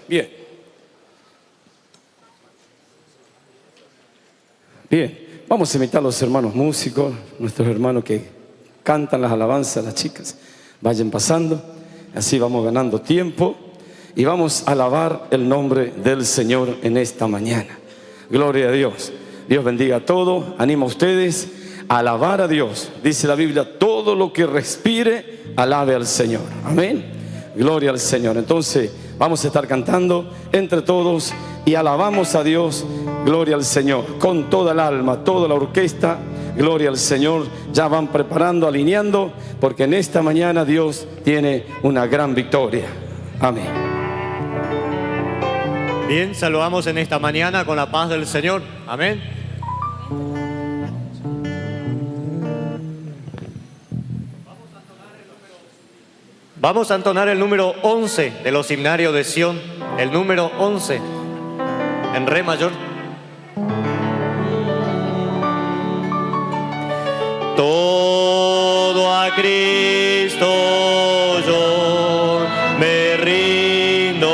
Bien. Bien, vamos a invitar a los hermanos músicos, nuestros hermanos que cantan las alabanzas, las chicas, vayan pasando, así vamos ganando tiempo y vamos a alabar el nombre del Señor en esta mañana. Gloria a Dios. Dios bendiga a todos, anima a ustedes a alabar a Dios. Dice la Biblia, todo lo que respire, alabe al Señor. Amén. Gloria al Señor. Entonces vamos a estar cantando entre todos y alabamos a Dios. Gloria al Señor con toda el alma, toda la orquesta. Gloria al Señor. Ya van preparando, alineando, porque en esta mañana Dios tiene una gran victoria. Amén. Bien, saludamos en esta mañana con la paz del Señor. Amén. Vamos a entonar el número 11 de los himnarios de Sión, el número 11 en re mayor. Todo a Cristo yo me rindo,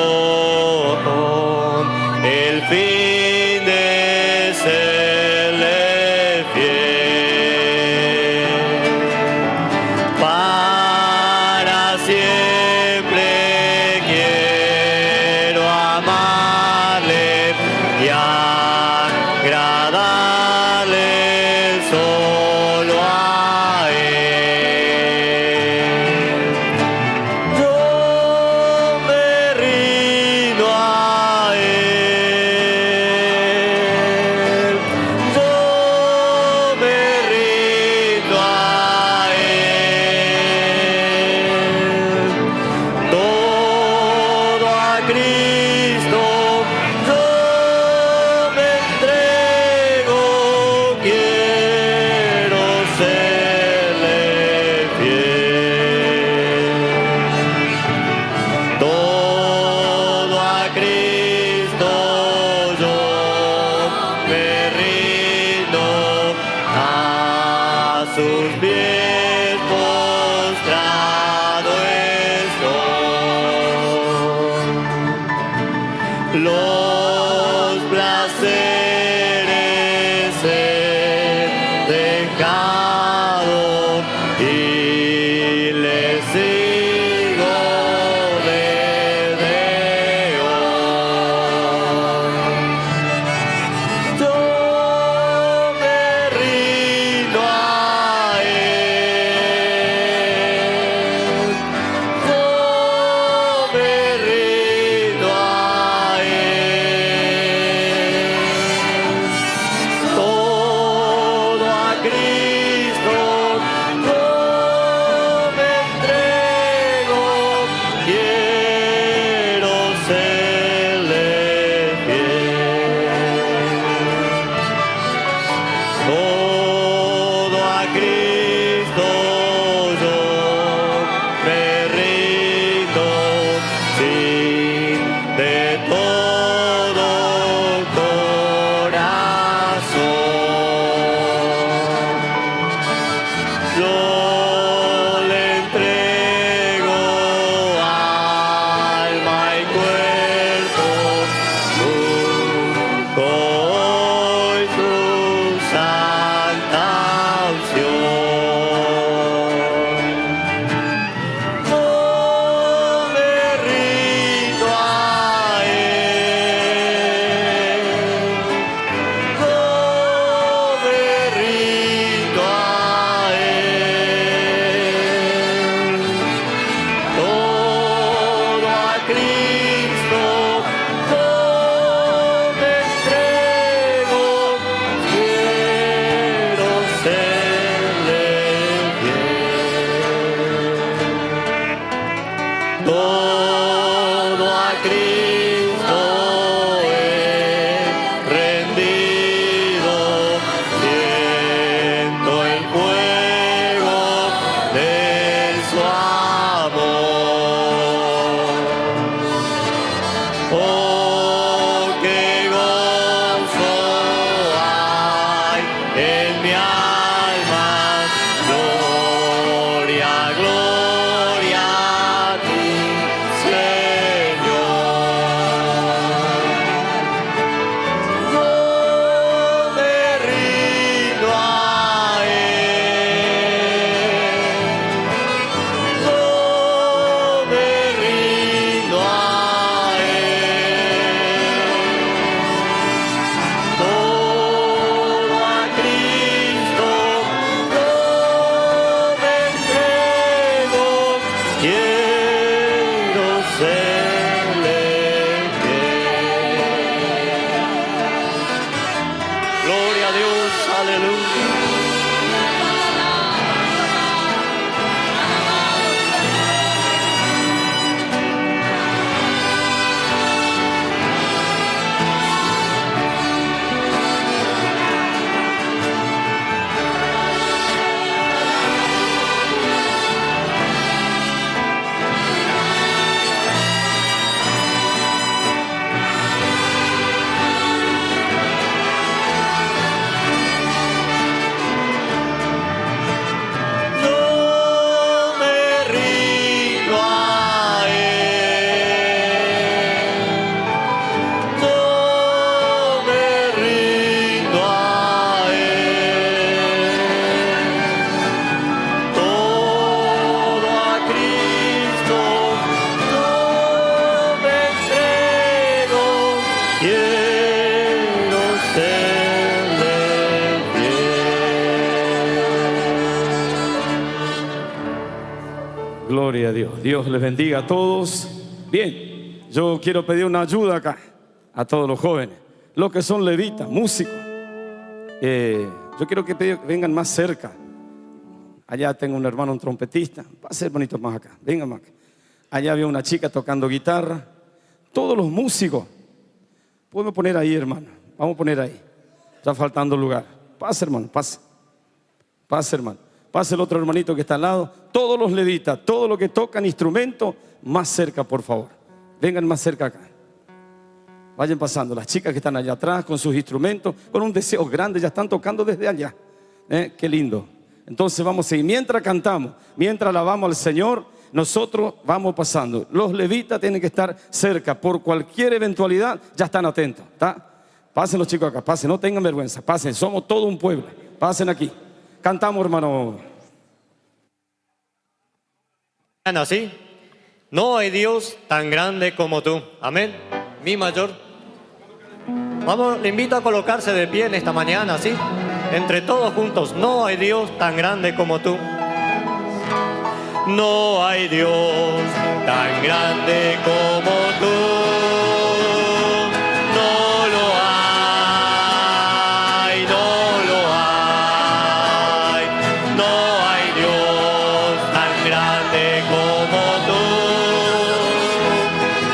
con el fin de serle fiel. Para siempre quiero amarle y agradarle solo a Él. Yo me rindo a Él. Yo me rindo a Él. Todo a Cristo yo me entrego, quiero serle fiel. Todo a Cristo yo me rindo, a sus pies postrado estoy. Los placeres he dejado y le sigo desde hoy. Yo me rindo a Él. Yo me rindo a Él. Todo a Cristo yo me entrego, quiero serle fiel. Todo a Cristo yo me rindo, sin de todo corazón. Yo le entrego alma y cuerpo, busco hoy tu santa unción. Yo me rindo a Él. Yo me rindo a Él. Todo a Cristo yo me entrego, quiero serle fiel. Todo a Cristo he rendido, siento el fuego de su amor. Oh, qué gozo hay en mi alma, gloria, gloria a ti, Señor. Gloria a Dios. Dios les bendiga a todos. Bien, yo quiero pedir una ayuda acá a todos los jóvenes, los que son levitas, músicos. Yo quiero que vengan más cerca. Allá tengo un hermano, un trompetista. Pase, hermanito, más acá. Vengan más acá. Allá había una chica tocando guitarra. Todos los músicos. Podemos poner ahí, hermano. Vamos a poner ahí. Está faltando lugar. Pase, hermano, pase. Pase, hermano. Pase el otro hermanito que está al lado. Todos los levitas, todos los que tocan instrumentos, más cerca, por favor. Vengan más cerca acá. Vayan pasando. Las chicas que están allá atrás con sus instrumentos, con un deseo grande, ya están tocando desde allá. Qué lindo. Entonces vamos a seguir. Mientras cantamos, mientras alabamos al Señor, nosotros vamos pasando. Los levitas tienen que estar cerca. Por cualquier eventualidad, ya están atentos. ¿Está? Pasen los chicos acá, pasen, no tengan vergüenza. Pasen, somos todo un pueblo. Pasen aquí. Cantamos, hermano. Así, no hay Dios tan grande como tú. Amén. Mi mayor. Vamos, le invito a colocarse de pie en esta mañana, ¿sí? Entre todos juntos. No hay Dios tan grande como tú. No hay Dios tan grande como tú. No lo hay, no lo hay. No hay Dios tan grande como tú.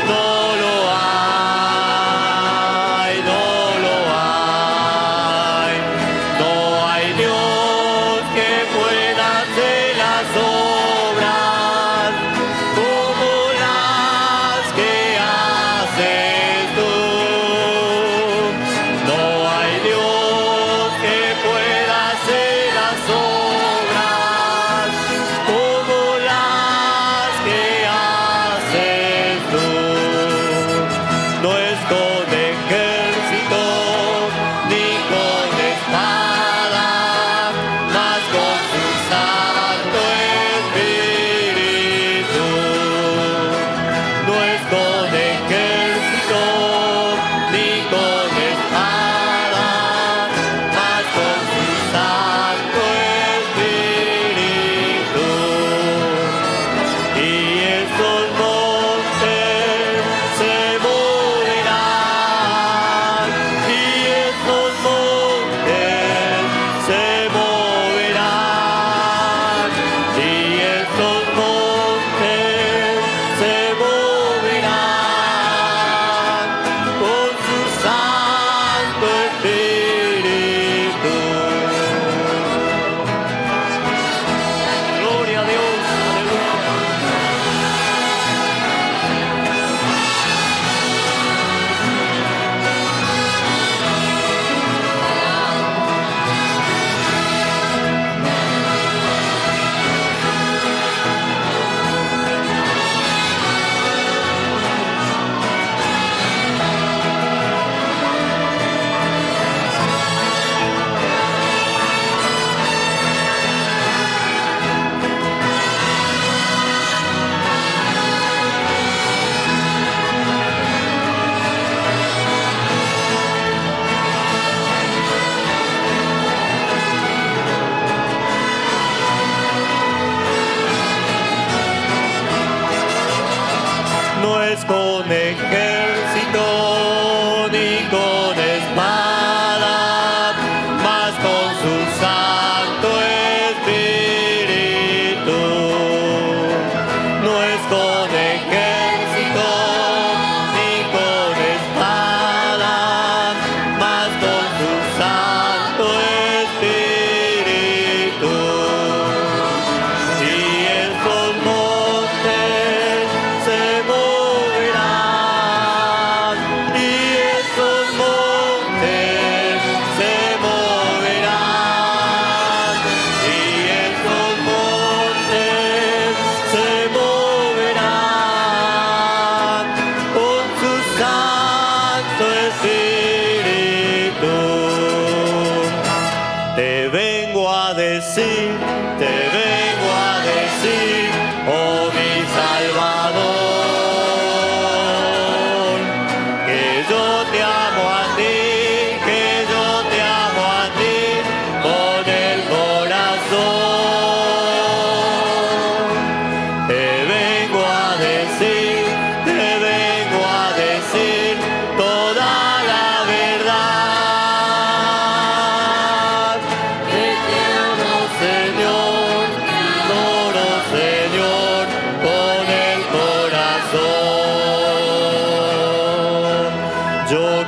No lo hay, no lo hay. No hay Dios que pueda hacer las obras como las que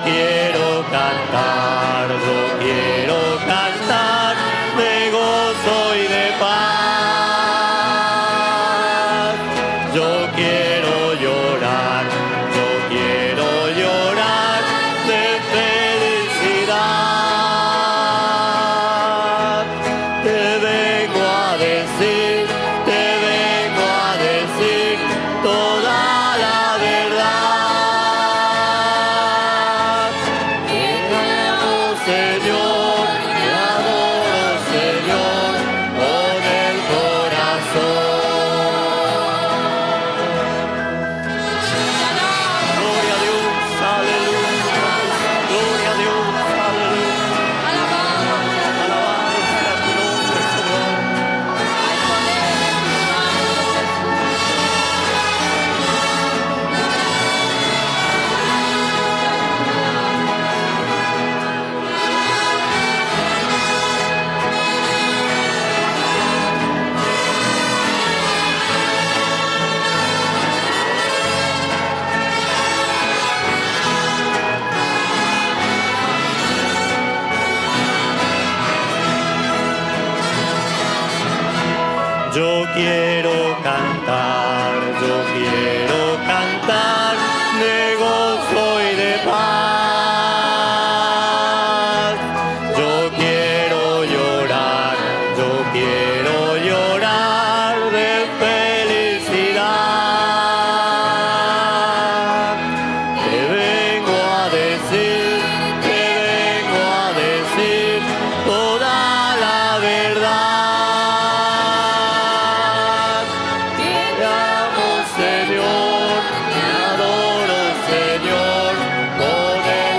quiero cantar, yo quiero cantar de gozo y de paz. Yo quiero llorar, yo quiero llorar de felicidad. Te vengo a decir toda la verdad. Te amo, Señor, te adoro, Señor, con el corazón. Gloria a Dios, aleluya. Gloria a Dios, aleluya. Alabado sea tu nombre, Señor. Yo quiero cantar de gozo y de paz. Yo quiero llorar de felicidad. Te vengo a decir toda la verdad. Señor, te adoro, Señor, con el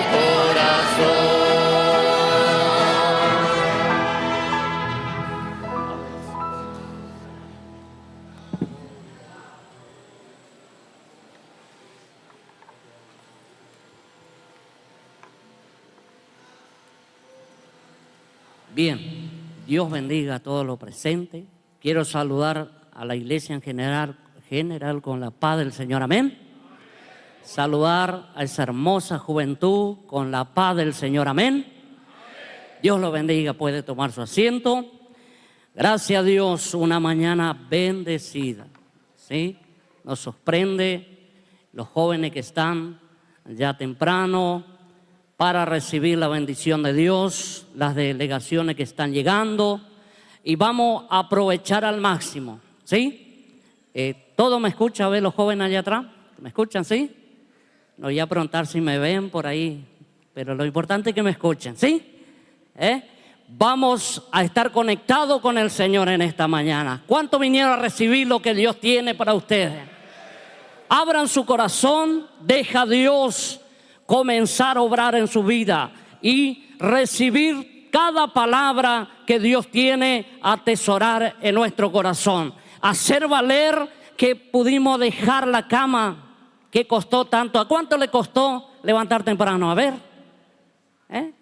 Bien, Dios bendiga a todos los presentes. Quiero saludar a la iglesia en general con la paz del Señor, amén. Saludar a esa hermosa juventud con la paz del Señor, amén. Dios lo bendiga, puede tomar su asiento. Gracias a Dios, una mañana bendecida, ¿sí? Nos sorprende los jóvenes que están ya temprano para recibir la bendición de Dios, las delegaciones que están llegando, y vamos a aprovechar al máximo, ¿sí? ¿Todo me escucha? A ver, los jóvenes allá atrás, ¿me escuchan, sí? No voy a preguntar si me ven por ahí, pero lo importante es que me escuchen, ¿sí? Vamos a estar conectados con el Señor en esta mañana. ¿Cuántos vinieron a recibir lo que Dios tiene para ustedes? Abran su corazón, deja a Dios comenzar a obrar en su vida y recibir cada palabra que Dios tiene a atesorar en nuestro corazón. Hacer valer que pudimos dejar la cama que costó tanto. ¿A cuánto le costó levantar temprano? A ver,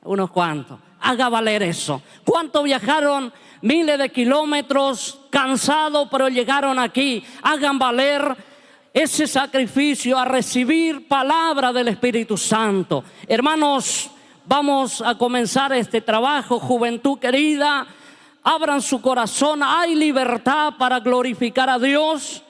unos cuantos. Haga valer eso. ¿Cuántos viajaron miles de kilómetros cansados pero llegaron aquí? Hagan valer ese sacrificio a recibir palabra del Espíritu Santo. Hermanos, vamos a comenzar este trabajo. Juventud querida, abran su corazón. Hay libertad para glorificar a Dios.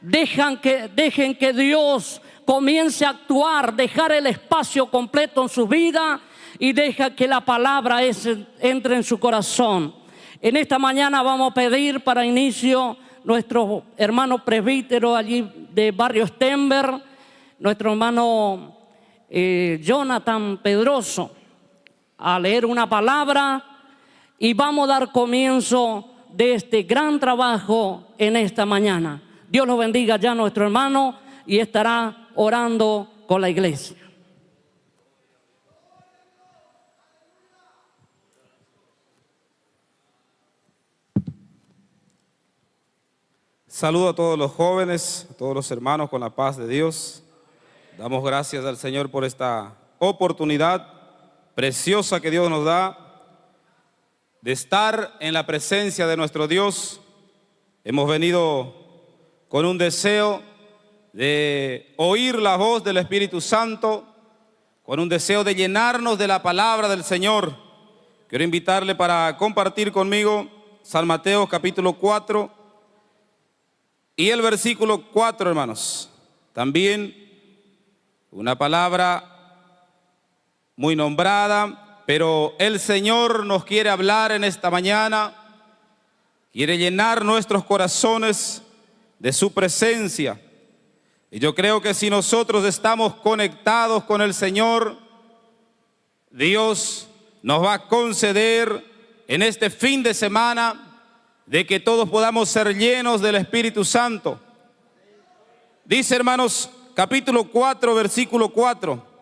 Dejen que Dios comience a actuar, dejar el espacio completo en su vida y deja que la palabra entre en su corazón. En esta mañana vamos a pedir para inicio nuestro hermano presbítero allí de Barrio Stenberg, nuestro hermano Jonathan Pedroso, a leer una palabra y vamos a dar comienzo de este gran trabajo en esta mañana. Dios los bendiga ya nuestro hermano y estará orando con la iglesia. Saludo a todos los jóvenes, a todos los hermanos con la paz de Dios. Damos gracias al Señor por esta oportunidad preciosa que Dios nos da de estar en la presencia de nuestro Dios. Hemos venido con un deseo de oír la voz del Espíritu Santo, con un deseo de llenarnos de la palabra del Señor. Quiero invitarle para compartir conmigo San Mateo capítulo 4 y el versículo 4, hermanos. También una palabra muy nombrada, pero el Señor nos quiere hablar en esta mañana, quiere llenar nuestros corazones de su presencia. Y yo creo que si nosotros estamos conectados con el Señor, Dios nos va a conceder en este fin de semana de que todos podamos ser llenos del Espíritu Santo. Dice, hermanos, capítulo 4, versículo 4.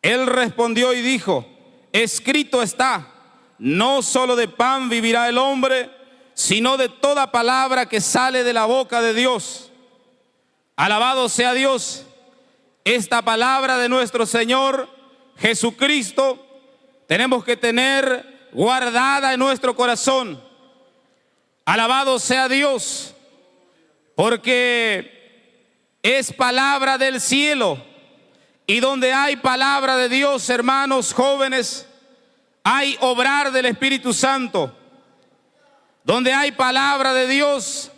Él respondió y dijo: escrito está, no solo de pan vivirá el hombre, sino de toda palabra que sale de la boca de Dios. Alabado sea Dios. Esta palabra de nuestro Señor Jesucristo tenemos que tener guardada en nuestro corazón. Alabado sea Dios, porque es palabra del cielo. Y donde hay palabra de Dios, hermanos jóvenes, hay obrar del Espíritu Santo. Donde hay palabra de Dios,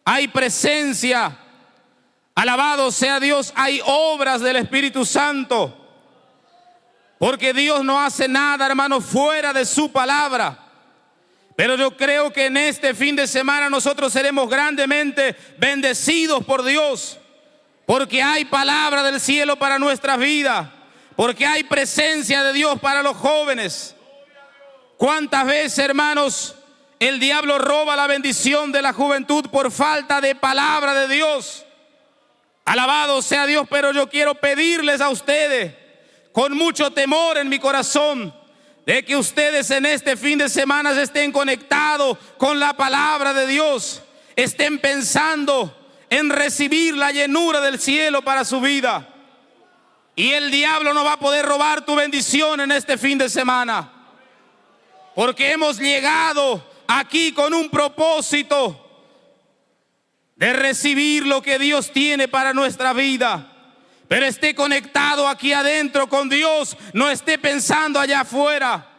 hay presencia. Alabado sea Dios, hay obras del Espíritu Santo. Porque Dios no hace nada, hermanos, fuera de su palabra. Pero yo creo que en este fin de semana nosotros seremos grandemente bendecidos por Dios. Porque hay palabra del cielo para nuestras vidas. Porque hay presencia de Dios para los jóvenes. ¿Cuántas veces, hermanos, el diablo roba la bendición de la juventud por falta de palabra de Dios? Alabado sea Dios, pero yo quiero pedirles a ustedes, con mucho temor en mi corazón, de que ustedes en este fin de semana estén conectados con la palabra de Dios. Estén pensando en recibir la llenura del cielo para su vida. Y el diablo no va a poder robar tu bendición en este fin de semana. Porque hemos llegado aquí con un propósito de recibir lo que Dios tiene para nuestra vida. Pero esté conectado aquí adentro con Dios, no esté pensando allá afuera.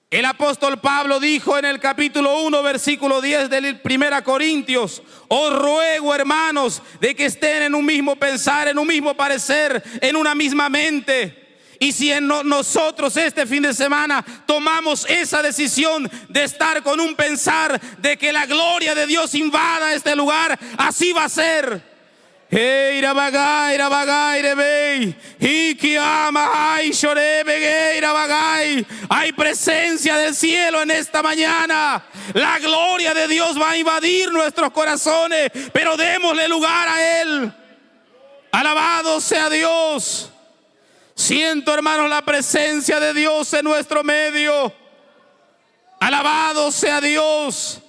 El apóstol Pablo dijo en el capítulo 1, versículo 10 del 1 Corintios: os ruego, hermanos, de que estén en un mismo pensar, en un mismo parecer, en una misma mente. Y si nosotros este fin de semana tomamos esa decisión de estar con un pensar de que la gloria de Dios invada este lugar, así va a ser. Hay presencia del cielo en esta mañana. La gloria de Dios va a invadir nuestros corazones, pero démosle lugar a Él. Alabado sea Dios. Siento, hermanos, la presencia de Dios en nuestro medio. Alabado sea Dios.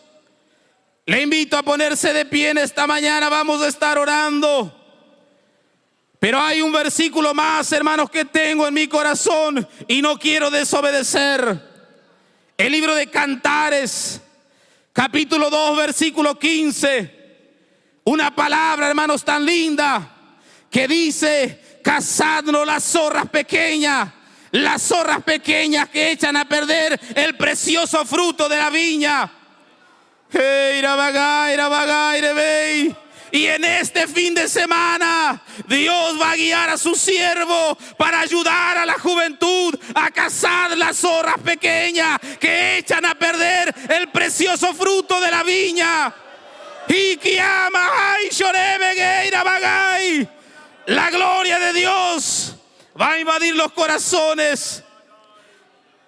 Le invito a ponerse de pie en esta mañana. Vamos a estar orando. Pero hay un versículo más, hermanos, que tengo en mi corazón y no quiero desobedecer. El libro de Cantares, capítulo 2, versículo 15. Una palabra, hermanos, tan linda que dice: cazadnos las zorras pequeñas que echan a perder el precioso fruto de la viña. Y en este fin de semana Dios va a guiar a su siervo para ayudar a la juventud a cazar las zorras pequeñas que echan a perder el precioso fruto de la viña. La gloria de Dios va a invadir los corazones.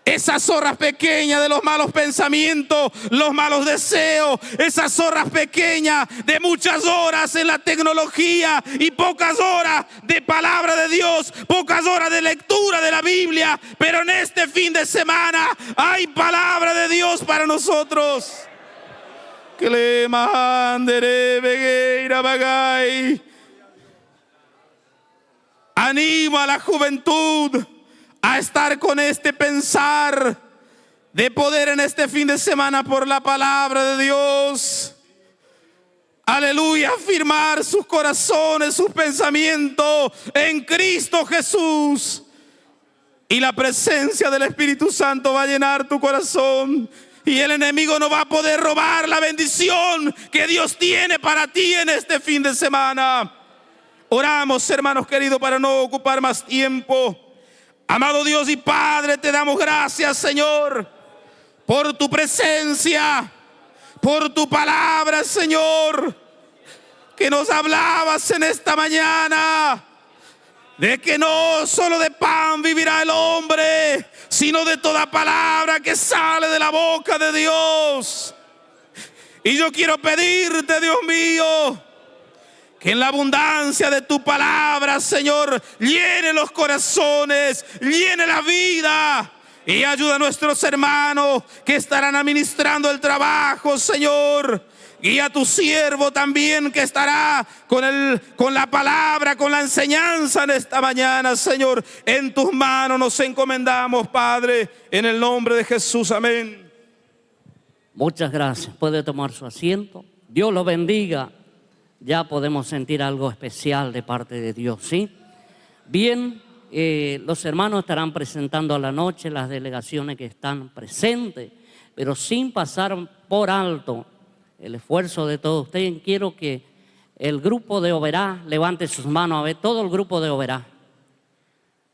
Esas zorras pequeñas de los malos pensamientos, los malos deseos, esas zorras pequeñas de muchas horas en la tecnología y pocas horas de palabra de Dios, pocas horas de lectura de la Biblia. Pero en este fin de semana hay palabra de Dios para nosotros. Anima a la juventud a estar con este pensar de poder en este fin de semana por la palabra de Dios. aleluya, afirmar sus corazones, sus pensamientos en Cristo Jesús. Y la presencia del Espíritu Santo va a llenar tu corazón. Y el enemigo no va a poder robar la bendición que Dios tiene para ti en este fin de semana. Oramos, hermanos queridos, para no ocupar más tiempo. Amado Dios y Padre, te damos gracias, Señor, por tu presencia, por tu palabra, Señor, que nos hablabas en esta mañana, de que no solo de pan vivirá el hombre, sino de toda palabra que sale de la boca de Dios. Y yo quiero pedirte, Dios mío, que en la abundancia de tu palabra, Señor, llene los corazones, llene la vida. Y ayuda a nuestros hermanos que estarán administrando el trabajo, Señor. Y a tu siervo también que estará con la palabra, con la enseñanza en esta mañana, Señor. En tus manos nos encomendamos, Padre, en el nombre de Jesús. Amén. Muchas gracias. Puede tomar su asiento. Dios lo bendiga. Ya podemos sentir algo especial de parte de Dios, ¿sí? Bien, los hermanos estarán presentando a la noche las delegaciones que están presentes, pero sin pasar por alto el esfuerzo de todos ustedes. Quiero que el grupo de Oberá levante sus manos, a ver, todo el grupo de Oberá.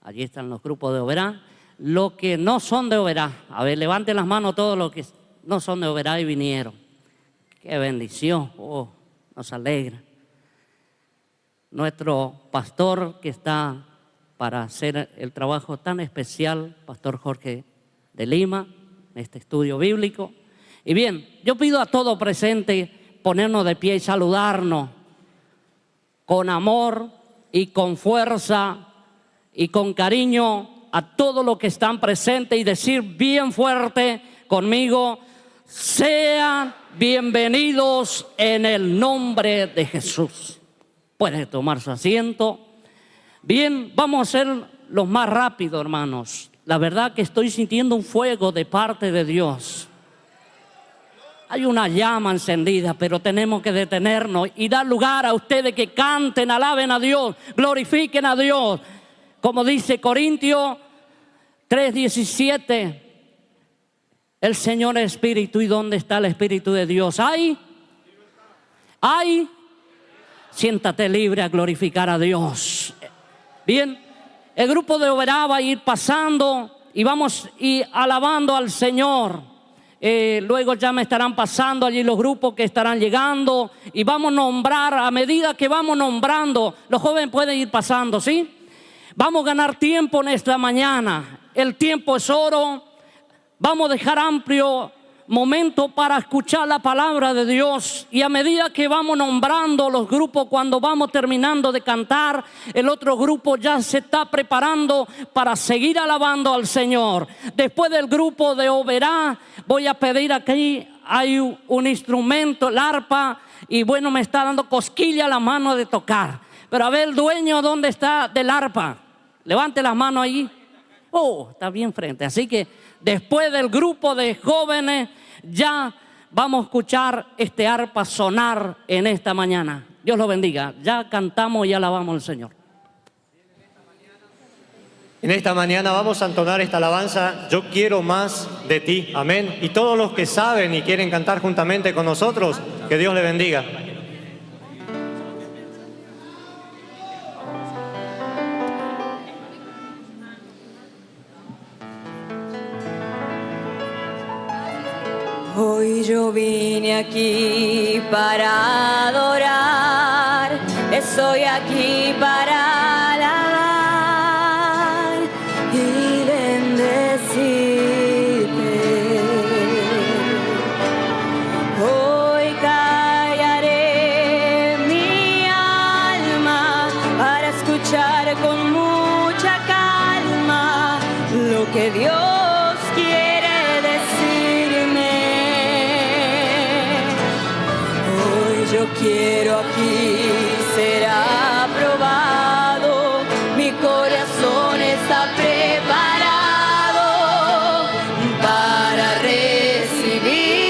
Allí están los grupos de Oberá. Los que no son de Oberá, a ver, levanten las manos todos los que no son de Oberá y vinieron. Qué bendición, oh, nos alegra. Nuestro pastor que está para hacer el trabajo tan especial, Pastor Jorge de Lima, en este estudio bíblico. Y bien, yo pido a todo presente ponernos de pie y saludarnos con amor y con fuerza y con cariño a todos los que están presentes y decir bien fuerte conmigo: sean bienvenidos en el nombre de Jesús. Puede tomar su asiento. Bien, vamos a ser los más rápidos, hermanos. La verdad que estoy sintiendo un fuego de parte de Dios. Hay una llama encendida, pero tenemos que detenernos y dar lugar a ustedes que canten, alaben a Dios, glorifiquen a Dios. Como dice Corintios 3:17, el Señor es Espíritu. ¿Y dónde está el Espíritu de Dios? ¿Hay? Siéntate libre a glorificar a Dios. Bien, el grupo de Oberá va a ir pasando y vamos y alabando al Señor. Luego ya me estarán pasando allí los grupos que estarán llegando y vamos a nombrar, a medida que vamos nombrando, los jóvenes pueden ir pasando, ¿sí? Vamos a ganar tiempo en esta mañana. El tiempo es oro. Vamos a dejar amplio momento para escuchar la palabra de Dios, y a medida que vamos nombrando los grupos, cuando vamos terminando de cantar, el otro grupo ya se está preparando para seguir alabando al Señor. Después del grupo de Oberá, voy a pedir aquí, hay un instrumento, el arpa, y bueno, me está dando cosquilla la mano de tocar. Pero a ver, el dueño, ¿dónde está del arpa? Levante las manos ahí. Oh, está bien frente. Así que después del grupo de jóvenes ya vamos a escuchar este arpa sonar en esta mañana. Dios lo bendiga. Ya cantamos y alabamos al Señor. En esta mañana vamos a entonar esta alabanza: yo quiero más de ti. Amén. Y todos los que saben y quieren cantar juntamente con nosotros, que Dios le bendiga. Hoy yo vine aquí para adorar, estoy aquí para alabar y bendecirte. Hoy callaré mi alma para escuchar con mucha calma lo que Dios quiere decirme. Yo quiero aquí ser aprobado, mi corazón está preparado para recibir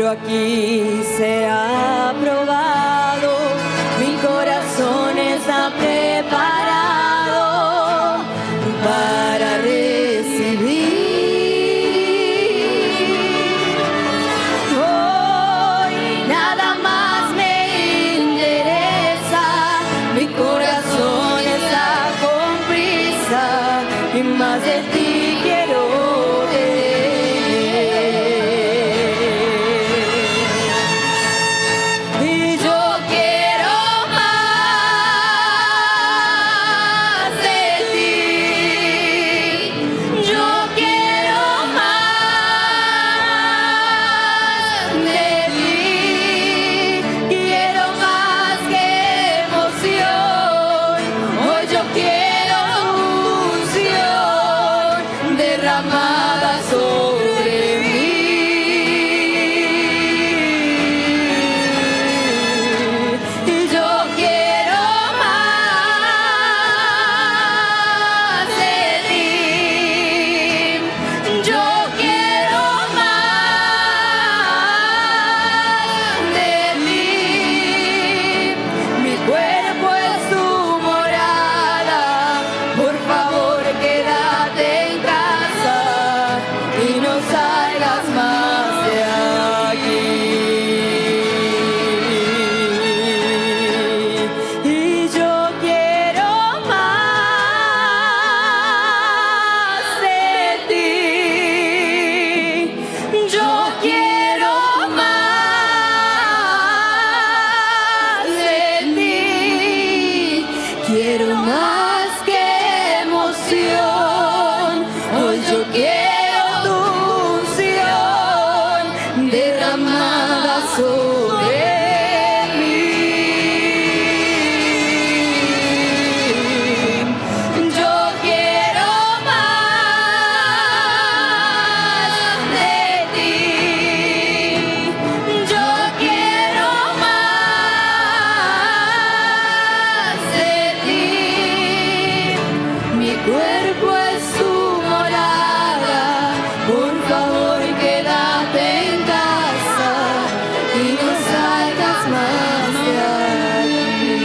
quiero aquí será aprobado. Mi corazón está preparado para recibir. Hoy nada más me interesa. Mi corazón está con prisa y más de ti quiero ver. Y yo quiero más de ti. Yo quiero más de ti. Quiero más que emoción. Hoy yo quiero unción derramada sobre mí. Y yo quiero más de ti. Yo quiero más de ti. Mi cuerpo es tu morada. Por favor, quédate en casa y no salgas más de aquí. Y yo quiero más de ti. Yo quiero más de ti. Quiero más que emoción. Hoy yo quiero tu unción derramada sobre mí. Yo quiero más de ti. Yo quiero más de ti. Mi cuerpo es tu morada. Por favor, quédate en casa y no salgas más de aquí.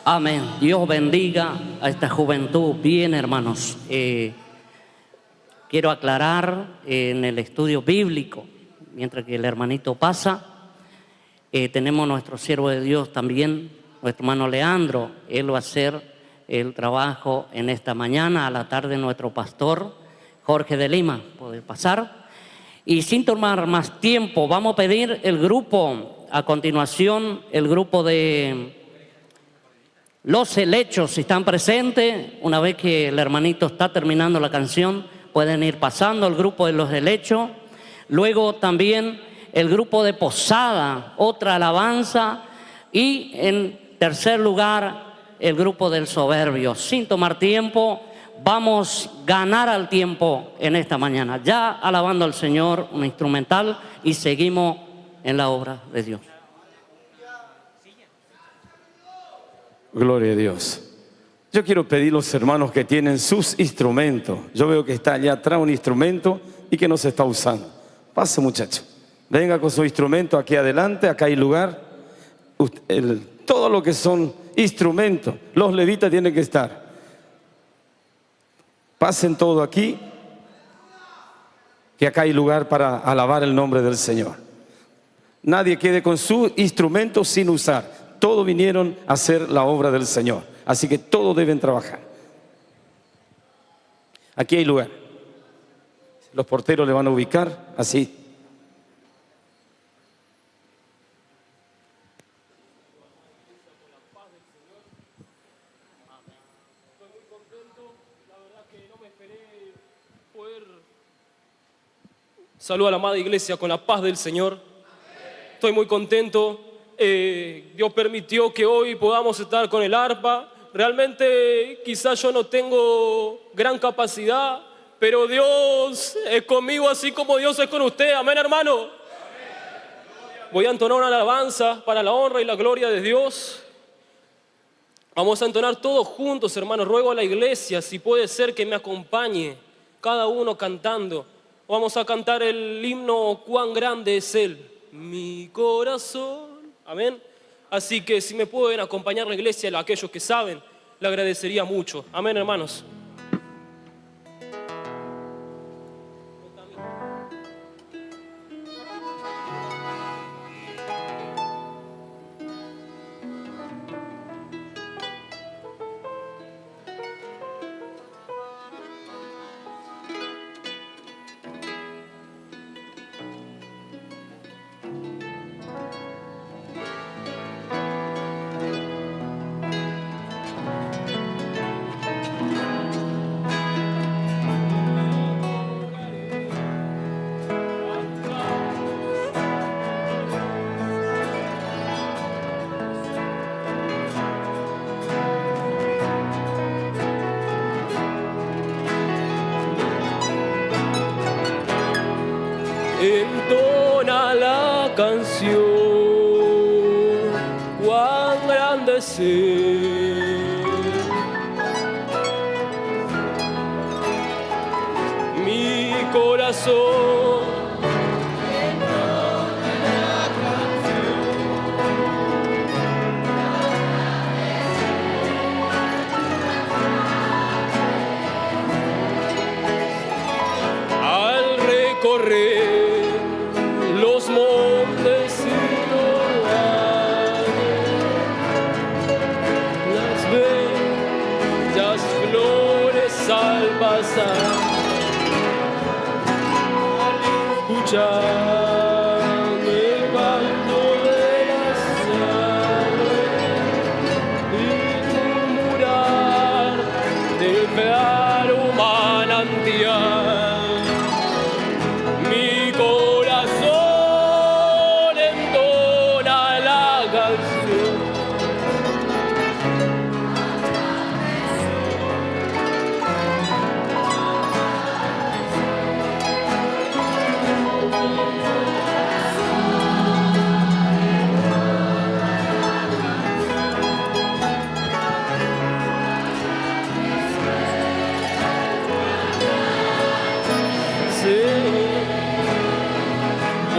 Amén. Dios bendiga a esta juventud. Bien, hermanos. Quiero aclarar en el estudio bíblico, mientras que el hermanito pasa, tenemos nuestro siervo de Dios también, nuestro hermano Leandro. Él va a hacer el trabajo en esta mañana. A la tarde nuestro pastor Jorge de Lima. Puede pasar. Y sin tomar más tiempo, vamos a pedir el grupo, a continuación, el grupo de Los Helechos, si están presentes. Una vez que el hermanito está terminando la canción, pueden ir pasando el grupo de Los Helechos. Luego también el grupo de Posada, otra alabanza. Y en tercer lugar, el grupo del Soberbio. Sin tomar tiempo, vamos a ganar al tiempo en esta mañana. Ya alabando al Señor, un instrumental, y seguimos en la obra de Dios. Gloria a Dios. Yo quiero pedir a los hermanos que tienen sus instrumentos. Yo veo que está allá atrás un instrumento y que no se está usando. Pase, muchacho. Venga con su instrumento aquí adelante, acá hay lugar. Todo lo que son instrumentos, los levitas tienen que estar. Pasen todo aquí, que acá hay lugar para alabar el nombre del Señor. Nadie quede con su instrumento sin usar. Todos vinieron a hacer la obra del Señor. Así que todos deben trabajar. Aquí hay lugar. Los porteros le van a ubicar así. Estoy muy contento, la verdad que no me esperé poder saludar a la amada iglesia con la paz del Señor. Estoy muy contento. Dios permitió que hoy podamos estar con el arpa. Realmente quizás yo no tengo gran capacidad, pero Dios es conmigo así como Dios es con usted. Amén, hermano. Amén. Voy a entonar una alabanza para la honra y la gloria de Dios. Vamos a entonar todos juntos, hermanos. Ruego a la iglesia, si puede ser, que me acompañe, cada uno cantando. Vamos a cantar el himno Cuán grande es Él, mi corazón. Amén. Así que si me pueden acompañar la iglesia, aquellos que saben, le agradecería mucho. Amén, hermanos. Entona la canción, cuán grande es Él. Mi corazón entona la canción. Al recorrer los montes y los valles, las bellas flores al pasar, al escuchar el canto de las aves y murmurar del claro manantial, mi corazón entona la canción. Sí.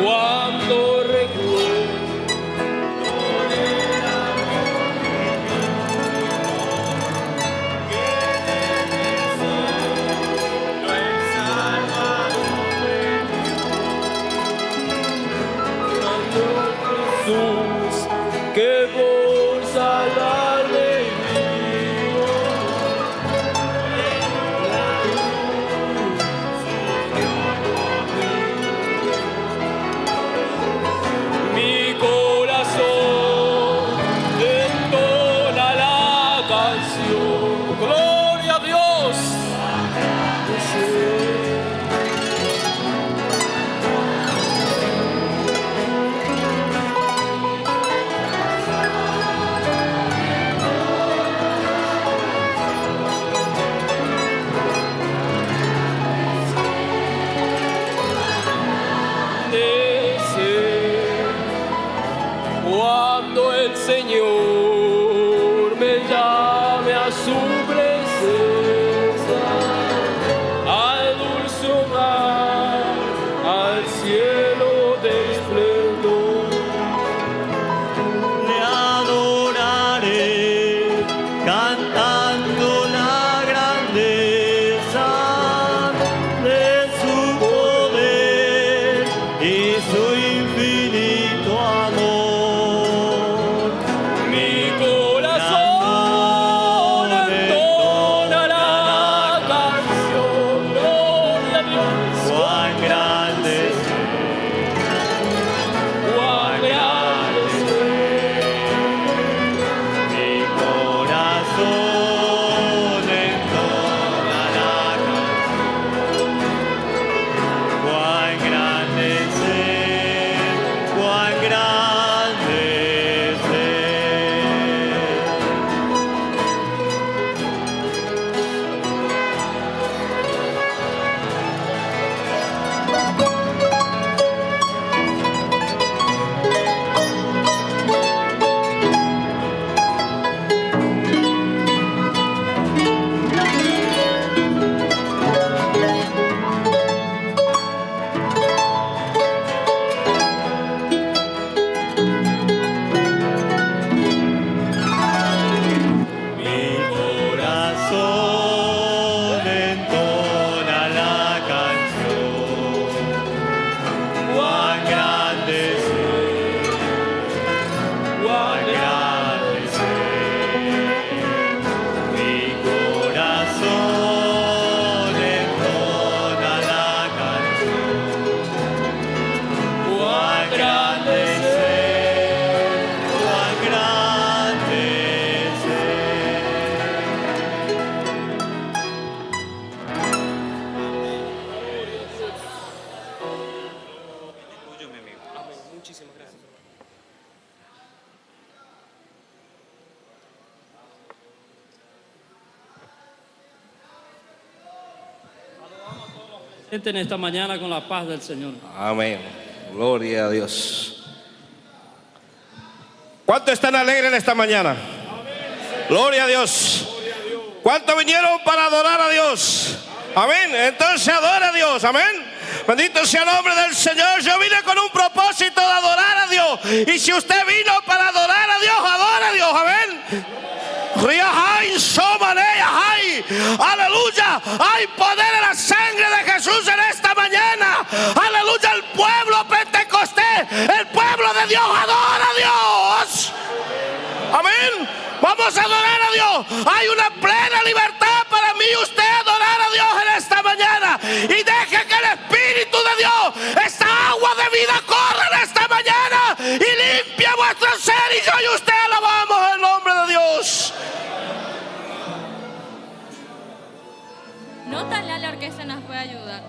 Cuando recuerdo del amor que desde el cielo el Salvador mandó Jesús, que por salvarme vino en la cruz, sufrió por mí. Mi corazón entona la canción. Gloria a Dios. Cuando el Señor me llame a su presencia, al dulce hogar, al cielo de esplendor, Le adoraré cantando la grandeza de su poder y su infinito amor. mi corazón entona la canción. Gloria a Dios. Cuán grande es Cuán grande es mi corazón entona la canción. Cuán grande es Él, cuán grande es Él. Muchísimas gracias. En esta mañana con la paz del Señor. Amén. Gloria a Dios. ¿Cuántos están alegres en esta mañana? Gloria a Dios. ¿Cuántos vinieron para adorar a Dios? Amén. Entonces adora a Dios. Amén. Bendito sea el nombre del Señor. Yo vine con un propósito de adorar a Dios. Y si usted vino para adorar a Dios, adora a Dios. Amén. Aleluya. Hay poder en la sangre de Jesús en esta mañana. Aleluya. El pueblo pentecostés, el pueblo de Dios, adora a Dios. Amén. Vamos a adorar a Dios. Hay una plena libertad para mí y usted adorar a Dios en esta mañana. Y deje que el Espíritu de Dios, esta agua de vida, corra en esta mañana y limpie vuestro ser. Y yo y usted alabamos el nombre de Dios. Nótale a la orquesta, nos puede ayudar.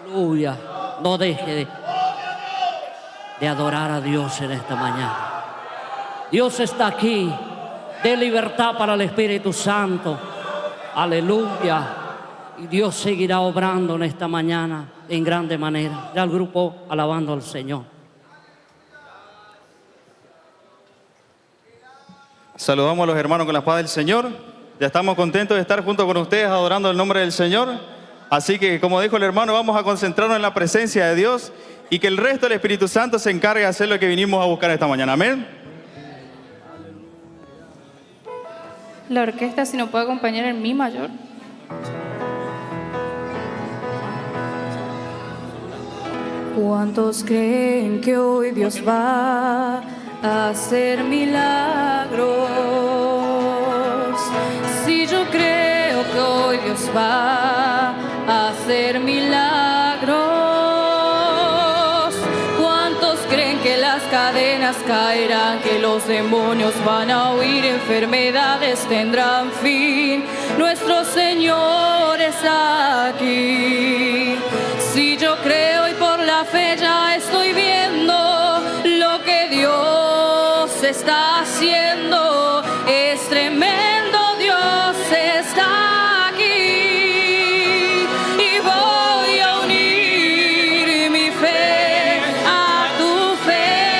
Aleluya. No deje de adorar a Dios en esta mañana. Dios está aquí. De libertad para el Espíritu Santo. Aleluya. Y Dios seguirá obrando en esta mañana en grande manera. Ya el grupo alabando al Señor. Saludamos a los hermanos con la paz del Señor. Ya estamos contentos de estar junto con ustedes adorando el nombre del Señor. Así que, como dijo el hermano, vamos a concentrarnos en la presencia de Dios y que el resto del Espíritu Santo se encargue de hacer lo que vinimos a buscar esta mañana. Amén. La orquesta, si nos puede acompañar en mi mayor. ¿Cuántos creen que hoy Dios va a hacer milagros? Si yo creo que hoy Dios va a hacer milagros. ¿Cuántos creen que las cadenas caerán, que los demonios van a huir, enfermedades tendrán fin? Nuestro Señor está aquí. Si yo creo y por la fe ya estoy viendo lo que Dios está haciendo, es tremendo, Dios está aquí. Y voy a unir mi fe a tu fe.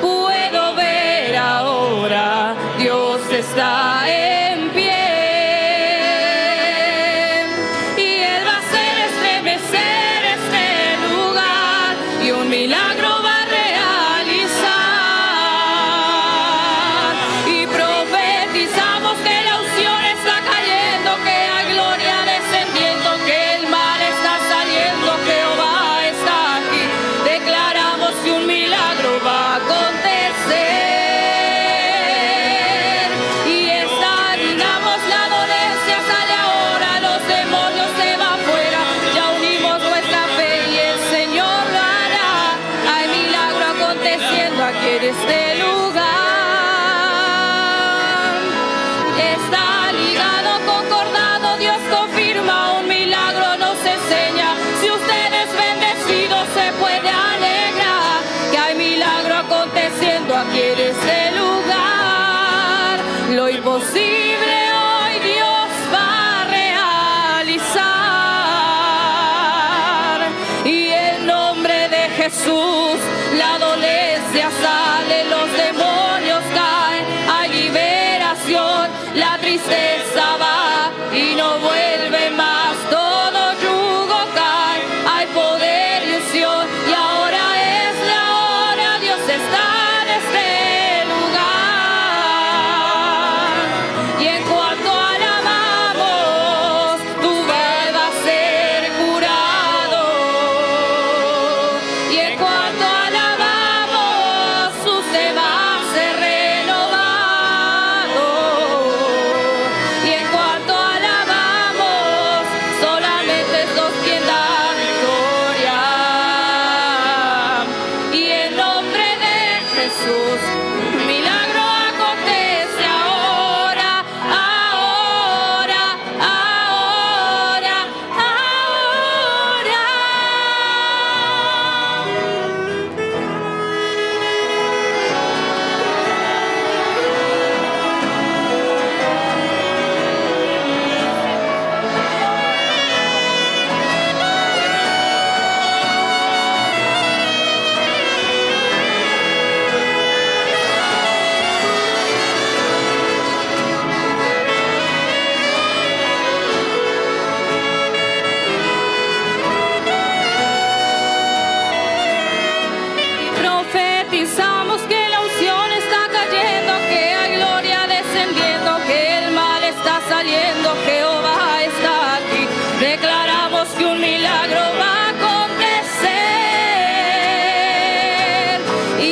Puedo ver ahora, Dios está en pie. Milagro va a realizar y profetizamos que la unción está cayendo, que hay gloria descendiendo, que el mal está saliendo, que Jehová está aquí. Declaramos que un milagro va a acontecer y examinamos la dolencia, sale ahora, los demonios se van fuera, ya unimos nuestra fe y el Señor lo hará. Hay milagro aconteciendo aquí en este lugar. Está ligado, concordado, Dios confirma, un milagro nos enseña. Si usted es bendecido se puede alegrar, que hay milagro aconteciendo aquí en este lugar. Lo imposible hoy Dios va a realizar y en nombre de Jesús la dolencia sale, los demonios caen, hay liberación, la tristeza va y no vuelve más, todo yugo cae, hay poder y unción y ahora es la hora, Dios está en este lugar. Y en cuanto alabamos, tu vida va a ser curado. Y en cuanto alabamos, usted va a ser renovado. Y en cuanto alabamos, solamente es Dios quien da victoria. Y en nombre de Jesús, un milagro acontece ahora, ahora, ahora, ahora. Y profetizamos que la unción está cayendo, que hay gloria descendiendo, que el mal está saliendo, Jehová está aquí. Declaramos que un milagro va a acontecer y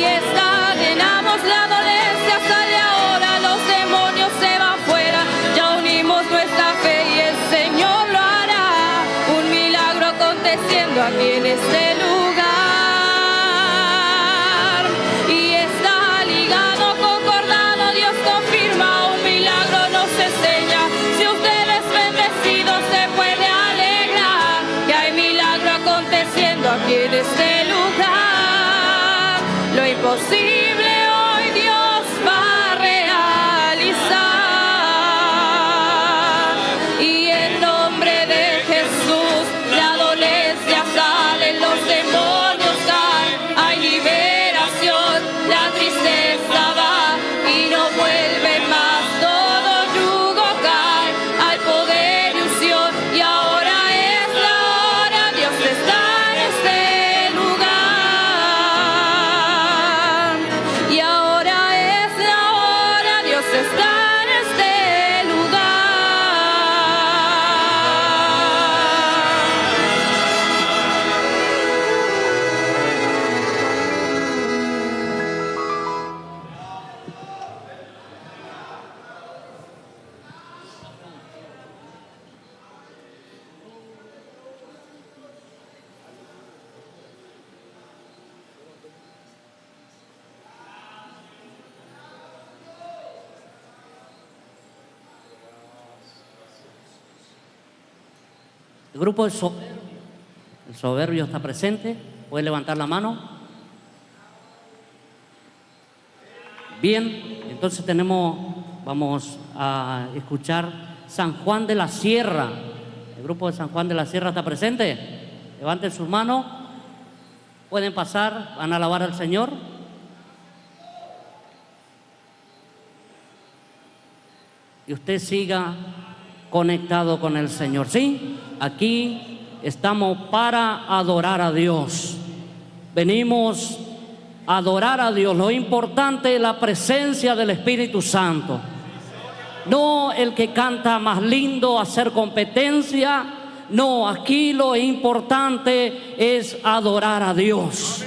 llenamos la dolencia, sale ahora, los demonios se van fuera, ya unimos nuestra fe y el Señor lo hará. Un milagro aconteciendo aquí en este lugar y está ligado, concordado, Dios confirma, un milagro nos enseña. Si usted es bendecido se puede alegrar. El grupo de soberbio. El soberbio está presente. ¿Puede levantar la mano? Bien, entonces vamos a escuchar San Juan de la Sierra. ¿El grupo de San Juan de la Sierra está presente? Levanten sus manos. Pueden pasar, van a alabar al Señor. Y usted siga conectado con el Señor. ¿Sí? Aquí estamos para adorar a Dios. Venimos a adorar a Dios. Lo importante es la presencia del Espíritu Santo. No el que canta más lindo, hacer competencia. No, aquí lo importante es adorar a Dios.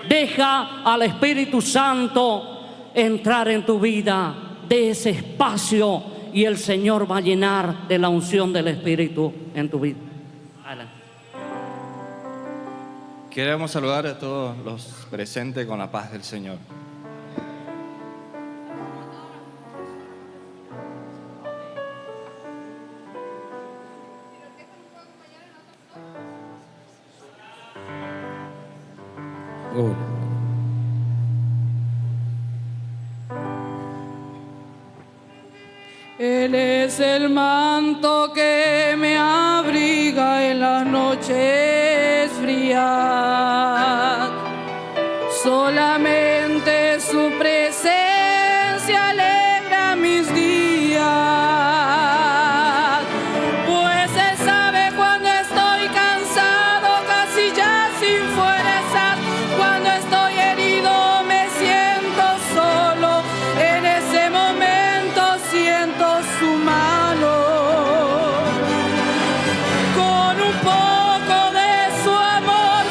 Deja al Espíritu Santo entrar en tu vida, de ese espacio, y el Señor va a llenar de la unción del Espíritu en tu vida. Adelante. Queremos saludar a todos los presentes con la paz del Señor. Él es el manto que me abriga en las noches frías. Solamente su presencia alegra mis días. Pues Él sabe cuando estoy cansado, casi ya sin fuerzas. Cuando estoy herido me siento solo. En ese momento siento su mano. Con un poco de su amor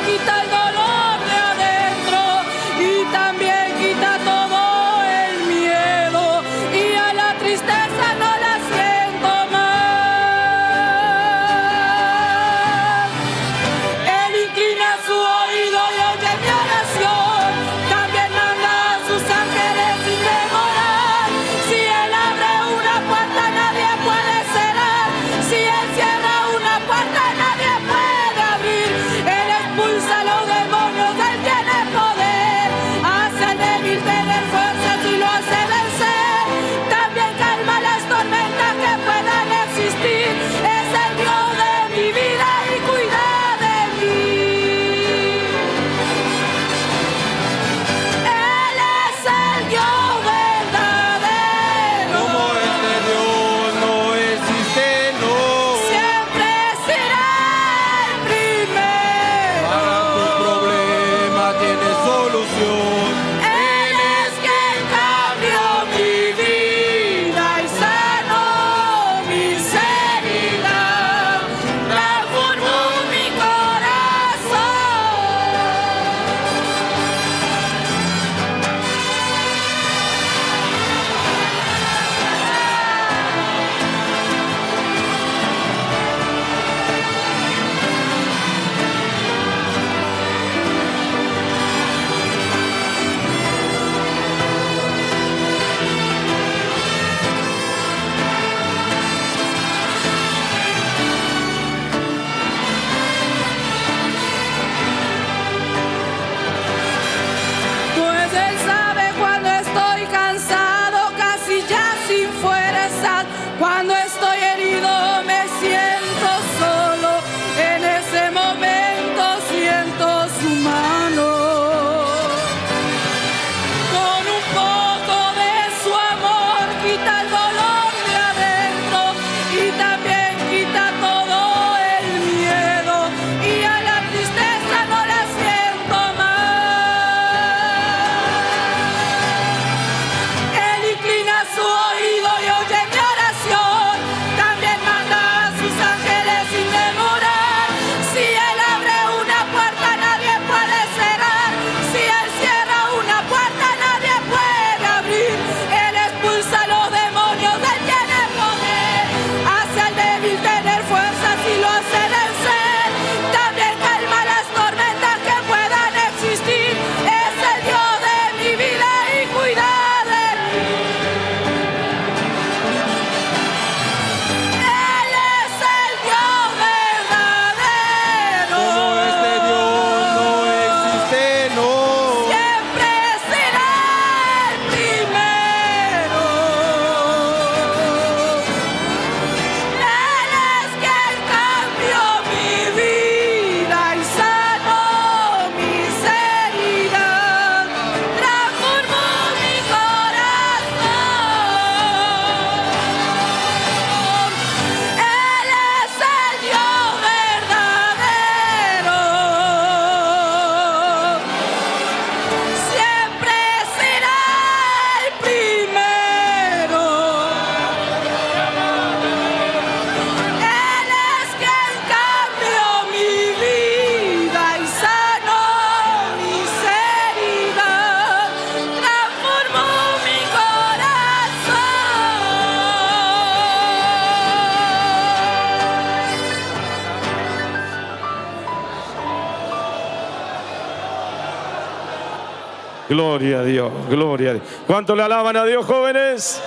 Gloria a Dios, gloria a Dios. ¿Cuánto le alaban a Dios, jóvenes?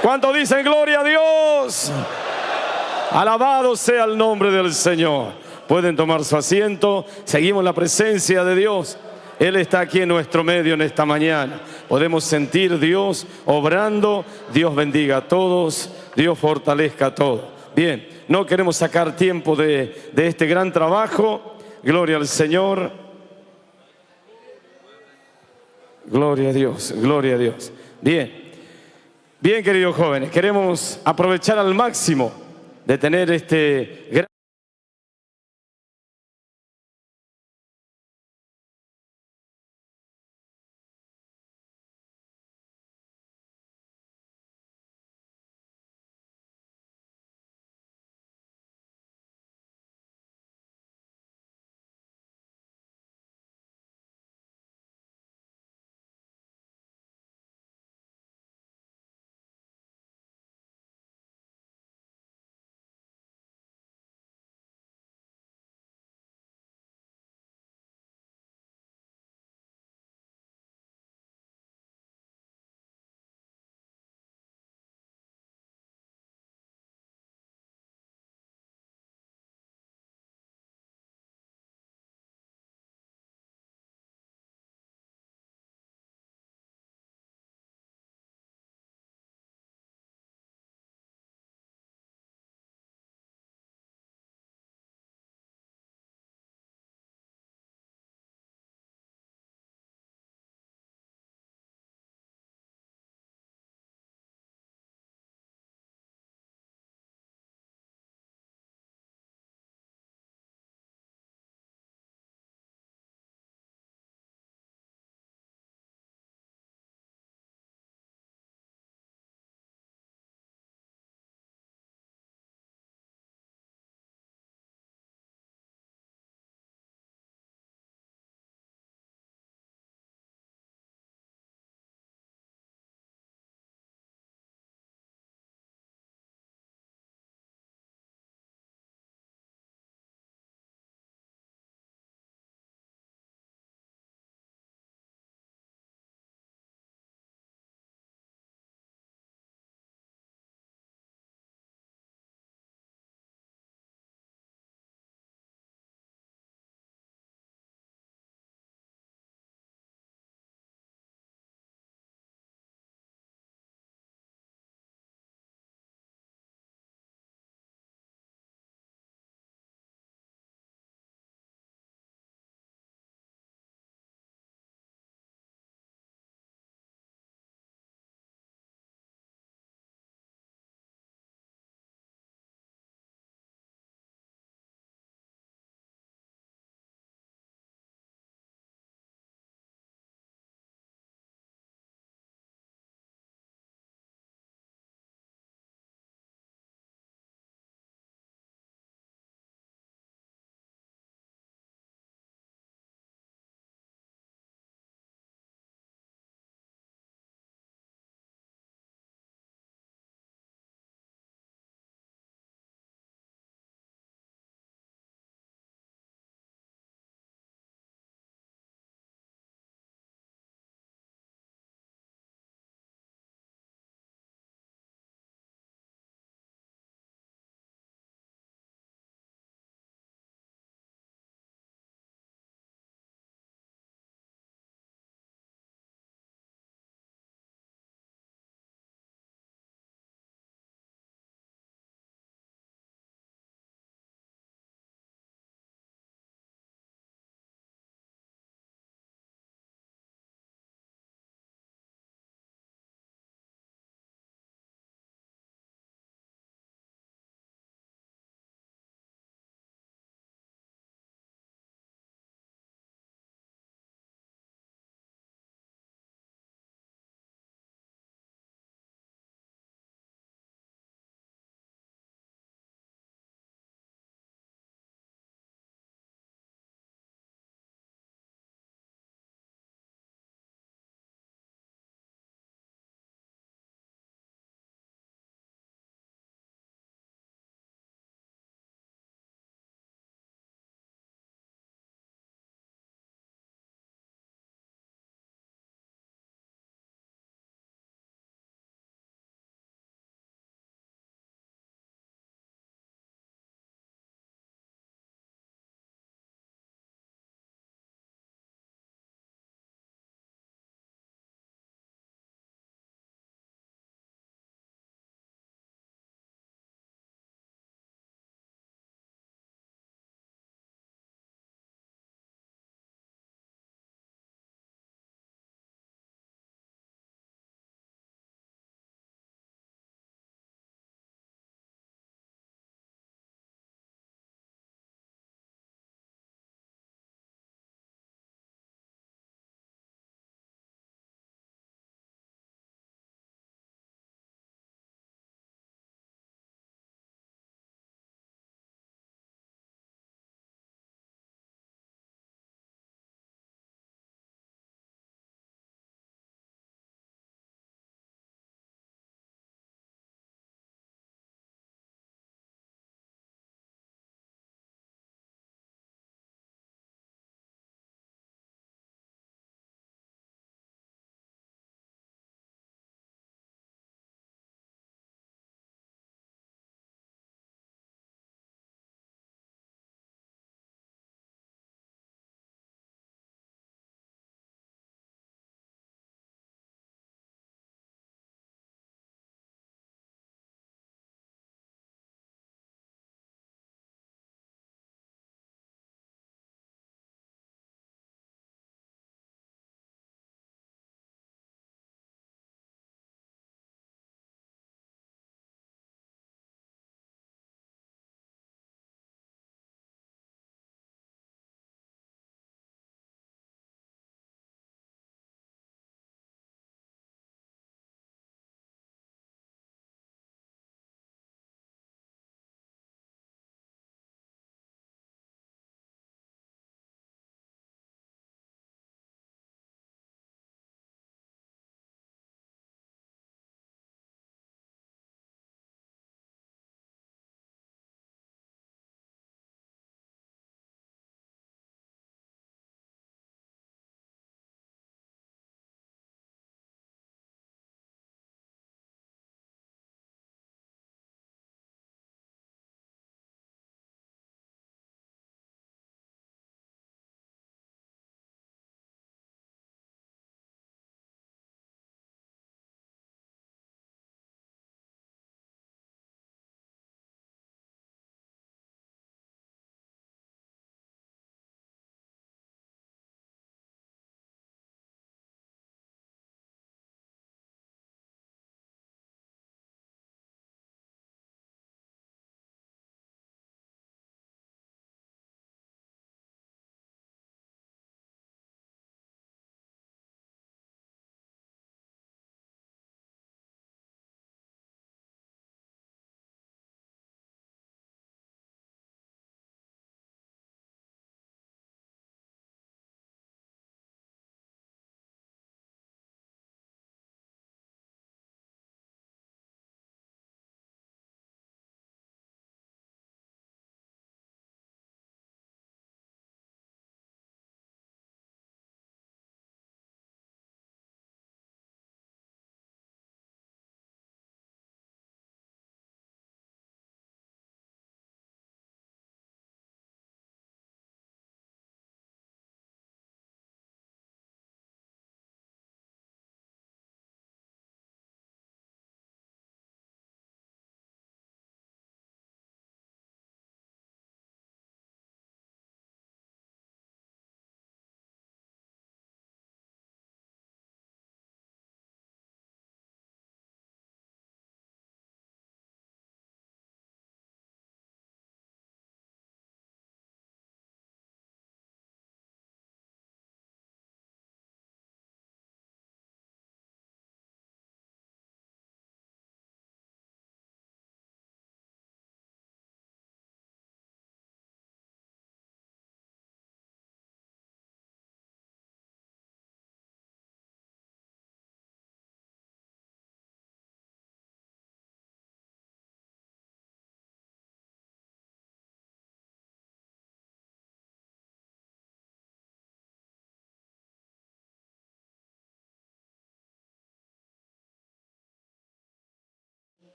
¿Cuánto dicen gloria a Dios? Alabado sea el nombre del Señor. Pueden tomar su asiento. Seguimos la presencia de Dios. Él está aquí en nuestro medio en esta mañana. Podemos sentir Dios obrando. Dios bendiga a todos. Dios fortalezca a todos. Bien, no queremos sacar tiempo de este gran trabajo. Gloria al Señor. Gloria a Dios, gloria a Dios. Bien, bien, queridos jóvenes, queremos aprovechar al máximo de tener este gran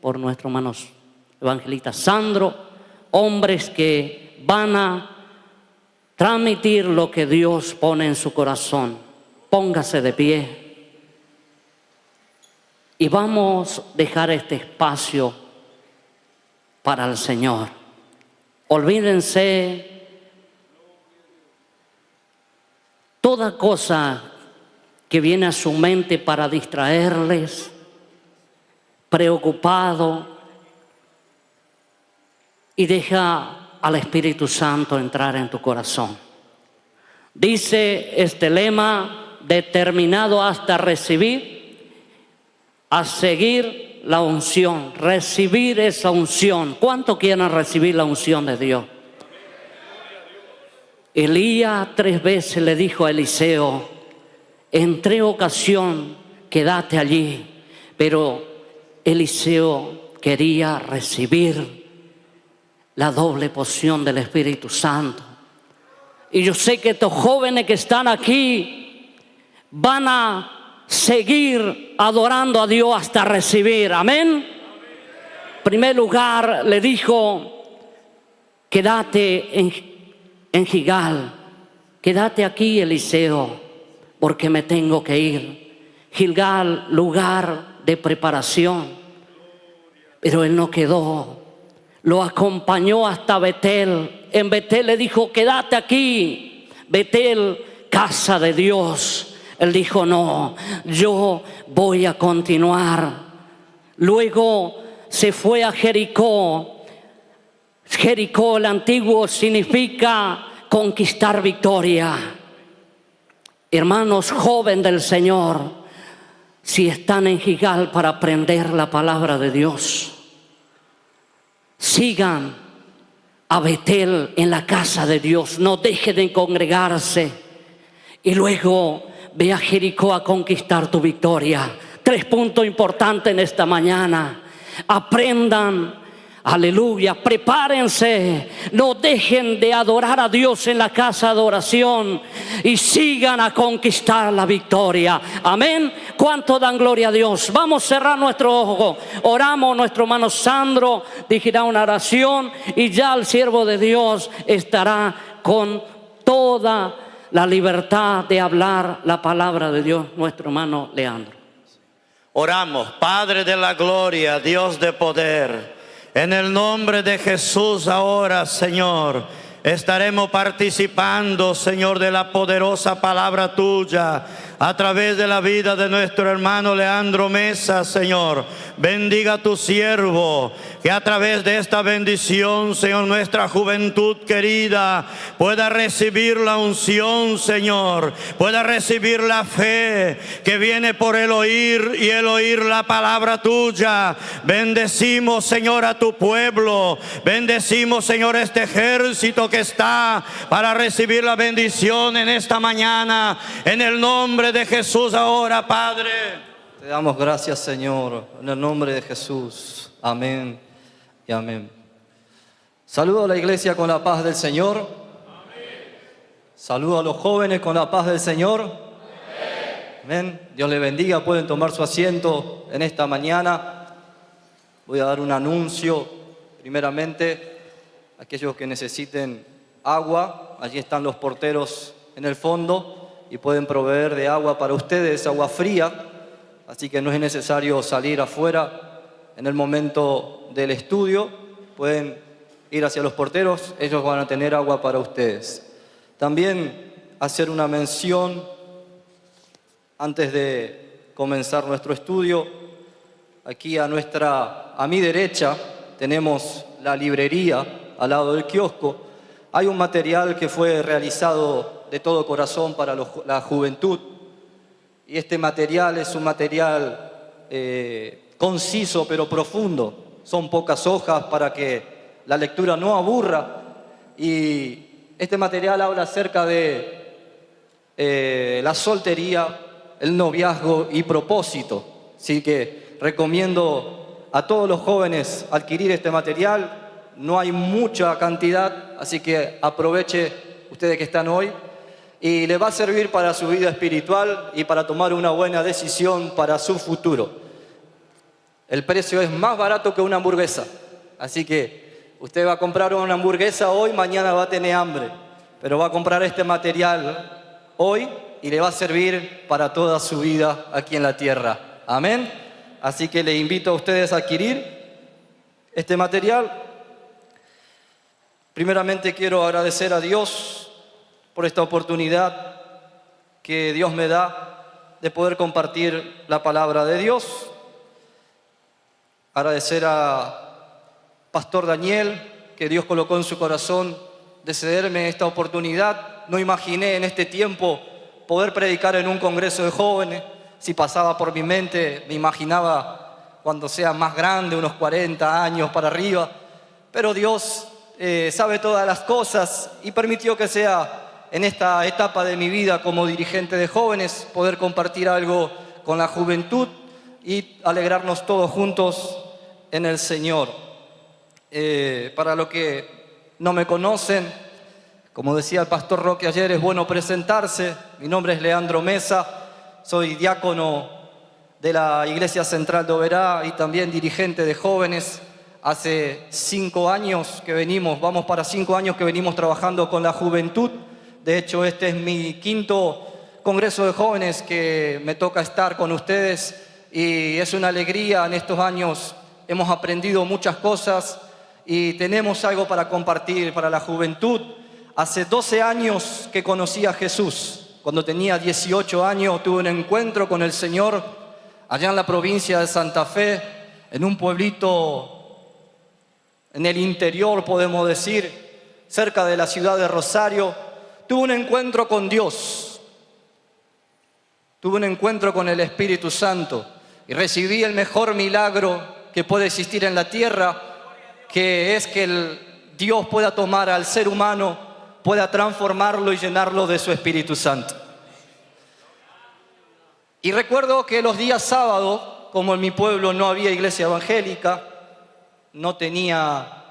por nuestros hermanos evangelistas Sandro, hombres que van a transmitir lo que Dios pone en su corazón. Póngase de pie y vamos a dejar este espacio para el Señor. Olvídense toda cosa que viene a su mente para distraerles, preocupado, y deja al Espíritu Santo entrar en tu corazón. Dice este lema: determinado hasta recibir, a seguir la unción, recibir esa unción. ¿Cuánto quieren recibir la unción de Dios? Elías 3 veces le dijo a Eliseo: en 3 ocasiones quédate allí. Pero Eliseo quería recibir la doble porción del Espíritu Santo. Y yo sé que estos jóvenes que están aquí van a seguir adorando a Dios hasta recibir. Amén. En primer lugar le dijo: quédate en Gilgal, quédate aquí, Eliseo, porque me tengo que ir. Gilgal, lugar de preparación. Pero él no quedó, lo acompañó hasta Betel. En Betel le dijo: quédate aquí. Betel, casa de Dios. Él dijo: no, yo voy a continuar. Luego se fue a Jericó. Jericó, el antiguo, significa conquistar victoria. Hermanos jóvenes del Señor, si están en Gilgal para aprender la palabra de Dios, sigan a Betel, en la casa de Dios. No dejen de congregarse. Y luego ve a Jericó a conquistar tu victoria. 3 puntos importantes en esta mañana. Aprendan. Aleluya, prepárense, no dejen de adorar a Dios en la casa de adoración y sigan a conquistar la victoria. Amén. ¿Cuánto dan gloria a Dios? Vamos a cerrar nuestros ojos. Oramos, nuestro hermano Sandro dirigirá una oración y ya el siervo de Dios estará con toda la libertad de hablar la palabra de Dios, nuestro hermano Leandro. Oramos. Padre de la gloria, Dios de poder, en el nombre de Jesús ahora, Señor, estaremos participando, Señor, de la poderosa palabra tuya a través de la vida de nuestro hermano Leandro Mesa, Señor. Bendiga a tu siervo, que a través de esta bendición, Señor, nuestra juventud querida pueda recibir la unción, Señor, pueda recibir la fe que viene por el oír y el oír la palabra tuya. Bendecimos, Señor, a tu pueblo. Bendecimos, Señor, este ejército que está para recibir la bendición en esta mañana. En el nombre de Jesús ahora, Padre. Te damos gracias, Señor, en el nombre de Jesús. Amén y amén. Saludo a la iglesia con la paz del Señor. Amén. Saludo a los jóvenes con la paz del Señor. Amén. Amén. Dios les bendiga. Pueden tomar su asiento en esta mañana. Voy a dar un anuncio. Primeramente, aquellos que necesiten agua, allí están los porteros en el fondo y pueden proveer de agua para ustedes, agua fría. Así que no es necesario salir afuera en el momento del estudio. Pueden ir hacia los porteros, ellos van a tener agua para ustedes. También hacer una mención antes de comenzar nuestro estudio. Aquí a mi derecha tenemos la librería al lado del kiosco. Hay un material que fue realizado de todo corazón para la juventud. Y este material es un material conciso pero profundo. Son pocas hojas para que la lectura no aburra. Y este material habla acerca de la soltería, el noviazgo y propósito. Así que recomiendo a todos los jóvenes adquirir este material. No hay mucha cantidad, así que aproveche ustedes que están hoy. Y le va a servir para su vida espiritual y para tomar una buena decisión para su futuro. el precio es más barato que una hamburguesa. Así que usted va a comprar una hamburguesa hoy, mañana va a tener hambre. Pero va a comprar este material hoy y le va a servir para toda su vida aquí en la tierra. Amén. Así que le invito a ustedes a adquirir este material. Primeramente quiero agradecer a Dios por esta oportunidad que Dios me da de poder compartir la palabra de Dios. Agradecer a Pastor Daniel, que Dios colocó en su corazón de cederme esta oportunidad. No imaginé en este tiempo poder predicar en un congreso de jóvenes. Si pasaba por mi mente, me imaginaba cuando sea más grande, unos 40 años para arriba. Pero Dios sabe todas las cosas y permitió que sea en esta etapa de mi vida como dirigente de jóvenes, poder compartir algo con la juventud y alegrarnos todos juntos en el Señor. Para los que no me conocen, como decía el pastor Roque ayer, es bueno presentarse. Mi nombre es Leandro Mesa, soy diácono de la Iglesia Central de Oberá y también dirigente de jóvenes. Hace 5 años que venimos, vamos para 5 años que venimos trabajando con la juventud. De hecho, este es mi 5º congreso de jóvenes que me toca estar con ustedes y es una alegría. En estos años hemos aprendido muchas cosas y tenemos algo para compartir para la juventud. Hace 12 años que conocí a Jesús. Cuando tenía 18 años tuve un encuentro con el Señor allá en la provincia de Santa Fe, en un pueblito en el interior, podemos decir, cerca de la ciudad de Rosario. Tuve un encuentro con Dios. Tuve un encuentro con el Espíritu Santo y recibí el mejor milagro que puede existir en la tierra, que es que Dios pueda tomar al ser humano, pueda transformarlo y llenarlo de su Espíritu Santo. Y recuerdo que los días sábados, como en mi pueblo no había iglesia evangélica, no tenía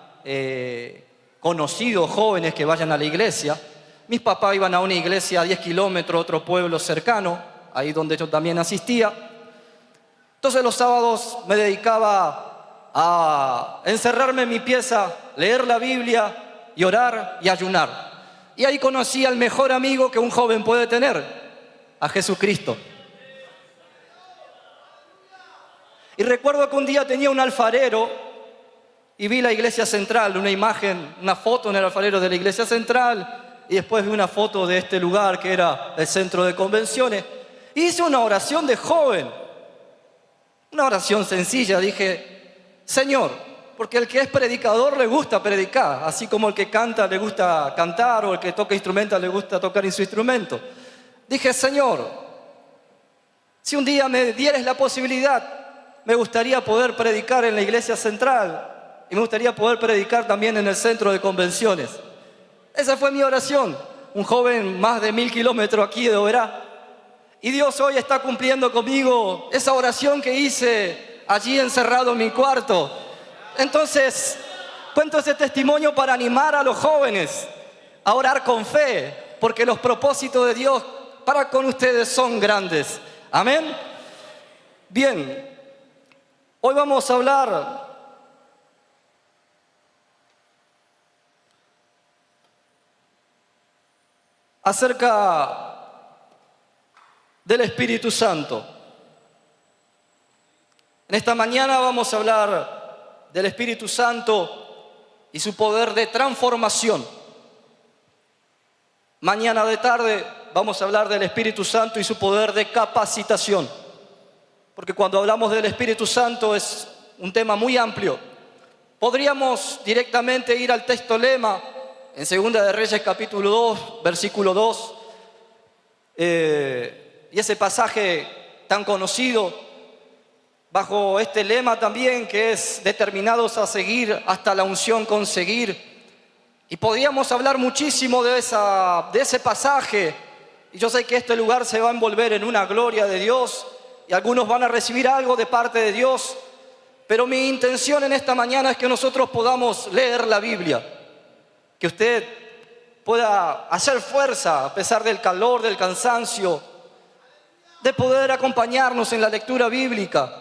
conocidos jóvenes que vayan a la iglesia, mis papás iban a una iglesia a 10 kilómetros, otro pueblo cercano, ahí donde yo también asistía. Entonces los sábados me dedicaba a encerrarme en mi pieza, leer la Biblia y orar y ayunar. Y ahí conocí al mejor amigo que un joven puede tener, a Jesucristo. Y recuerdo que un día tenía un alfarero y vi la iglesia central, una imagen, una foto en el alfarero de la iglesia central, y después vi una foto de este lugar que era el centro de convenciones. Y hice una oración de joven, una oración sencilla. Dije, Señor, porque el que es predicador le gusta predicar, así como el que canta le gusta cantar, o el que toca instrumento le gusta tocar en su instrumento. Dije, Señor, si un día me dieres la posibilidad, me gustaría poder predicar en la iglesia central y me gustaría poder predicar también en el centro de convenciones. Esa fue mi oración, un joven más de 1000 kilómetros aquí de Oberá. Y Dios hoy está cumpliendo conmigo esa oración que hice allí encerrado en mi cuarto. Entonces, cuento ese testimonio para animar a los jóvenes a orar con fe, porque los propósitos de Dios para con ustedes son grandes. Amén. Bien, hoy vamos a hablar acerca del Espíritu Santo. En esta mañana vamos a hablar del Espíritu Santo y su poder de transformación. Mañana de tarde vamos a hablar del Espíritu Santo y su poder de capacitación. Porque cuando hablamos del Espíritu Santo es un tema muy amplio. Podríamos directamente ir al texto lema en 2 de Reyes capítulo 2, versículo 2. Y ese pasaje tan conocido, bajo este lema también que es determinados a seguir hasta la unción conseguir. Y podríamos hablar muchísimo de ese pasaje. Y yo sé que este lugar se va a envolver en una gloria de Dios y algunos van a recibir algo de parte de Dios. Pero mi intención en esta mañana es que nosotros podamos leer la Biblia. Que usted pueda hacer fuerza a pesar del calor, del cansancio, de poder acompañarnos en la lectura bíblica.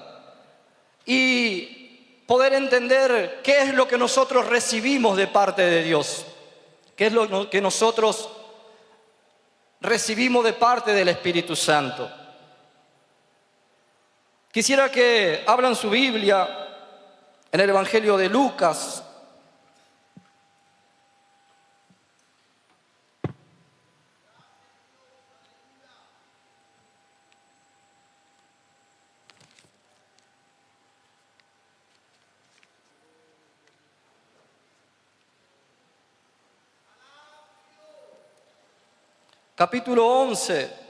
y poder entender qué es lo que nosotros recibimos de parte de Dios, qué es lo que nosotros recibimos de parte del Espíritu Santo. Quisiera que abran su Biblia en el Evangelio de Lucas. Capítulo 11.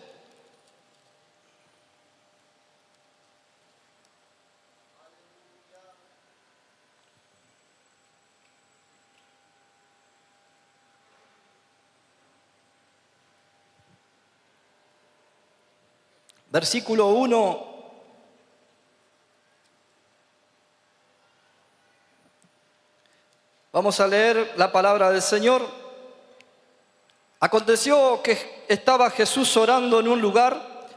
Versículo 1. Vamos a leer la palabra del Señor. Aconteció que estaba Jesús orando en un lugar,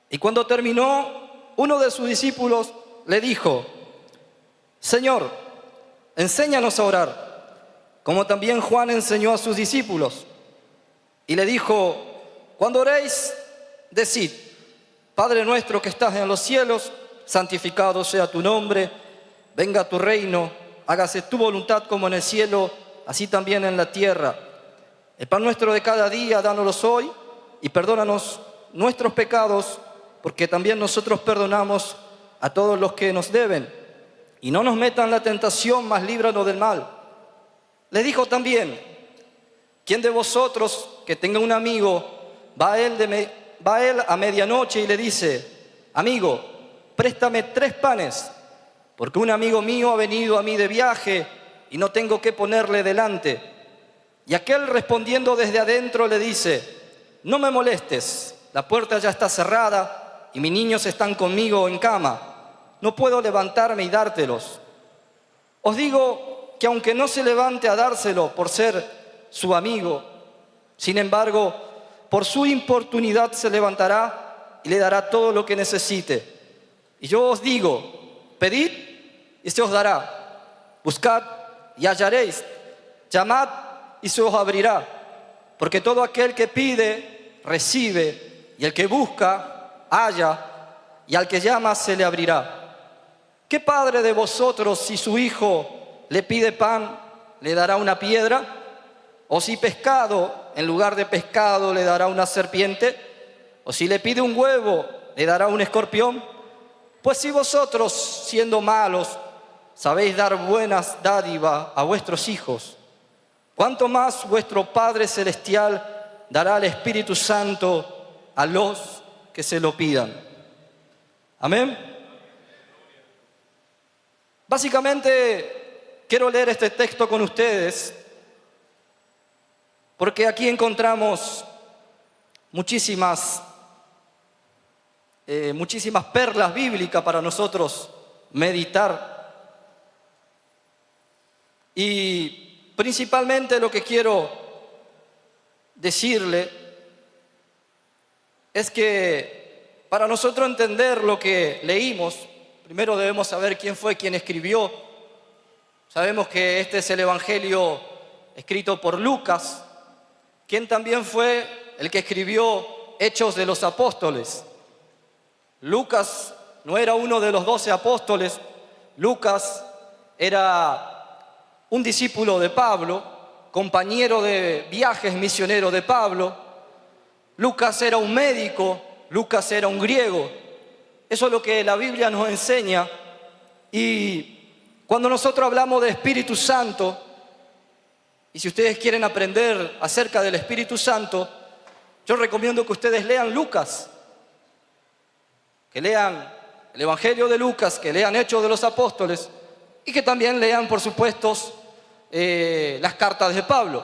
y cuando terminó, uno de sus discípulos le dijo: Señor, enséñanos a orar, como también Juan enseñó a sus discípulos. Y le dijo: cuando oréis, decid: Padre nuestro que estás en los cielos, santificado sea tu nombre, venga tu reino, hágase tu voluntad como en el cielo, así también en la tierra. El pan nuestro de cada día, dánoslo hoy, y perdónanos nuestros pecados, porque también nosotros perdonamos a todos los que nos deben. Y no nos metan en la tentación, mas líbranos del mal. Le dijo también: ¿quién de vosotros que tenga un amigo va a él a medianoche y le dice: amigo, préstame 3 panes, porque un amigo mío ha venido a mí de viaje y no tengo qué ponerle delante? Y aquel respondiendo desde adentro le dice: no me molestes, la puerta ya está cerrada y mis niños están conmigo en cama, no puedo levantarme y dártelos. Os digo que aunque no se levante a dárselo por ser su amigo, sin embargo, por su importunidad se levantará y le dará todo lo que necesite. Y yo os digo: pedid y se os dará, buscad y hallaréis, llamad y se os abrirá, porque todo aquel que pide, recibe, y el que busca, halla, y al que llama se le abrirá. ¿Qué padre de vosotros, si su hijo le pide pan, le dará una piedra? ¿O si pescado, en lugar de pescado, le dará una serpiente? ¿O si le pide un huevo, le dará un escorpión? Pues si vosotros, siendo malos, sabéis dar buenas dádivas a vuestros hijos, ¿cuánto más vuestro Padre Celestial dará al Espíritu Santo a los que se lo pidan? Amén. Básicamente, quiero leer este texto con ustedes, porque aquí encontramos muchísimas perlas bíblicas para nosotros meditar. Y principalmente lo que quiero decirle es que para nosotros entender lo que leímos, primero debemos saber quién fue quien escribió. Sabemos que este es el Evangelio escrito por Lucas, quien también fue el que escribió Hechos de los Apóstoles. Lucas no era uno de los 12 apóstoles. Lucas era un discípulo de Pablo, compañero de viajes misioneros de Pablo. Lucas era un médico, Lucas era un griego. Eso es lo que la Biblia nos enseña. Y cuando nosotros hablamos de Espíritu Santo, y si ustedes quieren aprender acerca del Espíritu Santo, yo recomiendo que ustedes lean Lucas, que lean el Evangelio de Lucas, que lean Hechos de los Apóstoles, y que también lean, por supuesto, las cartas de Pablo.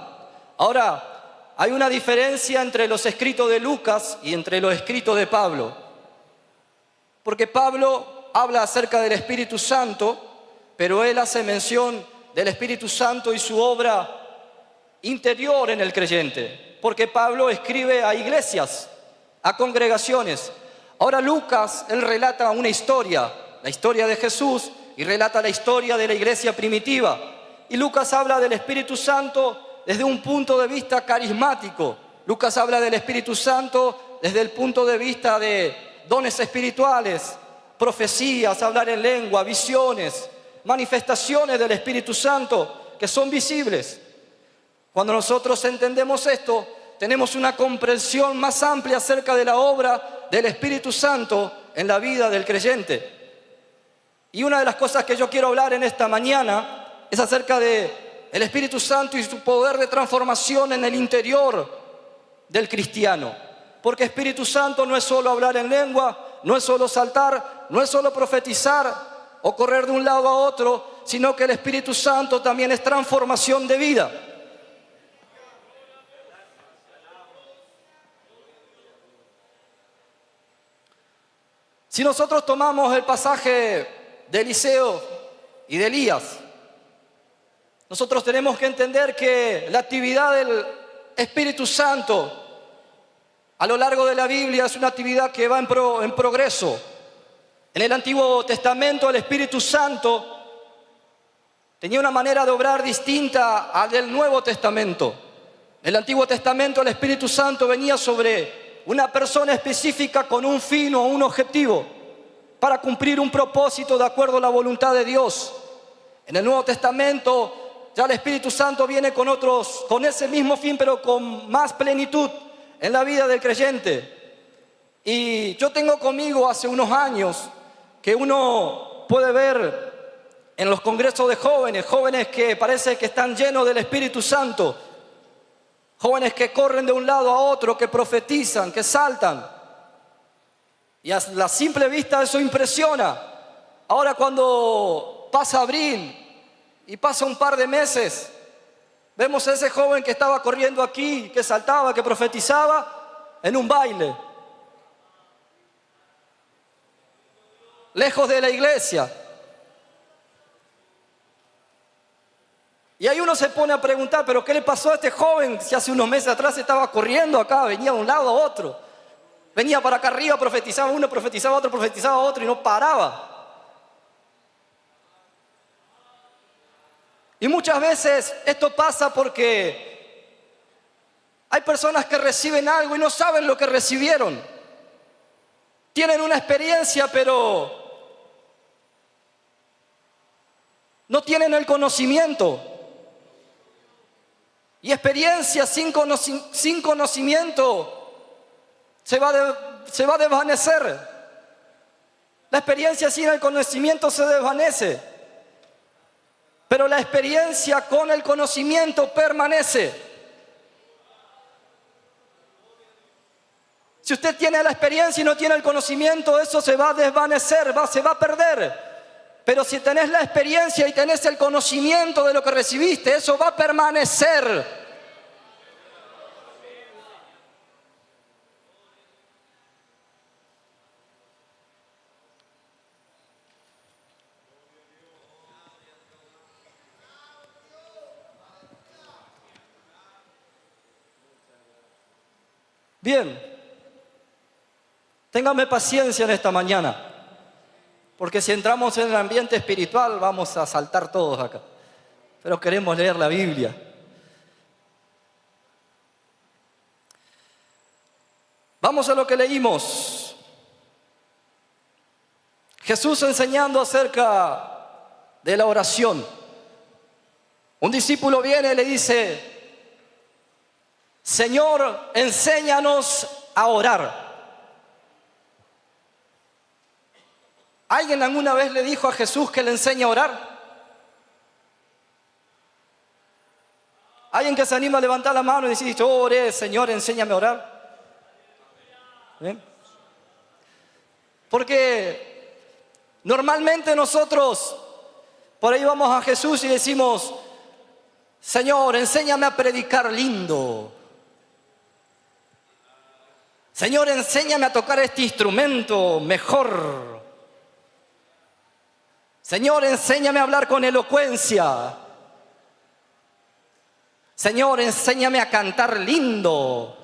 Ahora, hay una diferencia entre los escritos de Lucas y entre los escritos de Pablo, porque Pablo habla acerca del Espíritu Santo, pero él hace mención del Espíritu Santo y su obra interior en el creyente, porque Pablo escribe a iglesias, a congregaciones. Ahora Lucas, él relata una historia, la historia de Jesús y relata la historia de la iglesia primitiva. Y Lucas habla del Espíritu Santo desde un punto de vista carismático. Lucas habla del Espíritu Santo desde el punto de vista de dones espirituales, profecías, hablar en lengua, visiones, manifestaciones del Espíritu Santo que son visibles. Cuando nosotros entendemos esto, tenemos una comprensión más amplia acerca de la obra del Espíritu Santo en la vida del creyente. Y una de las cosas que yo quiero hablar en esta mañana es acerca del Espíritu Santo y su poder de transformación en el interior del cristiano. Porque Espíritu Santo no es solo hablar en lengua, no es solo saltar, no es solo profetizar o correr de un lado a otro, sino que el Espíritu Santo también es transformación de vida. Si nosotros tomamos el pasaje de Eliseo y de Elías, nosotros tenemos que entender que la actividad del Espíritu Santo a lo largo de la Biblia es una actividad que va en progreso. En el Antiguo Testamento el Espíritu Santo tenía una manera de obrar distinta al del Nuevo Testamento. En el Antiguo Testamento el Espíritu Santo venía sobre una persona específica con un fin o un objetivo para cumplir un propósito de acuerdo a la voluntad de Dios. En el Nuevo Testamento ya el Espíritu Santo viene con ese mismo fin, pero con más plenitud en la vida del creyente. Y yo tengo conmigo hace unos años que uno puede ver en los congresos de jóvenes que parece que están llenos del Espíritu Santo, jóvenes que corren de un lado a otro, que profetizan, que saltan. Y a la simple vista eso impresiona. Ahora cuando pasa abril y pasa un par de meses, vemos a ese joven que estaba corriendo aquí, que saltaba, que profetizaba en un baile, lejos de la iglesia. Y ahí uno se pone a preguntar, ¿pero qué le pasó a este joven si hace unos meses atrás estaba corriendo acá, venía de un lado a otro? Venía para acá arriba, profetizaba uno, profetizaba otro y no paraba. Y muchas veces esto pasa porque hay personas que reciben algo y no saben lo que recibieron. Tienen una experiencia, pero no tienen el conocimiento. Y experiencia sin conocimiento se va a desvanecer. La experiencia sin el conocimiento se desvanece. Pero la experiencia con el conocimiento permanece. Si usted tiene la experiencia y no tiene el conocimiento, eso se va a desvanecer, se va a perder. Pero si tenés la experiencia y tenés el conocimiento de lo que recibiste, eso va a permanecer. Bien, téngame paciencia en esta mañana. Porque si entramos en el ambiente espiritual vamos a saltar todos acá. Pero queremos leer la Biblia. Vamos a lo que leímos. Jesús enseñando acerca de la oración. Un discípulo viene y le dice: Señor, enséñanos a orar. ¿Alguien alguna vez le dijo a Jesús que le enseñe a orar? ¿Alguien que se anima a levantar la mano y decir: yo oré, Señor, enséñame a orar? ¿Bien? Porque normalmente nosotros por ahí vamos a Jesús y decimos: Señor, enséñame a predicar lindo. Señor, enséñame a tocar este instrumento mejor. Señor, enséñame a hablar con elocuencia. Señor, enséñame a cantar lindo.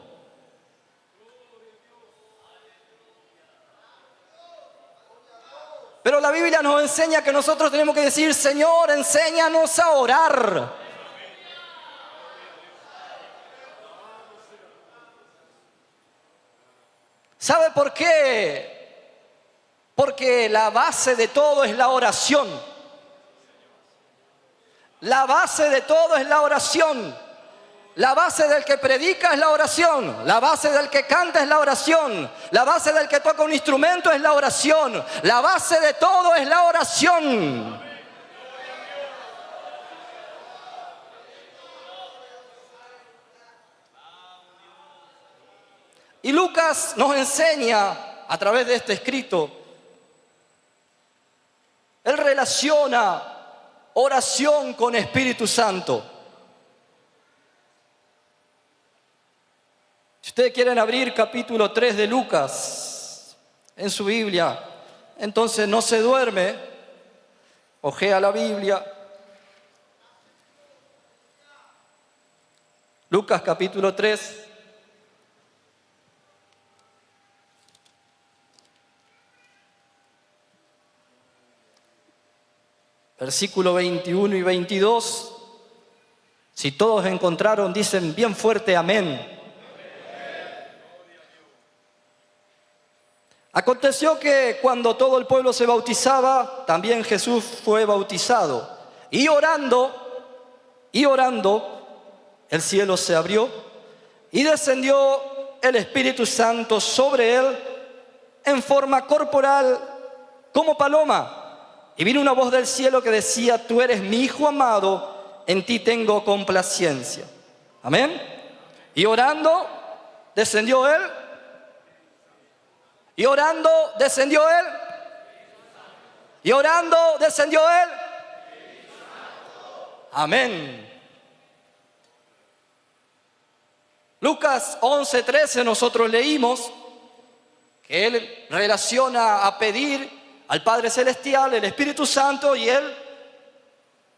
Pero Pero la Biblia nos enseña que nosotros tenemos que decir: Señor, enséñanos a orar. ¿Sabe por qué? Porque la base de todo es la oración. La base de todo es la oración. La base del que predica es la oración. La base del que canta es la oración. La base del que toca un instrumento es la oración. La base de todo es la oración. Y Lucas nos enseña a través de este escrito. Él relaciona oración con Espíritu Santo. Si ustedes quieren abrir capítulo 3 de Lucas en su Biblia, entonces no se duerme, ojea la Biblia. Lucas capítulo 3. Versículo 21 y 22. Si todos encontraron, dicen bien fuerte: amén. Aconteció que cuando todo el pueblo se bautizaba, también Jesús fue bautizado. Y orando, el cielo se abrió y descendió el Espíritu Santo sobre él en forma corporal como paloma. Y vino una voz del cielo que decía: tú eres mi Hijo amado, en ti tengo complacencia. Amén. Y orando, descendió él. Y orando, descendió él. Y orando, descendió él. Amén. Lucas 11:13 nosotros leímos que él relaciona a pedir al Padre Celestial el Espíritu Santo y él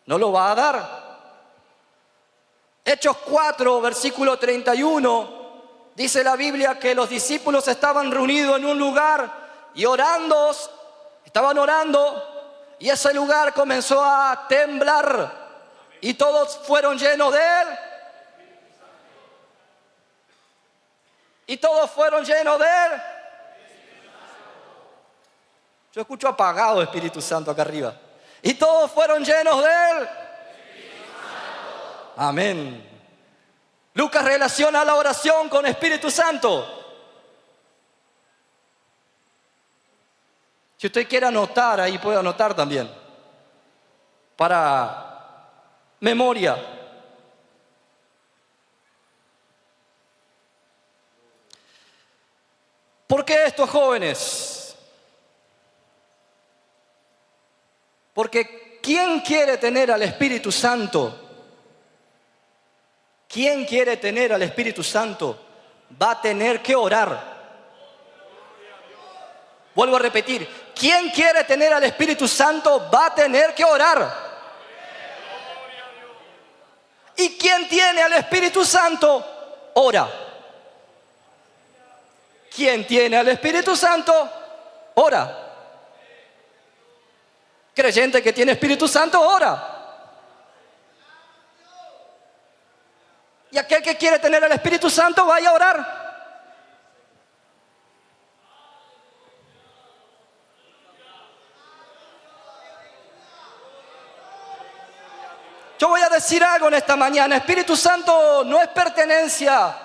no lo va a dar. Hechos 4, versículo 31. Dice la Biblia que los discípulos estaban reunidos en un lugar y estaban orando, y ese lugar comenzó a temblar y todos fueron llenos de él. Y todos fueron llenos de él. Yo escucho apagado Espíritu Santo acá arriba. Y todos fueron llenos de él. Amén. Lucas relaciona la oración con Espíritu Santo. Si usted quiere anotar, ahí puede anotar también. Para memoria. ¿Por qué estos jóvenes? Porque ¿quién quiere tener al Espíritu Santo? ¿Quién quiere tener al Espíritu Santo? Va a tener que orar. Vuelvo a repetir. ¿Quién quiere tener al Espíritu Santo? Va a tener que orar. ¿Y quién tiene al Espíritu Santo? Ora. ¿Quién tiene al Espíritu Santo? Ora. Creyente que tiene Espíritu Santo, ora. Y aquel que quiere tener el Espíritu Santo, vaya a orar. Yo voy a decir algo en esta mañana. Espíritu Santo no es pertenencia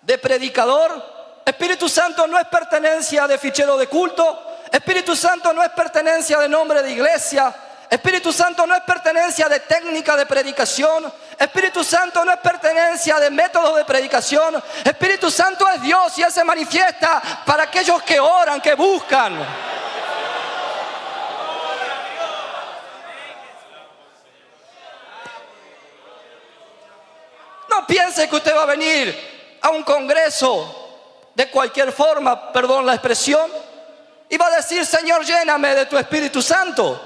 de predicador. Espíritu Santo no es pertenencia de fichero de culto. Espíritu Santo no es pertenencia de nombre de iglesia. Espíritu Santo no es pertenencia de técnica de predicación. Espíritu Santo no es pertenencia de métodos de predicación. Espíritu Santo es Dios y Él se manifiesta para aquellos que oran, que buscan. No piense que usted va a venir a un congreso de cualquier forma, perdón la expresión, y va a decir: Señor, lléname de tu Espíritu Santo.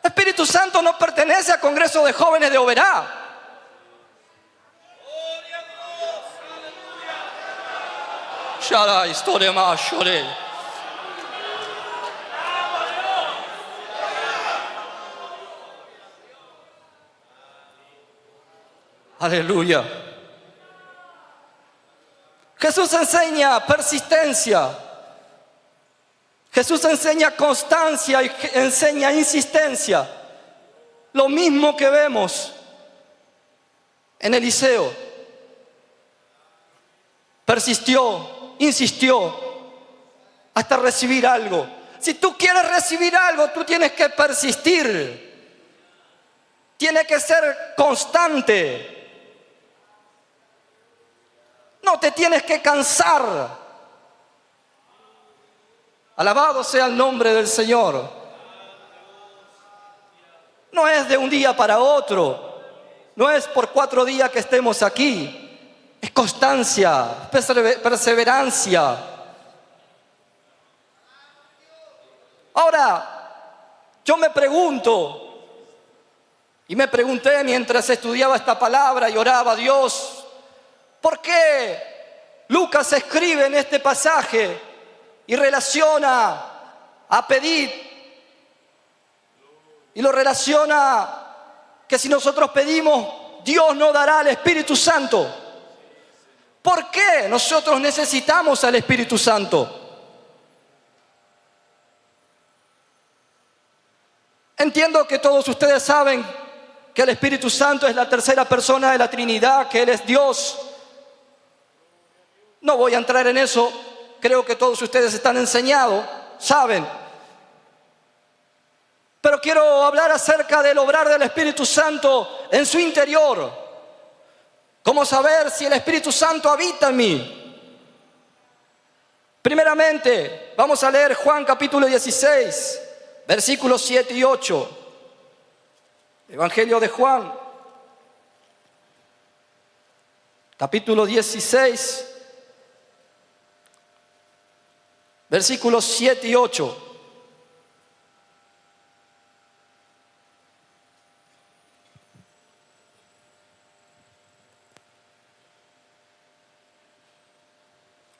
Espíritu Santo no pertenece al Congreso de Jóvenes de Oberá. Aleluya. Jesús enseña persistencia. Jesús enseña constancia y enseña insistencia. Lo mismo que vemos en Eliseo. Persistió, insistió hasta recibir algo. Si tú quieres recibir algo, tú tienes que persistir. Tienes que ser constante. No te tienes que cansar. Alabado sea el nombre del Señor. No es de un día para otro. No es por 4 días que estemos aquí. Es constancia, perseverancia. Ahora, yo me pregunto, y me pregunté mientras estudiaba esta palabra y oraba a Dios, ¿por qué Lucas escribe en este pasaje y relaciona a pedir? Y lo relaciona que si nosotros pedimos, Dios nos dará el Espíritu Santo. ¿Por qué nosotros necesitamos al Espíritu Santo? Entiendo que todos ustedes saben que el Espíritu Santo es la tercera persona de la Trinidad, que Él es Dios. No voy a entrar en eso, creo que todos ustedes están enseñados, saben. Pero quiero hablar acerca del obrar del Espíritu Santo en su interior. ¿Cómo saber si el Espíritu Santo habita en mí? Primeramente, vamos a leer Juan capítulo 16, versículos 7 y 8. Evangelio de Juan, capítulo 16, versículos 7 y 8.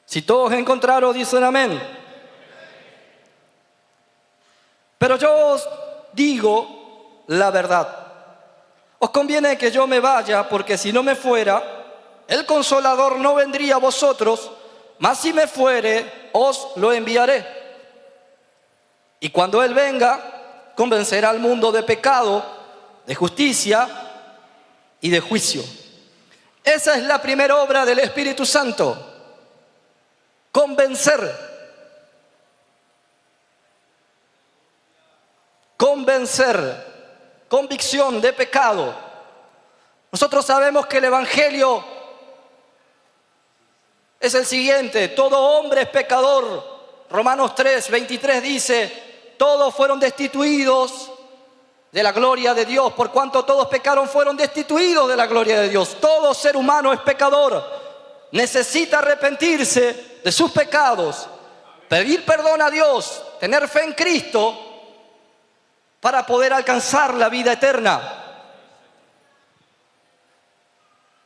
Si todos encontraron, dicen amén. Pero yo os digo la verdad. Os conviene que yo me vaya, porque si no me fuera, el Consolador no vendría a vosotros, mas si me fuere, os lo enviaré. Y cuando Él venga, convencerá al mundo de pecado, de justicia y de juicio. Esa es la primera obra del Espíritu Santo. Convencer, convicción de pecado. Nosotros sabemos que el Evangelio es el siguiente: todo hombre es pecador. Romanos 3, 23 dice: todos fueron destituidos de la gloria de Dios, por cuanto todos pecaron, fueron destituidos de la gloria de Dios. Todo ser humano es pecador. Necesita arrepentirse de sus pecados, pedir perdón a Dios, tener fe en Cristo para poder alcanzar la vida eterna.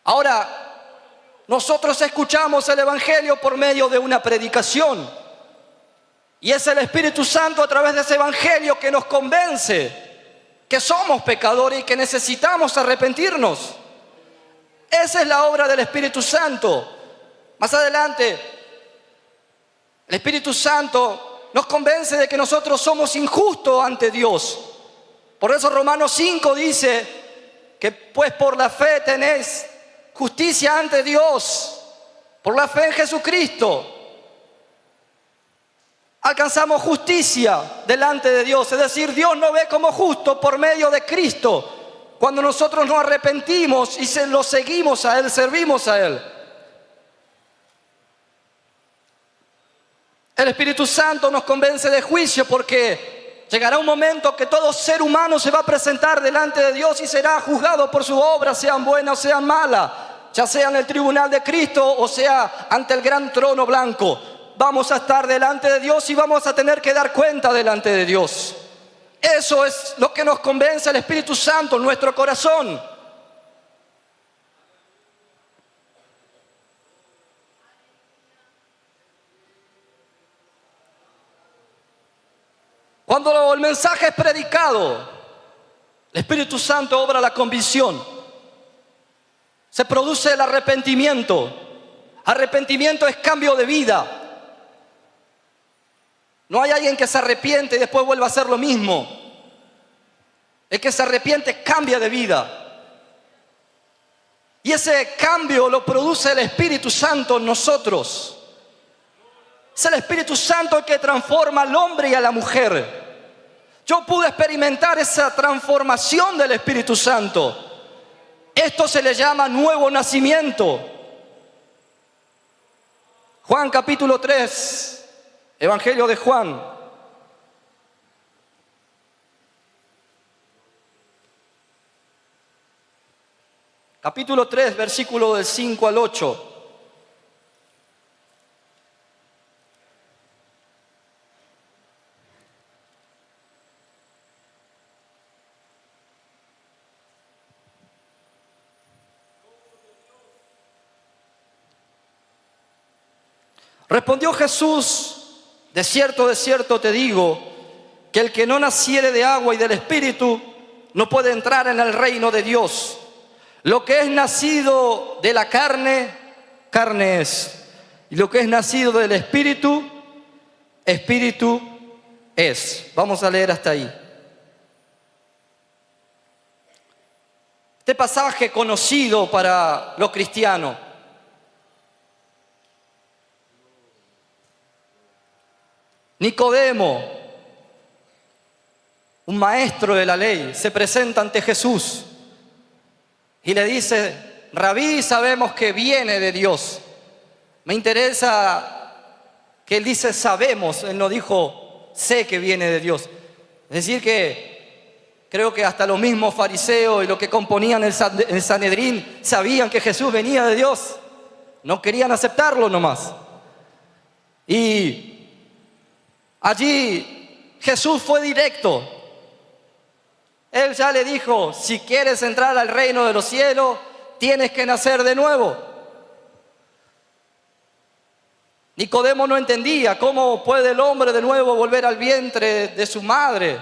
Ahora, nosotros escuchamos el Evangelio por medio de una predicación, y es el Espíritu Santo a través de ese Evangelio que nos convence que somos pecadores y que necesitamos arrepentirnos. Esa es la obra del Espíritu Santo. Más adelante, el Espíritu Santo nos convence de que nosotros somos injustos ante Dios. Por eso Romanos 5 dice que pues por la fe tenéis justicia ante Dios. Por la fe en Jesucristo alcanzamos justicia delante de Dios. Es decir, Dios nos ve como justo por medio de Cristo. Cuando nosotros nos arrepentimos y lo seguimos a Él, servimos a Él. El Espíritu Santo nos convence de juicio porque llegará un momento que todo ser humano se va a presentar delante de Dios y será juzgado por sus obras, sean buenas o sean malas, ya sea en el tribunal de Cristo o sea ante el gran trono blanco. Vamos a estar delante de Dios y vamos a tener que dar cuenta delante de Dios. Eso es lo que nos convence el Espíritu Santo en nuestro corazón. Cuando el mensaje es predicado, el Espíritu Santo obra la convicción. se produce el arrepentimiento. Arrepentimiento es cambio de vida. No hay alguien que se arrepiente y después vuelva a hacer lo mismo. El que se arrepiente cambia de vida. Y ese cambio lo produce el Espíritu Santo en nosotros. Es el Espíritu Santo el que transforma al hombre y a la mujer. Yo pude experimentar esa transformación del Espíritu Santo. Esto se le llama nuevo nacimiento. Juan capítulo 3, Evangelio de Juan. Capítulo 3, versículo del 5 al 8. Respondió Jesús: de cierto te digo, que el que no naciere de agua y del Espíritu no puede entrar en el reino de Dios. Lo que es nacido de la carne, carne es. Y lo que es nacido del Espíritu, Espíritu es. Vamos a leer hasta ahí. Este pasaje conocido para los cristianos. Nicodemo, un maestro de la ley, se presenta ante Jesús y le dice: Rabí, sabemos que viene de Dios. Me interesa que él dice sabemos, él no dijo sé que viene de Dios. Es decir que creo que hasta los mismos fariseos y los que componían el Sanedrín sabían que Jesús venía de Dios. No querían aceptarlo nomás. Y allí Jesús fue directo. Él ya le dijo: si quieres entrar al reino de los cielos, tienes que nacer de nuevo. Nicodemo no entendía cómo puede el hombre de nuevo volver al vientre de su madre.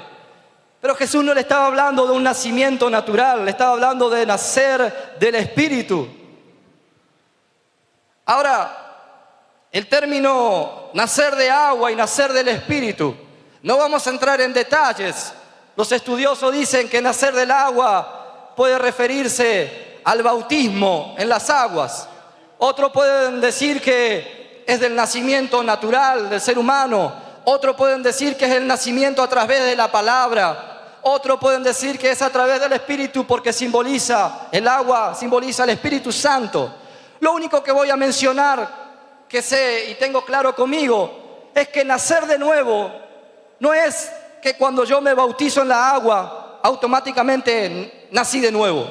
Pero Jesús no le estaba hablando de un nacimiento natural, le estaba hablando de nacer del Espíritu. Ahora, el término nacer de agua y nacer del Espíritu, no vamos a entrar en detalles. Los estudiosos dicen que nacer del agua puede referirse al bautismo en las aguas. Otros pueden decir que es del nacimiento natural del ser humano. Otros pueden decir que es el nacimiento a través de la palabra. Otros pueden decir que es a través del Espíritu, porque simboliza, el agua simboliza el Espíritu Santo. Lo único que voy a mencionar, que sé y tengo claro conmigo, es que nacer de nuevo no es que cuando yo me bautizo en la agua automáticamente nací de nuevo.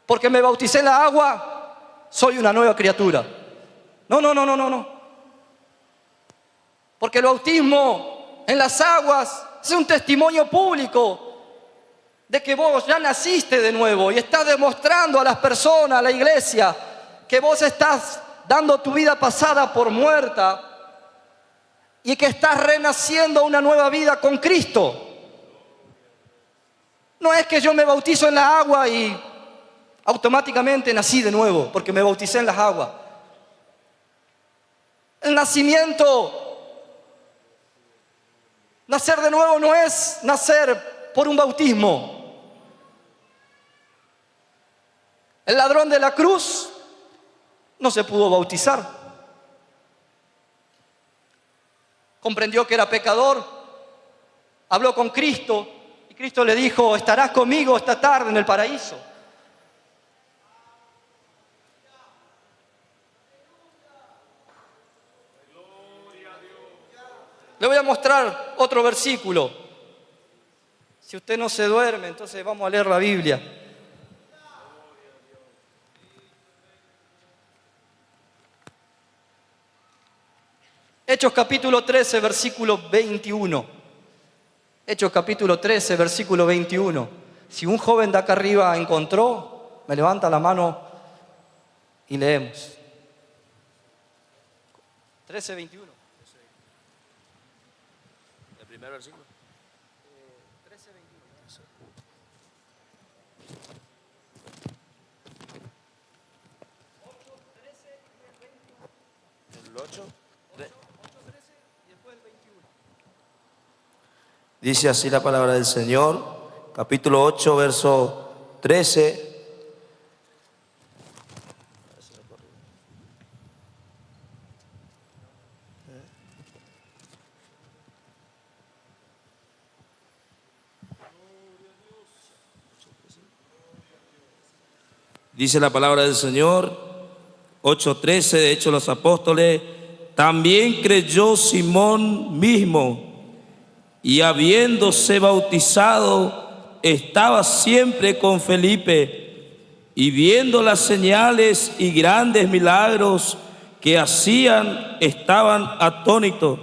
Porque me bauticé en la agua, soy una nueva criatura. No. Porque el bautismo en las aguas es un testimonio público de que vos ya naciste de nuevo y estás demostrando a las personas, a la iglesia, que vos estás dando tu vida pasada por muerta y que estás renaciendo una nueva vida con Cristo. No es que yo me bautizo en la agua y automáticamente nací de nuevo, porque me bauticé en las aguas. El nacimiento, nacer de nuevo no es nacer por un bautismo. El ladrón de la cruz no se pudo bautizar. Comprendió que era pecador, habló con Cristo y Cristo le dijo: estarás conmigo esta tarde en el paraíso. Le voy a mostrar otro versículo. Si usted no se duerme, entonces vamos a leer la Biblia. Hechos capítulo 13, versículo 21. Hechos capítulo 13, versículo 21. Si un joven de acá arriba encontró, me levanta la mano y leemos. 13, 21. El primer versículo. 13, 21. Dice así la palabra del Señor, capítulo 8, verso 13. Dice la palabra del Señor, 8:13, de Hechos de los Apóstoles, también creyó Simón mismo, y habiéndose bautizado, estaba siempre con Felipe, y viendo las señales y grandes milagros que hacían, estaban atónitos.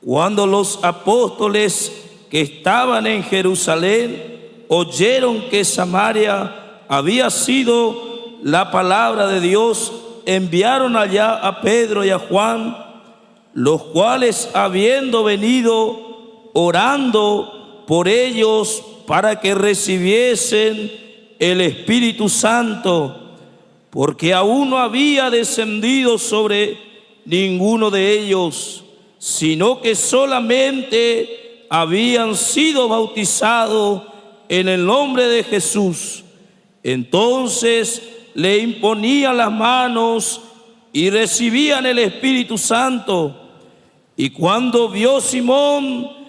Cuando los apóstoles que estaban en Jerusalén oyeron que Samaria había sido la palabra de Dios, enviaron allá a Pedro y a Juan, los cuales, habiendo venido, orando por ellos para que recibiesen el Espíritu Santo, porque aún no había descendido sobre ninguno de ellos, sino que solamente habían sido bautizados en el nombre de Jesús. Entonces le imponían las manos y recibían el Espíritu Santo. Y cuando vio Simón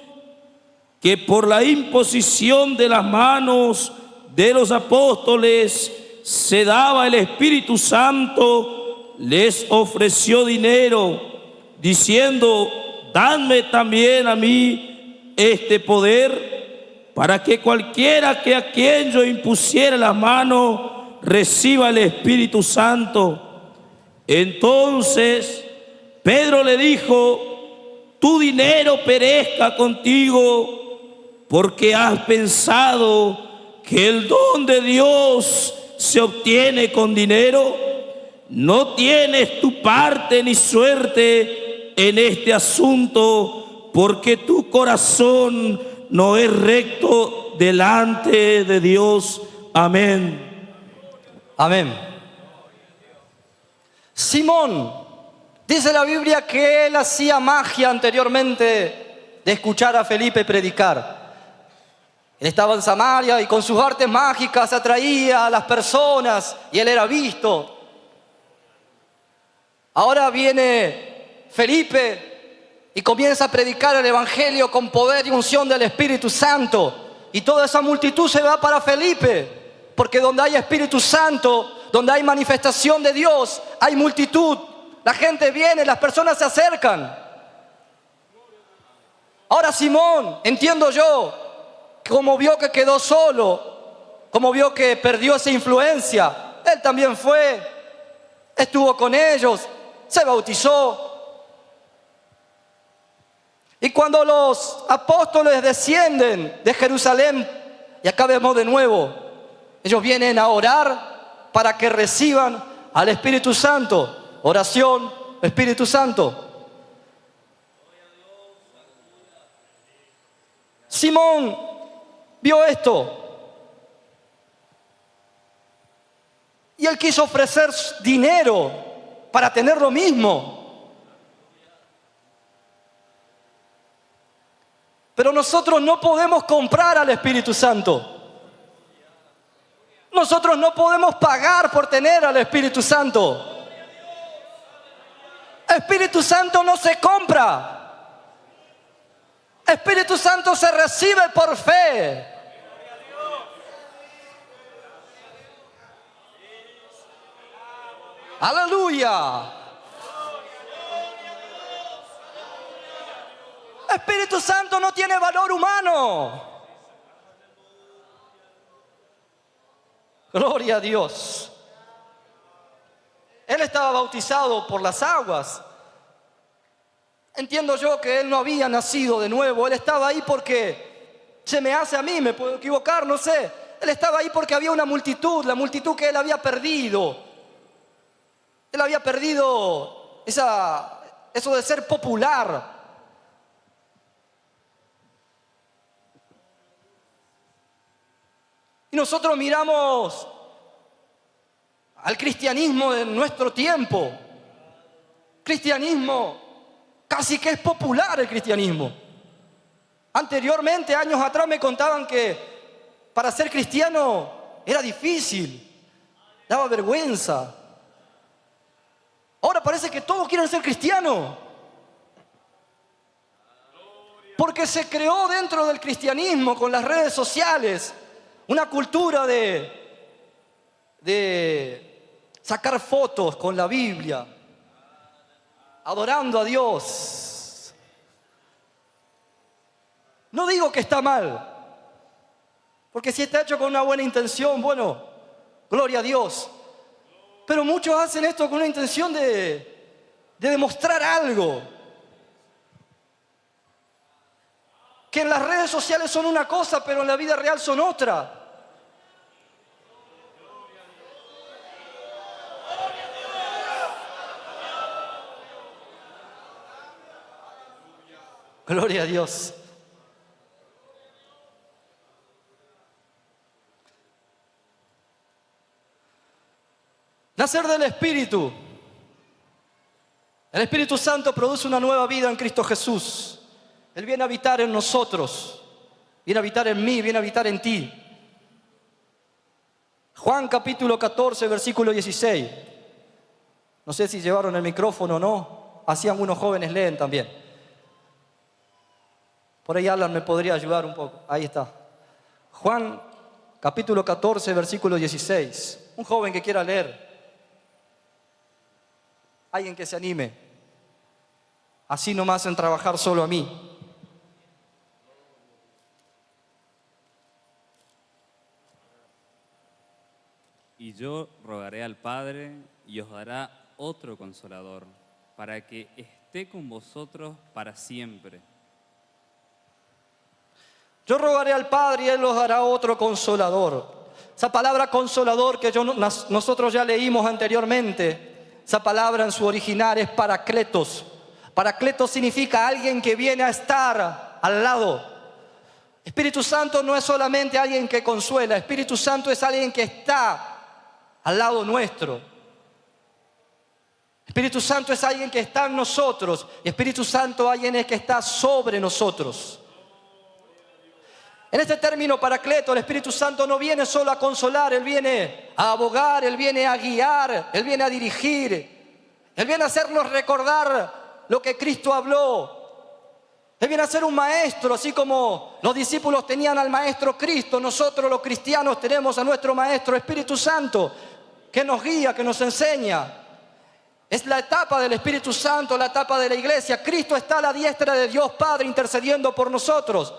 que por la imposición de las manos de los apóstoles se daba el Espíritu Santo, les ofreció dinero, diciendo: dadme también a mí este poder, para que cualquiera que a quien yo impusiera las manos reciba el Espíritu Santo. Entonces Pedro le dijo: tu dinero perezca contigo, porque has pensado que el don de Dios se obtiene con dinero. No tienes tu parte ni suerte en este asunto, porque tu corazón no es recto delante de Dios. Amén. Amén. Simón, dice la Biblia que él hacía magia anteriormente de escuchar a Felipe predicar. Él estaba en Samaria y con sus artes mágicas atraía a las personas y él era visto. Ahora viene Felipe y comienza a predicar el Evangelio con poder y unción del Espíritu Santo. Y toda esa multitud se va para Felipe, porque donde hay Espíritu Santo, donde hay manifestación de Dios, hay multitud. La gente viene, las personas se acercan. Ahora Simón, entiendo yo, como vio que quedó solo, como vio que perdió esa influencia, él también fue, estuvo con ellos, se bautizó. Y cuando los apóstoles descienden de Jerusalén, y acá vemos de nuevo, ellos vienen a orar para que reciban al Espíritu Santo. Oración, Espíritu Santo. Simón vio esto y él quiso ofrecer dinero para tener lo mismo. Pero nosotros no podemos comprar al Espíritu Santo. Nosotros no podemos pagar por tener al Espíritu Santo. Espíritu Santo no se compra. Espíritu Santo se recibe por fe. Aleluya. Espíritu Santo no tiene valor humano. Gloria a Dios. Él estaba bautizado por las aguas. Entiendo yo que él no había nacido de nuevo. Él estaba ahí porque, se me hace a mí, me puedo equivocar, no sé. Él estaba ahí porque había una multitud, la multitud que él había perdido. Él había perdido eso de ser popular. Y nosotros miramos al cristianismo de nuestro tiempo cristianismo, casi que es popular el cristianismo. Anteriormente, años atrás, me contaban que para ser cristiano era difícil, daba vergüenza. Ahora parece que todos quieren ser cristianos. Porque se creó dentro del cristianismo, con las redes sociales, una cultura de sacar fotos con la Biblia, adorando a Dios. No digo que está mal, porque si está hecho con una buena intención, bueno, gloria a Dios. Pero muchos hacen esto con una intención de demostrar algo. Que en las redes sociales son una cosa, pero en la vida real son otra. Gloria a Dios. Nacer del Espíritu. El Espíritu Santo produce una nueva vida en Cristo Jesús. Él viene a habitar en nosotros, viene a habitar en mí, viene a habitar en ti. Juan capítulo 14, versículo 16. No sé si llevaron el micrófono o no, así algunos jóvenes leen también. Por ahí Alan me podría ayudar un poco, ahí está. Juan capítulo 14, versículo 16. Un joven que quiera leer. Alguien que se anime. Así no me hacen trabajar solo a mí. Y yo rogaré al Padre y os dará otro consolador, para que esté con vosotros para siempre. Yo rogaré al Padre y Él os dará otro consolador. Esa palabra consolador que nosotros ya leímos anteriormente, esa palabra en su original es paracletos. Paracletos significa alguien que viene a estar al lado. Espíritu Santo no es solamente alguien que consuela, Espíritu Santo es alguien que está al lado nuestro. Espíritu Santo es alguien que está en nosotros. Y Espíritu Santo es alguien que está sobre nosotros. En este término paracleto, el Espíritu Santo no viene solo a consolar, Él viene a abogar, Él viene a guiar, Él viene a dirigir, Él viene a hacernos recordar lo que Cristo habló. Él viene a ser un maestro, así como los discípulos tenían al maestro Cristo. Nosotros los cristianos tenemos a nuestro maestro Espíritu Santo, que nos guía, que nos enseña. Es la etapa del Espíritu Santo, la etapa de la iglesia. Cristo está a la diestra de Dios Padre intercediendo por nosotros.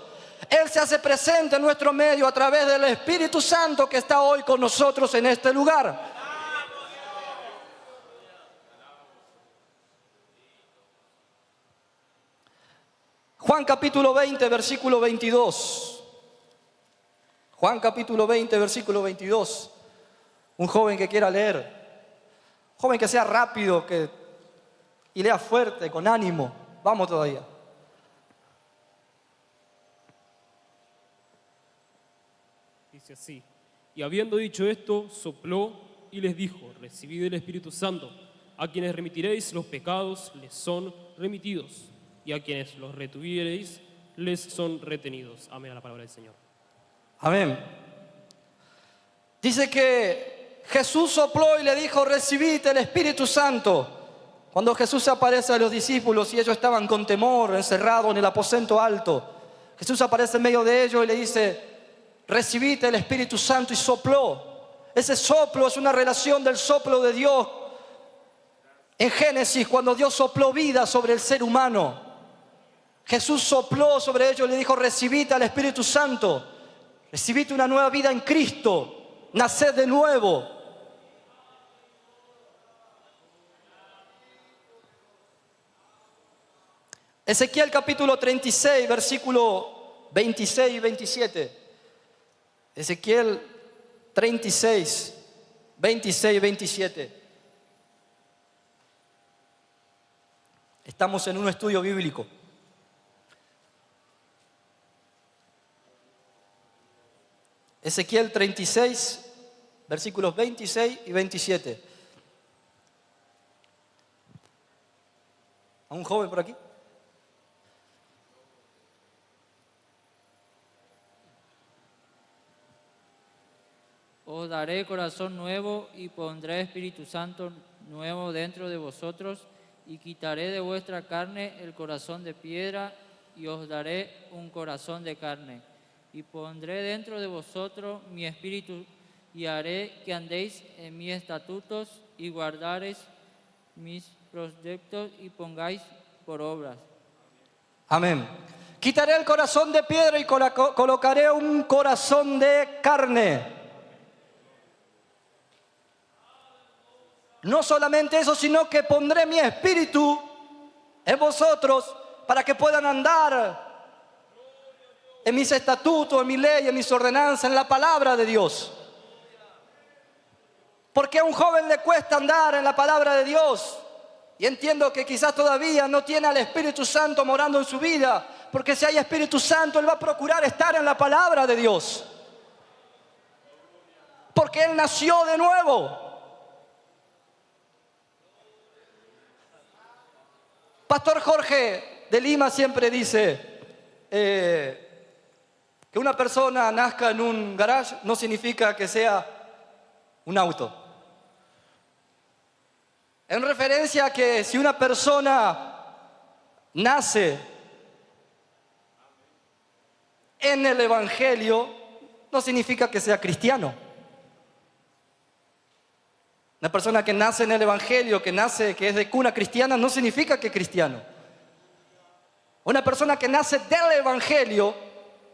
Él se hace presente en nuestro medio a través del Espíritu Santo que está hoy con nosotros en este lugar. Juan capítulo 20, versículo 22. Juan capítulo 20, versículo 22. Un joven que quiera leer. Un joven que sea rápido y lea fuerte, con ánimo. Vamos todavía. Dice así: y habiendo dicho esto, sopló y les dijo: recibid el Espíritu Santo. A quienes remitiréis los pecados, les son remitidos. Y a quienes los retuviereis, les son retenidos. Amén a la palabra del Señor. Amén. Dice que Jesús sopló y le dijo: recibid el Espíritu Santo. Cuando Jesús aparece a los discípulos y ellos estaban con temor, encerrados en el aposento alto, Jesús aparece en medio de ellos y le dice: recibid el Espíritu Santo, y sopló. Ese soplo es una relación del soplo de Dios. En Génesis, cuando Dios sopló vida sobre el ser humano, Jesús sopló sobre ellos y le dijo: recibid al Espíritu Santo, recibid una nueva vida en Cristo, naced de nuevo. Ezequiel capítulo 36, versículo 26 y 27. Ezequiel 36, 26 y 27. Estamos en un estudio bíblico. Ezequiel 36, versículos 26 y 27. ¿A un joven por aquí? Os daré corazón nuevo y pondré Espíritu Santo nuevo dentro de vosotros y quitaré de vuestra carne el corazón de piedra y os daré un corazón de carne. Y pondré dentro de vosotros mi espíritu y haré que andéis en mis estatutos y guardaréis mis preceptos y pongáis por obras. Amén. Quitaré el corazón de piedra y colocaré un corazón de carne. No solamente eso, sino que pondré mi espíritu en vosotros para que puedan andar en mis estatutos, en mi ley, en mis ordenanzas, en la palabra de Dios. Porque a un joven le cuesta andar en la palabra de Dios. Y entiendo que quizás todavía no tiene al Espíritu Santo morando en su vida. Porque si hay Espíritu Santo, él va a procurar estar en la palabra de Dios. Porque él nació de nuevo. Pastor Jorge de Lima siempre dice que una persona nazca en un garage no significa que sea un auto. En referencia a que si una persona nace en el Evangelio, no significa que sea cristiano. Una persona que nace en el Evangelio, que es de cuna cristiana, no significa que es cristiano. Una persona que nace del Evangelio,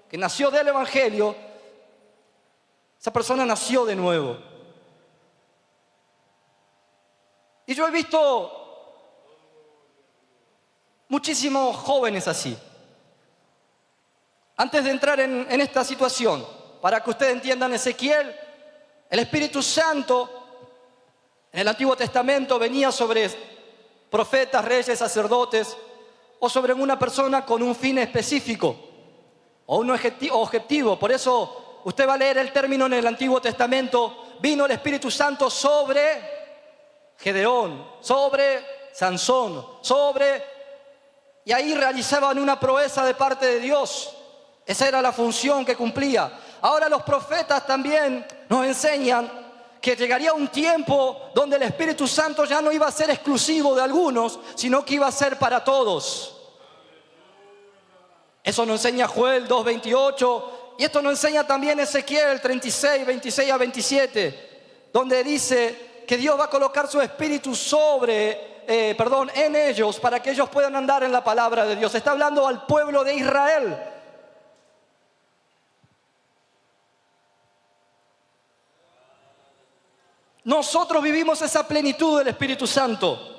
que nació del Evangelio, esa persona nació de nuevo. Y yo he visto muchísimos jóvenes así. Antes de entrar en esta situación, para que ustedes entiendan, Ezequiel, el Espíritu Santo en el Antiguo Testamento venía sobre profetas, reyes, sacerdotes o sobre una persona con un fin específico o un objetivo. Por eso usted va a leer el término en el Antiguo Testamento: vino el Espíritu Santo sobre Gedeón, sobre Sansón, y ahí realizaban una proeza de parte de Dios. Esa era la función que cumplía. Ahora los profetas también nos enseñan que llegaría un tiempo donde el Espíritu Santo ya no iba a ser exclusivo de algunos, sino que iba a ser para todos. Eso nos enseña Joel 2:28, y esto nos enseña también Ezequiel 36, 26 a 27, donde dice que Dios va a colocar su Espíritu en ellos, para que ellos puedan andar en la palabra de Dios. Está hablando al pueblo de Israel. Nosotros vivimos esa plenitud del Espíritu Santo.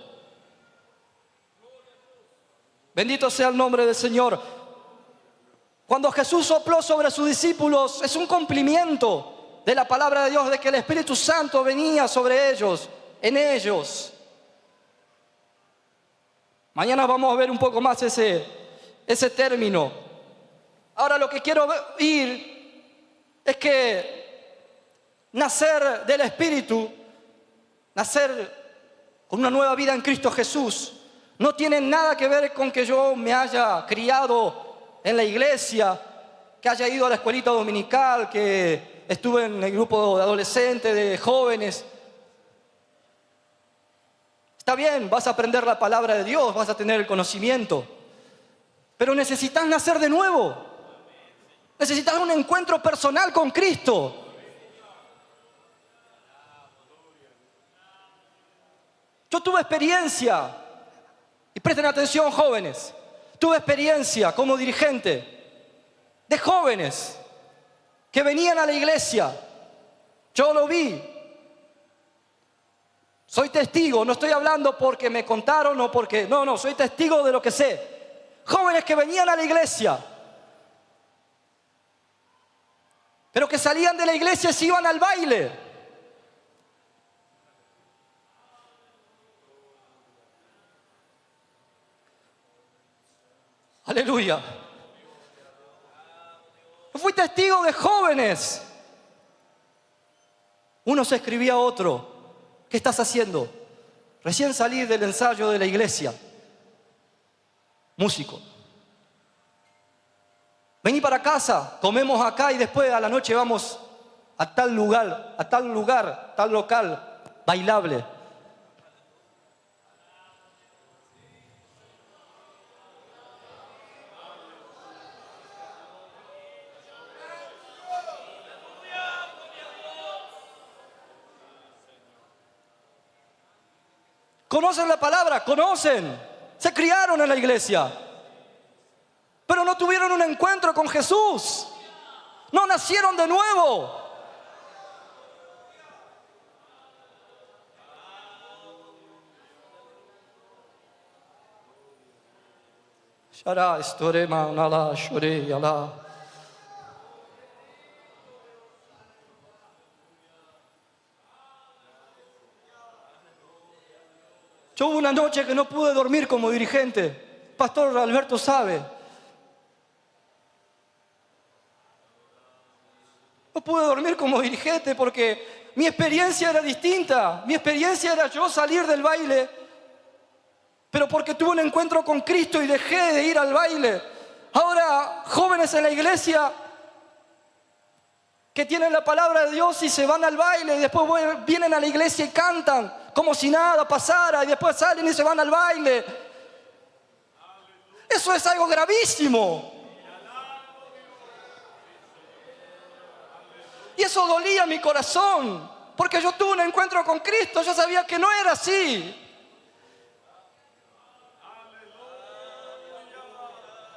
Bendito sea el nombre del Señor. Cuando Jesús sopló sobre sus discípulos, es un cumplimiento de la palabra de Dios, de que el Espíritu Santo venía sobre ellos, en ellos. Mañana vamos a ver un poco más ese término. Ahora lo que quiero ir es que nacer del Espíritu, nacer con una nueva vida en Cristo Jesús, no tiene nada que ver con que yo me haya criado en la iglesia, que haya ido a la escuelita dominical, que estuve en el grupo de adolescentes, de jóvenes. Está bien, vas a aprender la palabra de Dios, vas a tener el conocimiento, pero necesitas nacer de nuevo. Necesitas un encuentro personal con Cristo. Yo tuve experiencia, y presten atención, jóvenes, tuve experiencia como dirigente de jóvenes que venían a la iglesia. Yo lo vi. Soy testigo, no estoy hablando porque me contaron o porque... No, soy testigo de lo que sé. Jóvenes que venían a la iglesia, pero que salían de la iglesia y se iban al baile. Aleluya. Yo fui testigo de jóvenes. Uno se escribía a otro: ¿qué estás haciendo? Recién salí del ensayo de la iglesia. músico. Vení para casa, comemos acá y después a la noche vamos a tal lugar, tal local, bailable. Conocen la palabra, conocen, se criaron en la iglesia, pero no tuvieron un encuentro con Jesús, no nacieron de nuevo. Shara estorema nala shore yala. Yo hubo una noche que no pude dormir como dirigente. Pastor Alberto sabe. No pude dormir como dirigente porque mi experiencia era distinta. Mi experiencia era yo salir del baile, pero porque tuve un encuentro con Cristo y dejé de ir al baile. Ahora, jóvenes en la iglesia que tienen la palabra de Dios y se van al baile y después vienen a la iglesia y cantan como si nada pasara y después salen y se van al baile. Eso es algo gravísimo. Y eso dolía mi corazón, porque yo tuve un encuentro con Cristo, yo sabía que no era así.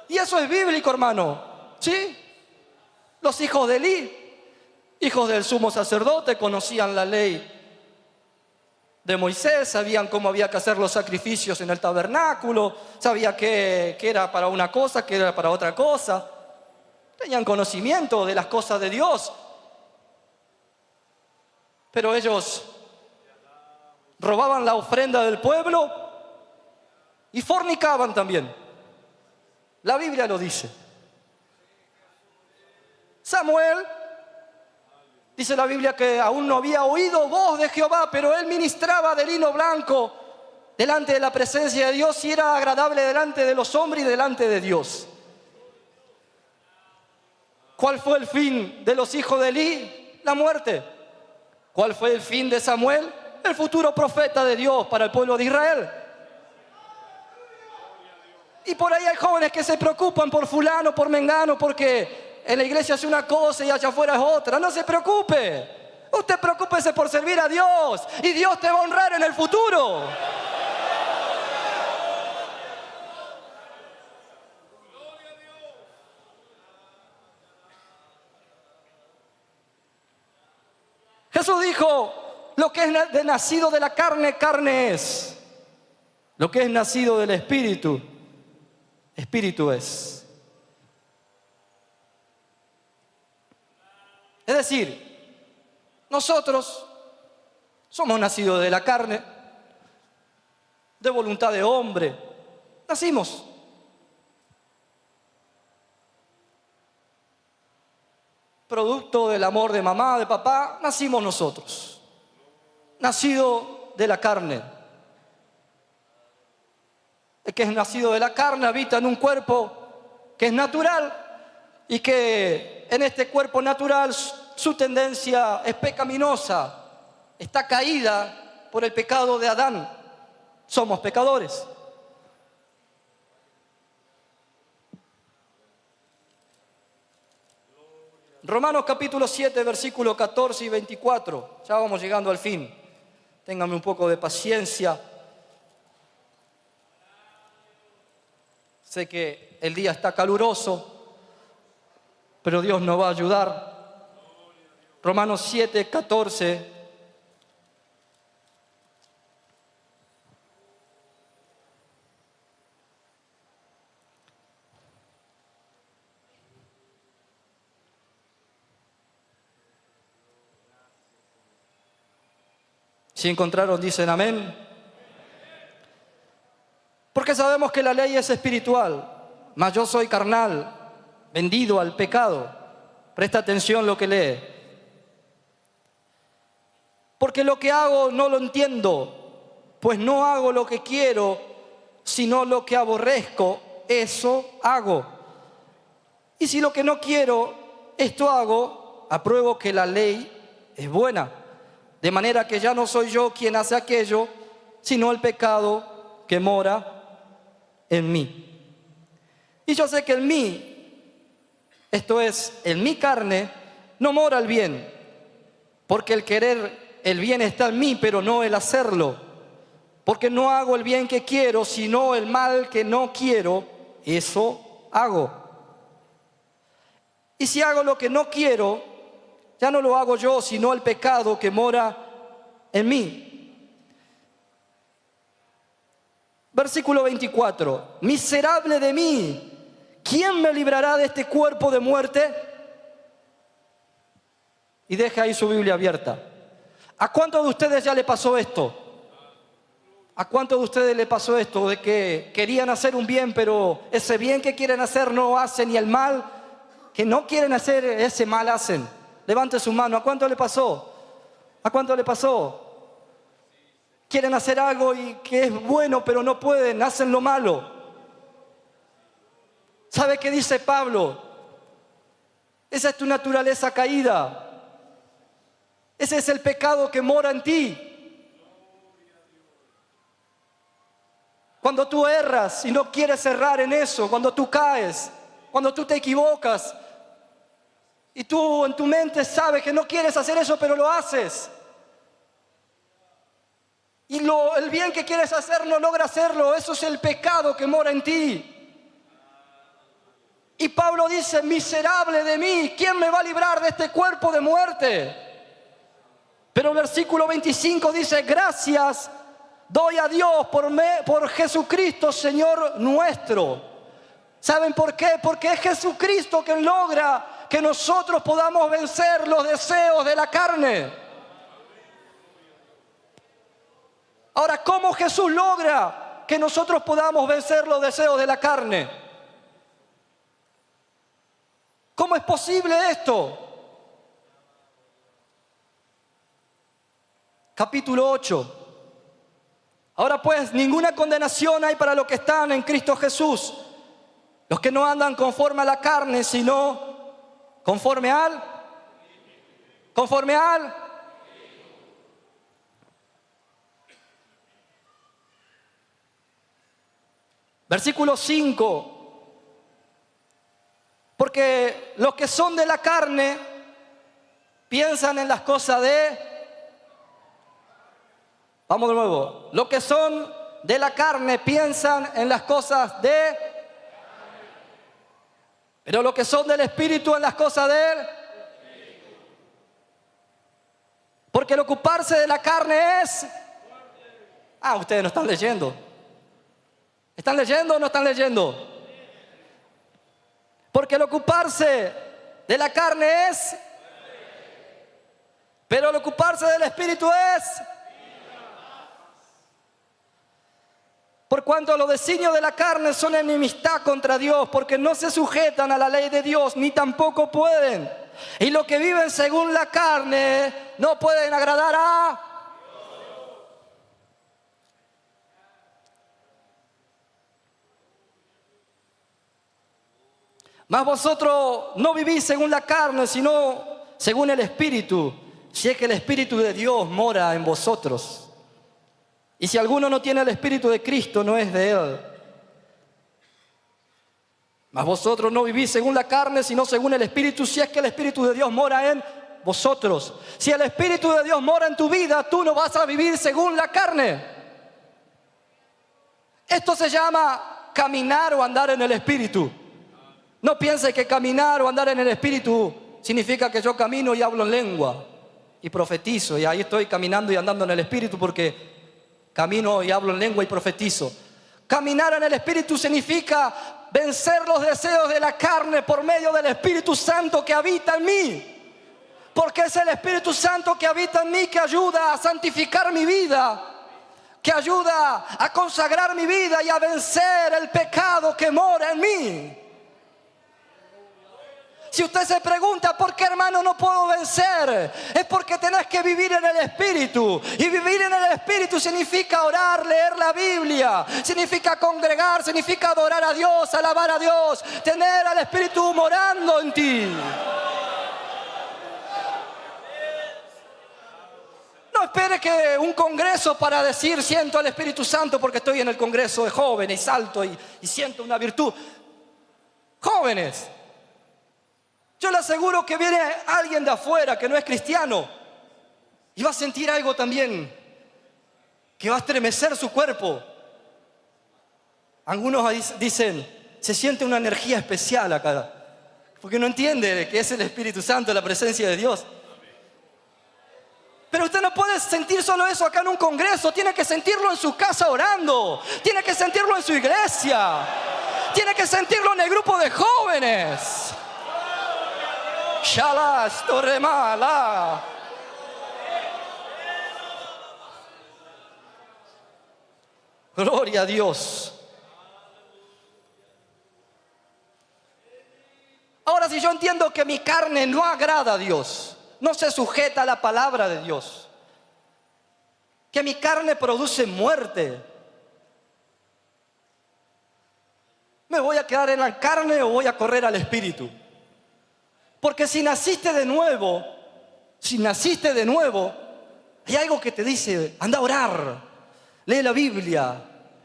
Y eso es bíblico, hermano, ¿sí? Los hijos de Elí, hijos del sumo sacerdote, conocían la ley de Moisés, sabían cómo había que hacer los sacrificios en el tabernáculo, sabían que era para una cosa, que era para otra cosa. Tenían conocimiento de las cosas de Dios. Pero ellos robaban la ofrenda del pueblo y fornicaban también. La Biblia lo dice. Samuel, dice la Biblia que aún no había oído voz de Jehová, pero él ministraba de lino blanco delante de la presencia de Dios y era agradable delante de los hombres y delante de Dios. ¿Cuál fue el fin de los hijos de Elí? La muerte. ¿Cuál fue el fin de Samuel? El futuro profeta de Dios para el pueblo de Israel. Y por ahí hay jóvenes que se preocupan por fulano, por mengano, porque en la iglesia hace una cosa y allá afuera es otra. No se preocupe. Usted preocúpese por servir a Dios y Dios te va a honrar en el futuro. Jesús dijo, lo que es nacido de la carne, carne es. Lo que es nacido del Espíritu, Espíritu es. Es decir, nosotros somos nacidos de la carne, de voluntad de hombre. Nacimos. Producto del amor de mamá, de papá, nacimos nosotros. Nacido de la carne. El que es nacido de la carne habita en un cuerpo que es natural y que en este cuerpo natural su tendencia es pecaminosa, está caída por el pecado de Adán. Somos pecadores. Romanos capítulo 7, versículos 14 y 24. Ya vamos llegando al fin. Ténganme un poco de paciencia. Sé que el día está caluroso, pero Dios nos va a ayudar. Romanos 7, 14. Si encontraron, dicen amén. Porque sabemos que la ley es espiritual, mas yo soy carnal, vendido al pecado. Presta atención lo que lee. Porque lo que hago no lo entiendo, pues no hago lo que quiero, sino lo que aborrezco, eso hago. Y si lo que no quiero, esto hago, apruebo que la ley es buena. De manera que ya no soy yo quien hace aquello, sino el pecado que mora en mí. Y yo sé que en mí, esto es, en mi carne, no mora el bien, porque el querer el bien está en mí, pero no el hacerlo. Porque no hago el bien que quiero, sino el mal que no quiero, eso hago. Y si hago lo que no quiero, ya no lo hago yo, sino el pecado que mora en mí. Versículo 24. Miserable de mí, ¿quién me librará de este cuerpo de muerte? Y deja ahí su Biblia abierta. ¿A cuántos de ustedes ya le pasó esto? ¿A cuántos de ustedes le pasó esto? De que querían hacer un bien, pero ese bien que quieren hacer no hacen, y el mal que no quieren hacer, ese mal hacen. Levante su mano. ¿A cuánto le pasó? ¿A cuánto le pasó? Quieren hacer algo y que es bueno, pero no pueden, hacen lo malo. ¿Sabe qué dice Pablo? Esa es tu naturaleza caída. Ese es el pecado que mora en ti. Cuando tú erras y no quieres errar en eso, cuando tú caes, cuando tú te equivocas y tú en tu mente sabes que no quieres hacer eso, pero lo haces. Y el bien que quieres hacer no logra hacerlo, eso es el pecado que mora en ti. Y Pablo dice, miserable de mí, ¿quién me va a librar de este cuerpo de muerte? Pero el versículo 25 dice, gracias doy a Dios por Jesucristo, Señor nuestro. ¿Saben por qué? Porque es Jesucristo quien logra que nosotros podamos vencer los deseos de la carne. Ahora, ¿cómo Jesús logra que nosotros podamos vencer los deseos de la carne? ¿Cómo es posible esto? Capítulo 8. Ahora pues, ninguna condenación hay para los que están en Cristo Jesús, los que no andan conforme a la carne, sino conforme al versículo 5. Porque los que son de la carne piensan en las cosas de... Vamos de nuevo. Los que son de la carne piensan en las cosas de... Pero los que son del Espíritu en las cosas de Él. Porque el ocuparse de la carne es... ustedes no están leyendo. ¿Están leyendo o no están leyendo? Porque el ocuparse de la carne es... Pero el ocuparse del Espíritu es... Por cuanto los designios de la carne son enemistad contra Dios, porque no se sujetan a la ley de Dios, ni tampoco pueden. Y los que viven según la carne no pueden agradar a... Mas vosotros no vivís según la carne, sino según el Espíritu, si es que el Espíritu de Dios mora en vosotros. Y si alguno no tiene el Espíritu de Cristo, no es de Él. Mas vosotros no vivís según la carne, sino según el Espíritu, si es que el Espíritu de Dios mora en vosotros. Si el Espíritu de Dios mora en tu vida, tú no vas a vivir según la carne. Esto se llama caminar o andar en el Espíritu. No piense que caminar o andar en el Espíritu significa que yo camino y hablo en lengua y profetizo, y ahí estoy caminando y andando en el Espíritu porque camino y hablo en lengua y profetizo. Caminar en el Espíritu significa vencer los deseos de la carne por medio del Espíritu Santo que habita en mí. Porque es el Espíritu Santo que habita en mí que ayuda a santificar mi vida, que ayuda a consagrar mi vida y a vencer el pecado que mora en mí. Si usted se pregunta por qué, hermano, no puedo vencer, es porque tenés que vivir en el Espíritu. Y vivir en el Espíritu significa orar, leer la Biblia, significa congregar, significa adorar a Dios, alabar a Dios, tener al Espíritu morando en ti. No espere que un congreso para decir siento el Espíritu Santo porque estoy en el congreso de jóvenes y salto y siento una virtud. Jóvenes, yo le aseguro que viene alguien de afuera que no es cristiano y va a sentir algo también que va a estremecer su cuerpo. Algunos dicen, se siente una energía especial acá, porque no entiende que es el Espíritu Santo, la presencia de Dios. Pero usted no puede sentir solo eso acá en un congreso, tiene que sentirlo en su casa orando, tiene que sentirlo en su iglesia, tiene que sentirlo en el grupo de jóvenes. Shalas, Torremala. Gloria a Dios. Ahora, si yo entiendo que mi carne no agrada a Dios, no se sujeta a la palabra de Dios, que mi carne produce muerte, ¿me voy a quedar en la carne o voy a correr al Espíritu? Porque si naciste de nuevo, hay algo que te dice, anda a orar, lee la Biblia.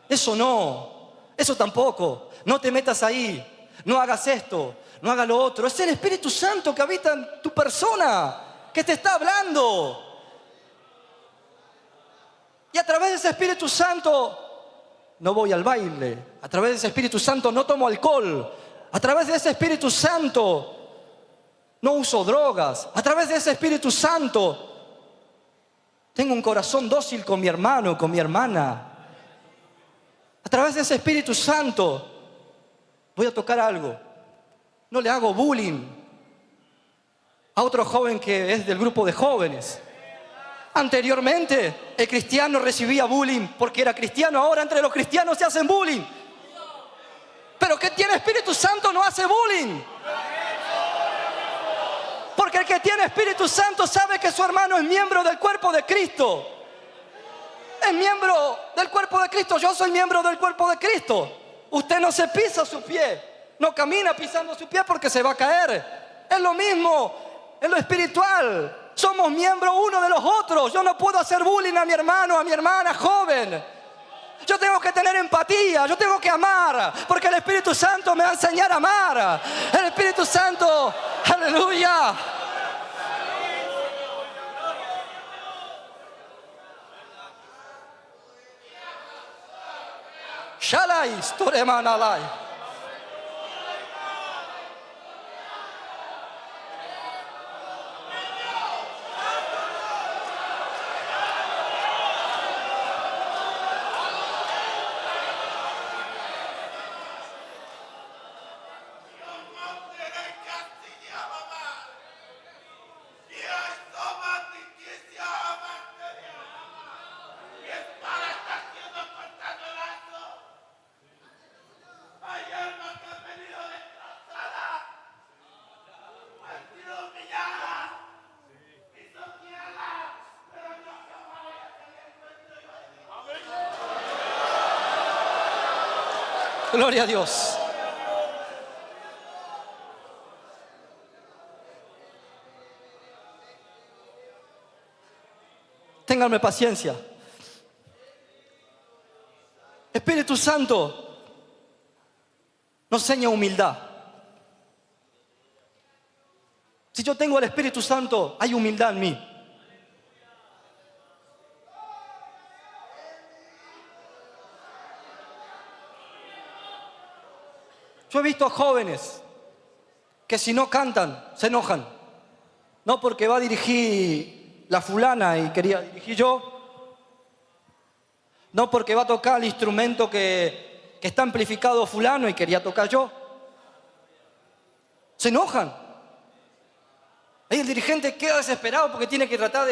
Eso no, eso tampoco, no te metas ahí, no hagas esto, no hagas lo otro. Es el Espíritu Santo que habita en tu persona, que te está hablando. Y a través de ese Espíritu Santo no voy al baile, a través de ese Espíritu Santo no tomo alcohol, a través de ese Espíritu Santo no uso drogas, a través de ese Espíritu Santo tengo un corazón dócil con mi hermano, con mi hermana. A través de ese Espíritu Santo voy a tocar algo. No le hago bullying a otro joven que es del grupo de jóvenes. Anteriormente el cristiano recibía bullying porque era cristiano, ahora entre los cristianos se hacen bullying. Pero que tiene Espíritu Santo no hace bullying. Porque el que tiene Espíritu Santo sabe que su hermano es miembro del cuerpo de Cristo. Es miembro del cuerpo de Cristo. Yo soy miembro del cuerpo de Cristo. Usted no se pisa su pie, no camina pisando su pie porque se va a caer. Es lo mismo en lo espiritual. Somos miembros uno de los otros. Yo no puedo hacer bullying a mi hermano, a mi hermana joven. Yo tengo que tener empatía, yo tengo que amar, porque el Espíritu Santo me va a enseñar a amar. El Espíritu Santo, aleluya. Shalai, Storemanalai. Gloria a Dios. Ténganme paciencia. Espíritu Santo nos enseña humildad. Si yo tengo al Espíritu Santo, hay humildad en mí. Yo he visto a jóvenes que si no cantan, se enojan. No porque va a dirigir la fulana y quería dirigir yo. No porque va a tocar el instrumento que está amplificado fulano y quería tocar yo. Se enojan. Ahí el dirigente queda desesperado porque tiene que tratar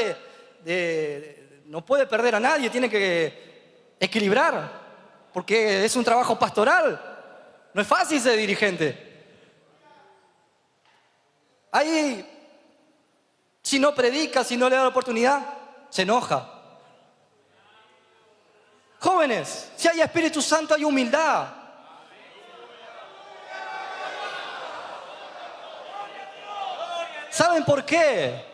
no puede perder a nadie, tiene que equilibrar, porque es un trabajo pastoral. No es fácil ser dirigente. Ahí, si no predica, si no le da la oportunidad, se enoja. Jóvenes, si hay Espíritu Santo hay humildad. ¿Saben por qué?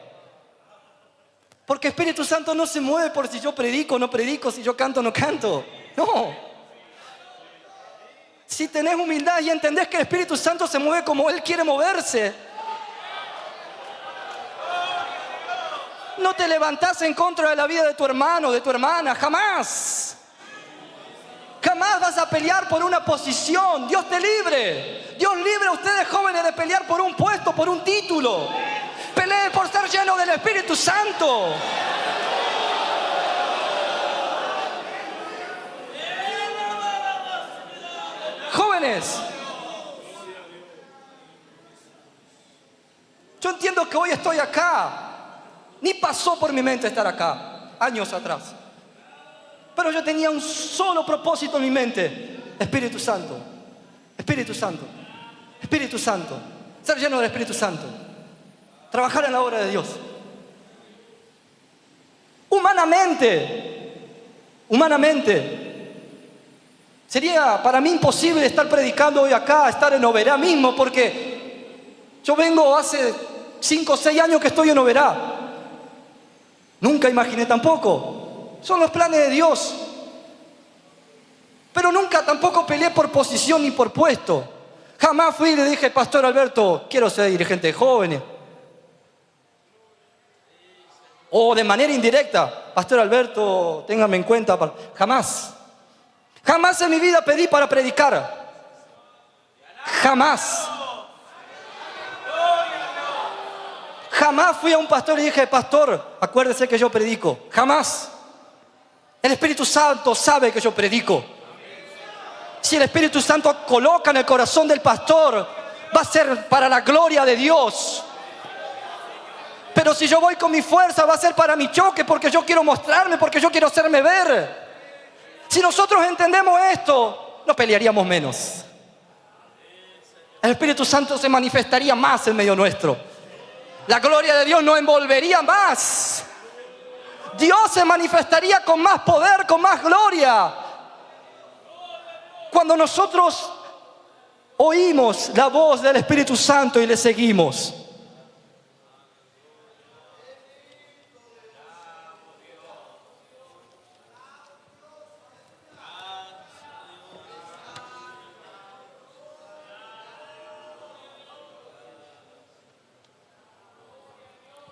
Porque Espíritu Santo no se mueve por si yo predico o no predico, si yo canto o no canto. No. Si tenés humildad y entendés que el Espíritu Santo se mueve como Él quiere moverse, no te levantás en contra de la vida de tu hermano, de tu hermana, jamás. Jamás vas a pelear por una posición. Dios te libre. Dios libre a ustedes jóvenes de pelear por un puesto, por un título. Peleen por ser llenos del Espíritu Santo. Jóvenes, yo entiendo que hoy estoy acá. Ni pasó por mi mente estar acá, años atrás. Pero yo tenía un solo propósito en mi mente: Espíritu Santo, Espíritu Santo, Espíritu Santo. Ser lleno del Espíritu Santo. Trabajar en la obra de Dios. Humanamente, sería para mí imposible estar predicando hoy acá, estar en Oberá mismo, porque yo vengo hace 5 o 6 años que estoy en Oberá. Nunca imaginé tampoco. Son los planes de Dios. Pero nunca tampoco peleé por posición ni por puesto. Jamás fui y le dije: Pastor Alberto, quiero ser dirigente de jóvenes. O de manera indirecta: Pastor Alberto, téngame en cuenta. Jamás. Jamás en mi vida pedí para predicar. Jamás. Jamás fui a un pastor y dije: Pastor, acuérdese que yo predico. Jamás. El Espíritu Santo sabe que yo predico. Si el Espíritu Santo coloca en el corazón del pastor, va a ser para la gloria de Dios. Pero si yo voy con mi fuerza, va a ser para mi choque, porque yo quiero mostrarme, porque yo quiero hacerme ver. Si nosotros entendemos esto, no pelearíamos menos. El Espíritu Santo se manifestaría más en medio nuestro. La gloria de Dios nos envolvería más. Dios se manifestaría con más poder, con más gloria. Cuando nosotros oímos la voz del Espíritu Santo y le seguimos.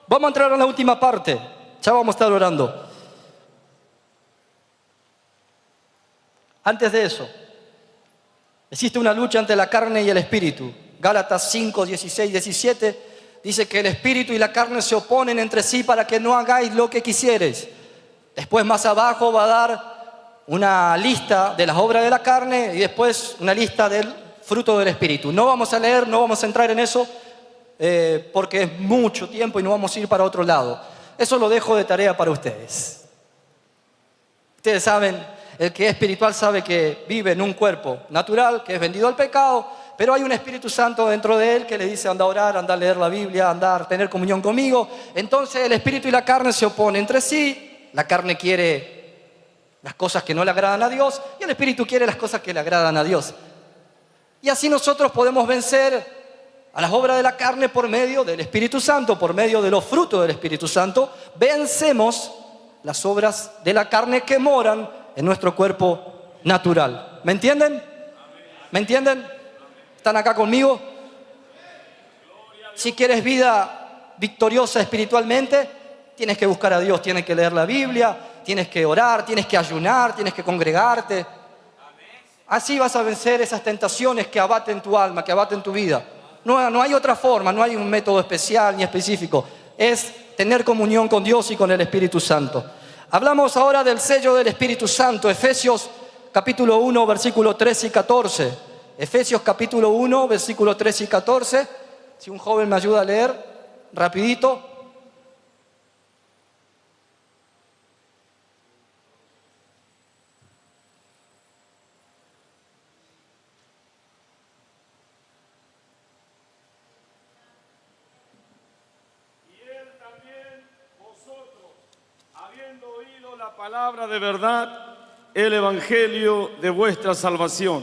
Vamos a entrar en la última parte. Ya vamos a estar orando. Antes de eso, existe una lucha entre la carne y el espíritu. Gálatas 5, 16, 17 dice que el espíritu y la carne se oponen entre sí para que no hagáis lo que quisieres. Después más abajo va a dar una lista de las obras de la carne y después una lista del fruto del espíritu. No vamos a leer, no vamos a entrar en eso. Porque es mucho tiempo y no vamos a ir para otro lado. Eso lo dejo de tarea para ustedes. Ustedes saben, el que es espiritual sabe que vive en un cuerpo natural que es vendido al pecado, pero hay un Espíritu Santo dentro de él que le dice: anda a orar, anda a leer la Biblia, anda a tener comunión conmigo. Entonces el espíritu y la carne se oponen entre sí. La carne quiere las cosas que no le agradan a Dios y el espíritu quiere las cosas que le agradan a Dios. Y así nosotros podemos vencer a las obras de la carne por medio del Espíritu Santo, por medio de los frutos del Espíritu Santo. Vencemos las obras de la carne que moran en nuestro cuerpo natural. ¿Me entienden? ¿Me entienden? ¿Están acá conmigo? Si quieres vida victoriosa espiritualmente, tienes que buscar a Dios, tienes que leer la Biblia, tienes que orar, tienes que ayunar, tienes que congregarte. Así vas a vencer esas tentaciones que abaten tu alma, que abaten tu vida. No hay otra forma, no hay un método especial ni específico. Es tener comunión con Dios y con el Espíritu Santo. Hablamos ahora del sello del Espíritu Santo. Efesios capítulo 1, versículo 13 y 14. Efesios capítulo 1, versículo 13 y 14. Si un joven me ayuda a leer, rapidito. palabra de verdad, el evangelio de vuestra salvación.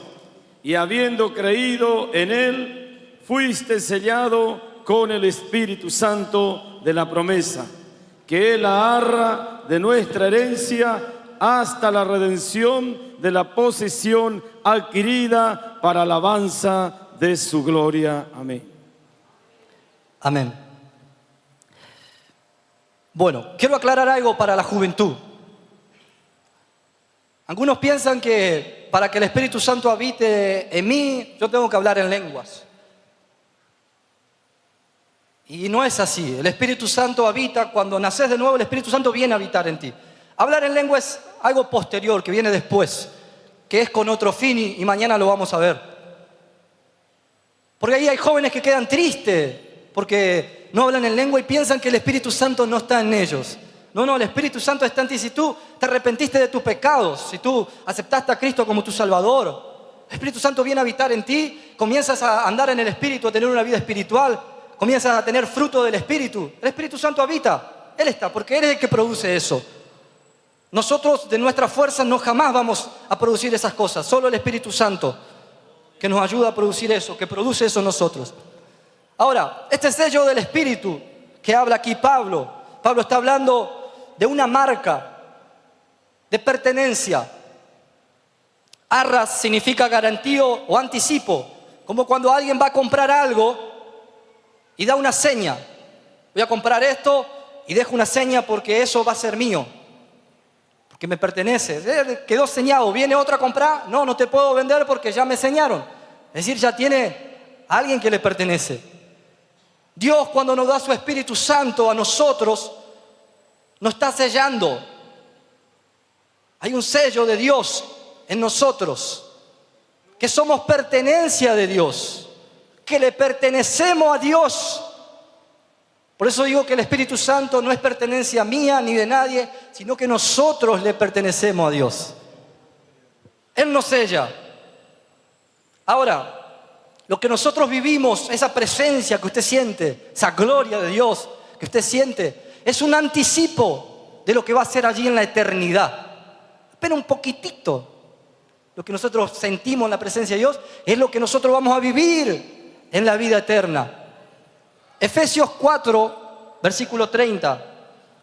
Y habiendo creído en él, fuiste sellado con el Espíritu Santo de la promesa, que es la arra de nuestra herencia hasta la redención de la posesión adquirida para alabanza de su gloria. Amén. Amén. Bueno, quiero aclarar algo para la juventud. Algunos piensan que para que el Espíritu Santo habite en mí, yo tengo que hablar en lenguas. Y no es así. El Espíritu Santo habita, cuando naces de nuevo, el Espíritu Santo viene a habitar en ti. Hablar en lengua es algo posterior, que viene después, que es con otro fin y mañana lo vamos a ver. Porque ahí hay jóvenes que quedan tristes porque no hablan en lengua y piensan que el Espíritu Santo no está en ellos. No, el Espíritu Santo está en ti. Si tú te arrepentiste de tus pecados, si tú aceptaste a Cristo como tu Salvador, el Espíritu Santo viene a habitar en ti, comienzas a andar en el Espíritu, a tener una vida espiritual, comienzas a tener fruto del Espíritu. El Espíritu Santo habita, Él está, porque Él es el que produce eso. Nosotros de nuestra fuerza no jamás vamos a producir esas cosas, solo el Espíritu Santo que nos ayuda a producir eso, que produce eso en nosotros. Ahora, este sello del Espíritu que habla aquí Pablo está hablando de una marca de pertenencia. Arras significa garantía o anticipo, como cuando alguien va a comprar algo y da una seña. Voy a comprar esto y dejo una seña porque eso va a ser mío, porque me pertenece. Quedó señado, viene otro a comprar, no te puedo vender porque ya me señaron. Es decir, ya tiene a alguien que le pertenece. Dios, cuando nos da su Espíritu Santo a nosotros, nos está sellando. Hay un sello de Dios en nosotros, que somos pertenencia de Dios, que le pertenecemos a Dios. Por eso digo que el Espíritu Santo no es pertenencia mía ni de nadie, sino que nosotros le pertenecemos a Dios. Él nos sella. Ahora, lo que nosotros vivimos, esa presencia que usted siente, esa gloria de Dios que usted siente, es un anticipo de lo que va a ser allí en la eternidad. Pero un poquitito, lo que nosotros sentimos en la presencia de Dios, es lo que nosotros vamos a vivir en la vida eterna. Efesios 4, versículo 30.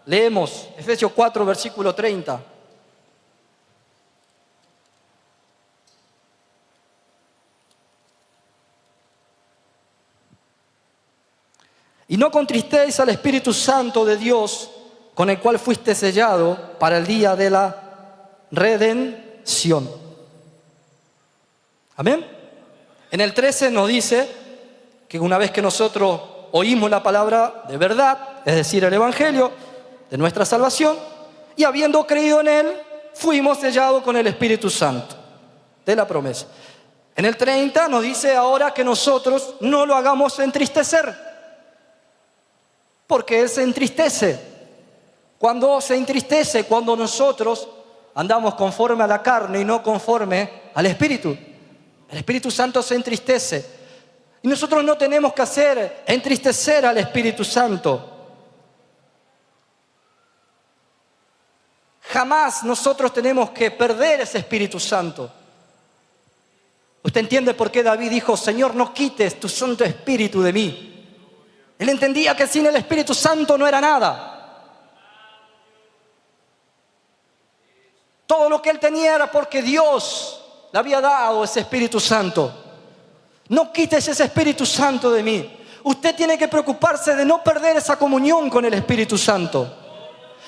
Leemos Efesios 4, versículo 30. Y no contristéis al Espíritu Santo de Dios, con el cual fuiste sellado para el día de la redención. Amén. En el 13 nos dice que una vez que nosotros oímos la palabra de verdad, es decir, el Evangelio de nuestra salvación, y habiendo creído en él, fuimos sellados con el Espíritu Santo de la promesa. En el 30 nos dice ahora que nosotros no lo hagamos entristecer, porque él se entristece. Cuando se entristece, cuando nosotros andamos conforme a la carne y no conforme al Espíritu. El Espíritu Santo se entristece. Y nosotros no tenemos que hacer entristecer al Espíritu Santo. Jamás nosotros tenemos que perder ese Espíritu Santo. ¿Usted entiende por qué David dijo, Señor, no quites tu Santo Espíritu de mí? Él entendía que sin el Espíritu Santo no era nada. Todo lo que él tenía era porque Dios le había dado ese Espíritu Santo. No quites ese Espíritu Santo de mí. Usted tiene que preocuparse de no perder esa comunión con el Espíritu Santo.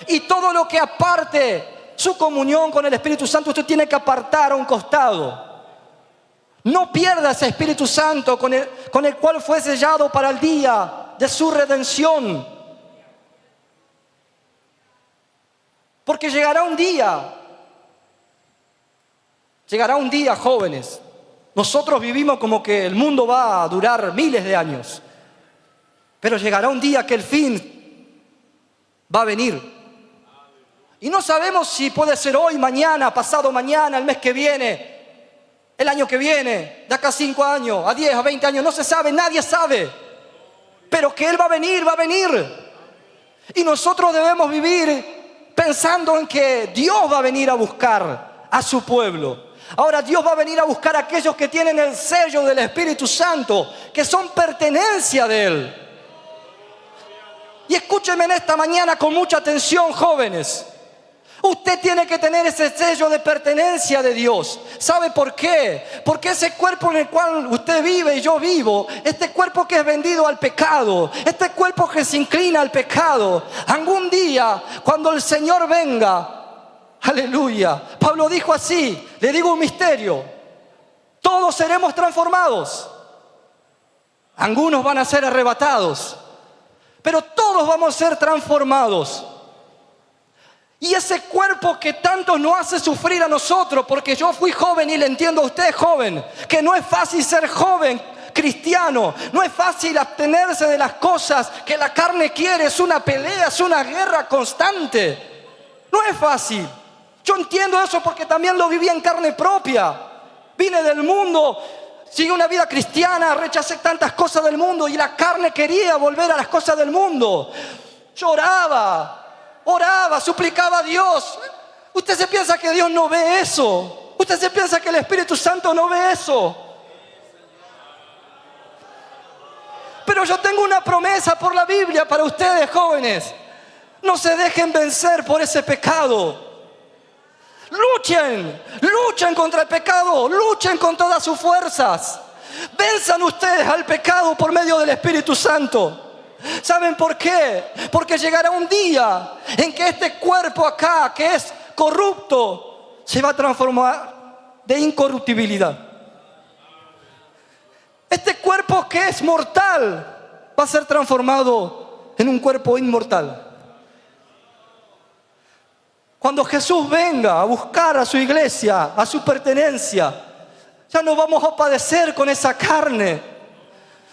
Y todo lo que aparte su comunión con el Espíritu Santo, usted tiene que apartar a un costado. No pierda ese Espíritu Santo con el cual fue sellado para el día de su redención. Porque llegará un día, jóvenes. Nosotros vivimos como que el mundo va a durar miles de años. Pero llegará un día que el fin va a venir. Y no sabemos si puede ser hoy, mañana, pasado mañana, el mes que viene, el año que viene, de acá a 5 años, a 10, a 20 años. No se sabe, nadie sabe. Pero que Él va a venir, va a venir. Y nosotros debemos vivir pensando en que Dios va a venir a buscar a su pueblo. Ahora Dios va a venir a buscar a aquellos que tienen el sello del Espíritu Santo, que son pertenencia de Él. Y escúchenme en esta mañana con mucha atención, jóvenes. Usted tiene que tener ese sello de pertenencia de Dios. ¿Sabe por qué? Porque ese cuerpo en el cual usted vive y yo vivo, este cuerpo que es vendido al pecado, este cuerpo que se inclina al pecado, algún día, cuando el Señor venga, aleluya, Pablo dijo así, le digo un misterio, todos seremos transformados. Algunos van a ser arrebatados, pero todos vamos a ser transformados. Y ese cuerpo que tanto nos hace sufrir a nosotros, porque yo fui joven y le entiendo a usted, joven, que no es fácil ser joven cristiano, no es fácil abstenerse de las cosas que la carne quiere, es una pelea, es una guerra constante. No es fácil. Yo entiendo eso porque también lo viví en carne propia. Vine del mundo, seguí una vida cristiana, rechacé tantas cosas del mundo y la carne quería volver a las cosas del mundo. Lloraba, oraba, suplicaba a Dios. Usted se piensa que Dios no ve eso. Usted se piensa que el Espíritu Santo no ve eso. Pero yo tengo una promesa por la Biblia para ustedes, jóvenes. No se dejen vencer por ese pecado. Luchen contra el pecado, luchen con todas sus fuerzas. Venzan ustedes al pecado por medio del Espíritu Santo. ¿Saben por qué? Porque llegará un día en que este cuerpo acá, que es corrupto, se va a transformar de incorruptibilidad. Este cuerpo que es mortal va a ser transformado en un cuerpo inmortal. Cuando Jesús venga a buscar a su iglesia, a su pertenencia, ya no vamos a padecer con esa carne.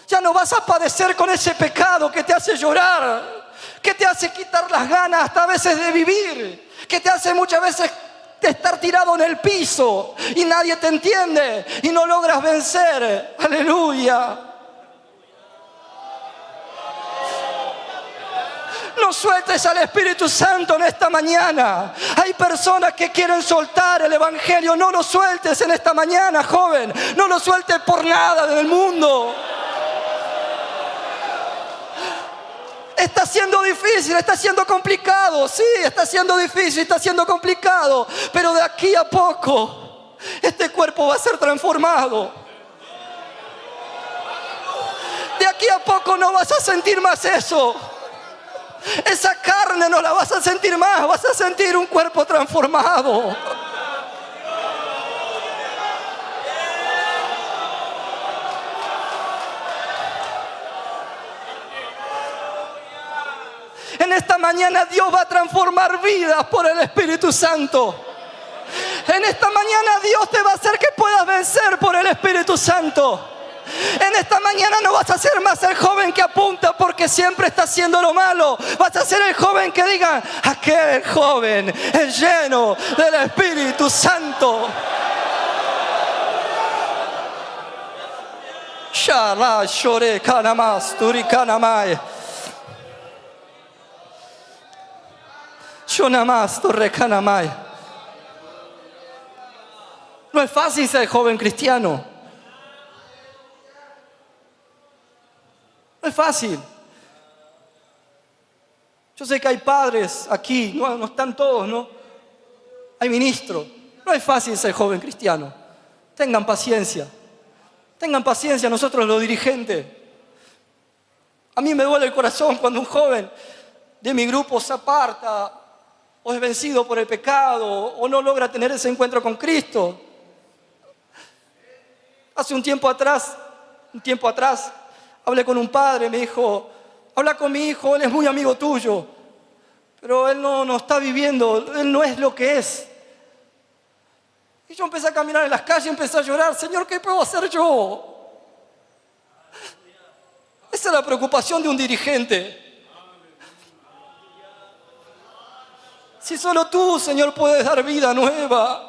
Ya no vas a padecer con ese pecado que te hace llorar, que te hace quitar las ganas hasta a veces de vivir, que te hace muchas veces de estar tirado en el piso y nadie te entiende y no logras vencer. Aleluya. No sueltes al Espíritu Santo en esta mañana. Hay personas que quieren soltar el Evangelio. No lo sueltes en esta mañana, joven. No lo sueltes por nada del mundo. Está siendo difícil, está siendo complicado. Sí, está siendo difícil, está siendo complicado. Pero de aquí a poco, este cuerpo va a ser transformado. De aquí a poco no vas a sentir más eso. Esa carne no la vas a sentir más, vas a sentir un cuerpo transformado. En esta mañana Dios va a transformar vidas por el Espíritu Santo. En esta mañana Dios te va a hacer que puedas vencer por el Espíritu Santo. En esta mañana no vas a ser más el joven que apunta porque siempre está haciendo lo malo. Vas a ser el joven que diga, aquel joven es lleno del Espíritu Santo. Shala shore kanamas turikanamai. Shonamas torrekanamai. No es fácil ser joven cristiano. No es fácil. Yo sé que hay padres aquí, no están todos, ¿no? Hay ministros. No es fácil ser joven cristiano. Tengan paciencia. Tengan paciencia nosotros los dirigentes. A mí me duele el corazón cuando un joven de mi grupo se aparta o es vencido por el pecado o no logra tener ese encuentro con Cristo. Hace un tiempo atrás, hablé con un padre, me dijo, habla con mi hijo, él es muy amigo tuyo, pero él no está viviendo, él no es lo que es. Y yo empecé a caminar en las calles, empecé a llorar, Señor, ¿qué puedo hacer yo? Esa es la preocupación de un dirigente. Si solo tú, Señor, puedes dar vida nueva.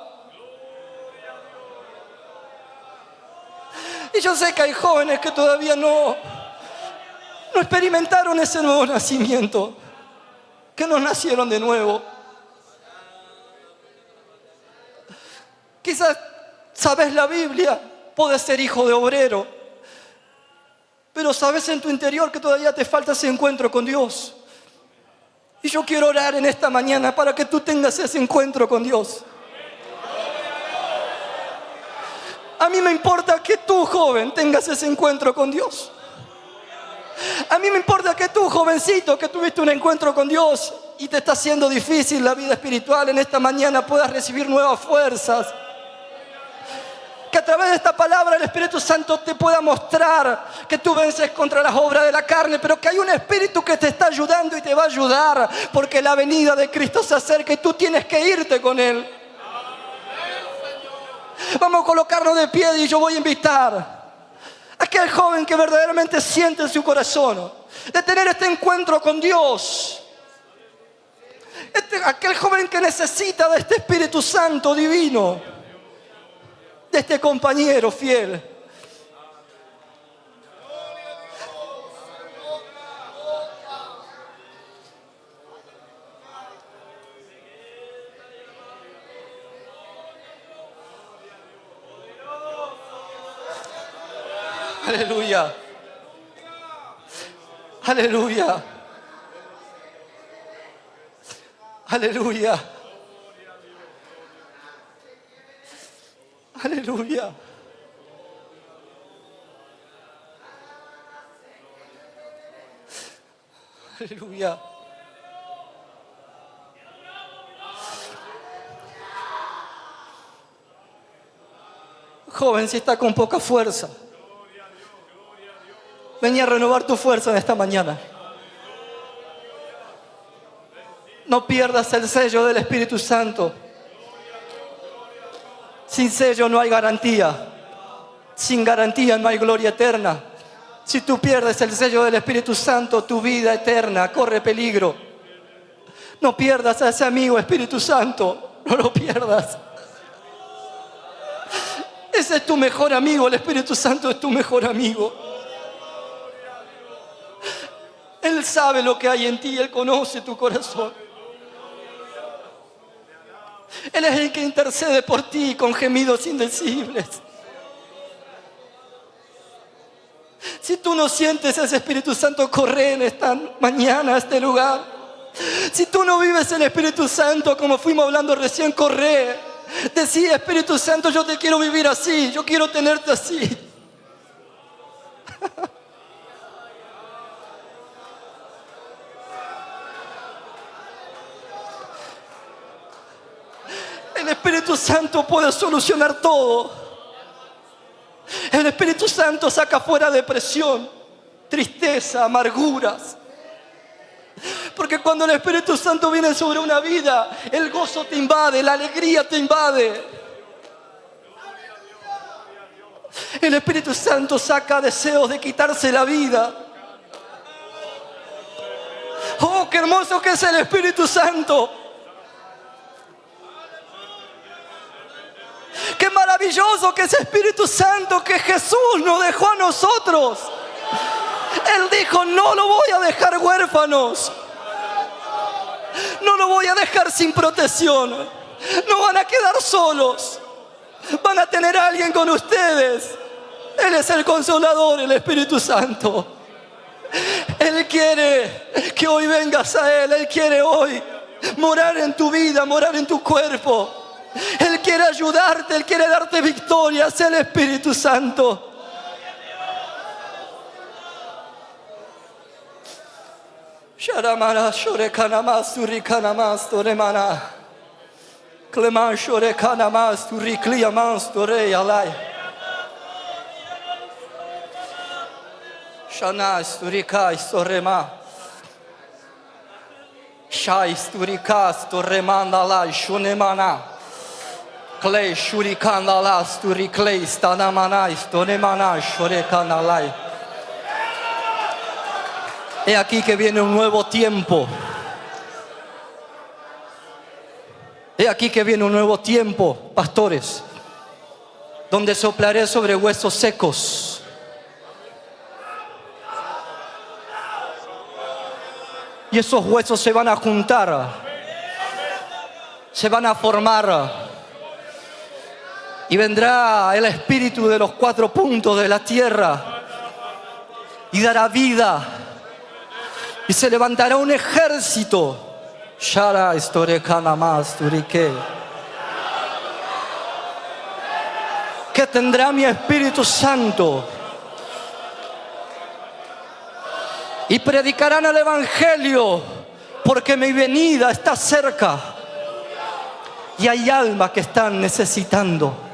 Y yo sé que hay jóvenes que todavía no experimentaron ese nuevo nacimiento, que no nacieron de nuevo. Quizás sabes la Biblia, puedes ser hijo de obrero, pero sabes en tu interior que todavía te falta ese encuentro con Dios. Y yo quiero orar en esta mañana para que tú tengas ese encuentro con Dios. A mí me importa que tú, joven, tengas ese encuentro con Dios. A mí me importa que tú, jovencito, que tuviste un encuentro con Dios y te está haciendo difícil la vida espiritual, en esta mañana puedas recibir nuevas fuerzas. Que a través de esta palabra el Espíritu Santo te pueda mostrar que tú vences contra las obras de la carne, pero que hay un Espíritu que te está ayudando y te va a ayudar, porque la venida de Cristo se acerca y tú tienes que irte con Él. Vamos a colocarnos de pie y yo voy a invitar a aquel joven que verdaderamente siente en su corazón de tener este encuentro con Dios. Aquel joven que necesita de este Espíritu Santo divino, de este compañero fiel. Aleluya. Aleluya. Aleluya. Aleluya. Aleluya. Joven, si está con poca fuerza, venía a renovar tu fuerza en esta mañana. No pierdas el sello del Espíritu Santo. Sin sello no hay garantía. Sin garantía no hay gloria eterna. Si tú pierdes el sello del Espíritu Santo, tu vida eterna corre peligro. No pierdas a ese amigo Espíritu Santo. No lo pierdas. Ese es tu mejor amigo. El Espíritu Santo es tu mejor amigo. Él sabe lo que hay en ti. Él conoce tu corazón. Él es el que intercede por ti con gemidos indecibles. Si tú no sientes ese Espíritu Santo, corre en esta mañana a este lugar. Si tú no vives el Espíritu Santo como fuimos hablando recién, corre. Decí: Espíritu Santo, yo te quiero vivir así, yo quiero tenerte así. El Espíritu Santo puede solucionar todo. El Espíritu Santo saca fuera depresión, tristeza, amarguras. Porque cuando el Espíritu Santo viene sobre una vida, el gozo te invade, la alegría te invade. El Espíritu Santo saca deseos de quitarse la vida. ¡Oh, qué hermoso que es el Espíritu Santo! ¡Qué maravilloso que es Espíritu Santo que Jesús nos dejó a nosotros! Él dijo: no lo voy a dejar huérfanos. No lo voy a dejar sin protección. No van a quedar solos. Van a tener a alguien con ustedes. Él es el Consolador, el Espíritu Santo. Él quiere que hoy vengas a Él. Él quiere hoy morar en tu vida, morar en tu cuerpo. Él quiere ayudarte, Él quiere darte victoria. Es el Espíritu Santo. Sharamara shorekanamas turikanamas toremana. Cleman shorekanamas turikliamas toreyalai. Shanas turikais torema. Shais turikas toremandalai shunemana. Clay shurikandalas turikleis tanamanais toremana shorekanalai. He aquí que viene un nuevo tiempo. He aquí que viene un nuevo tiempo, pastores, donde soplaré sobre huesos secos. Y esos huesos se van a juntar, se van a formar. Y vendrá el espíritu de los 4 puntos de la tierra y dará vida. Y se levantará un ejército. Shara historia más turike. Que tendrá mi Espíritu Santo. Y predicarán el Evangelio, porque mi venida está cerca. Y hay almas que están necesitando.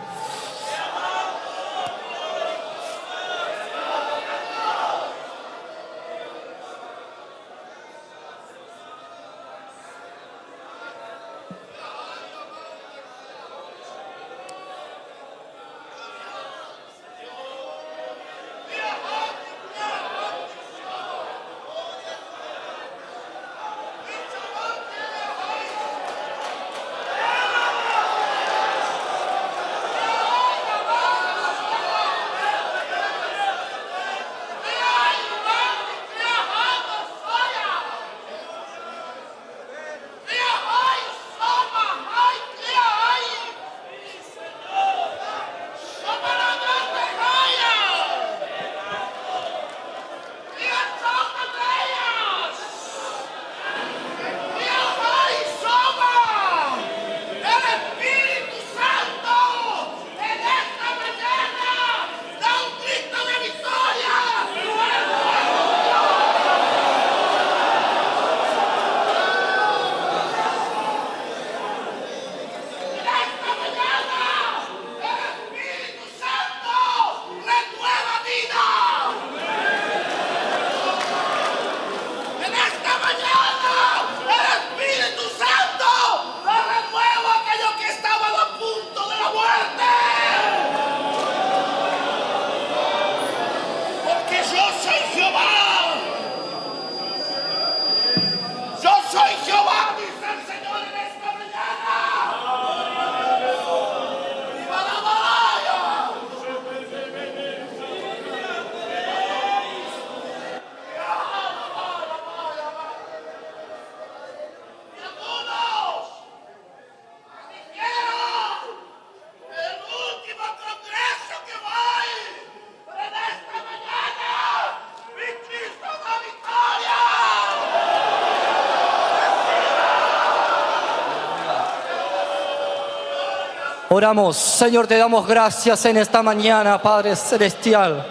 Oramos. Señor, te damos gracias en esta mañana, Padre Celestial.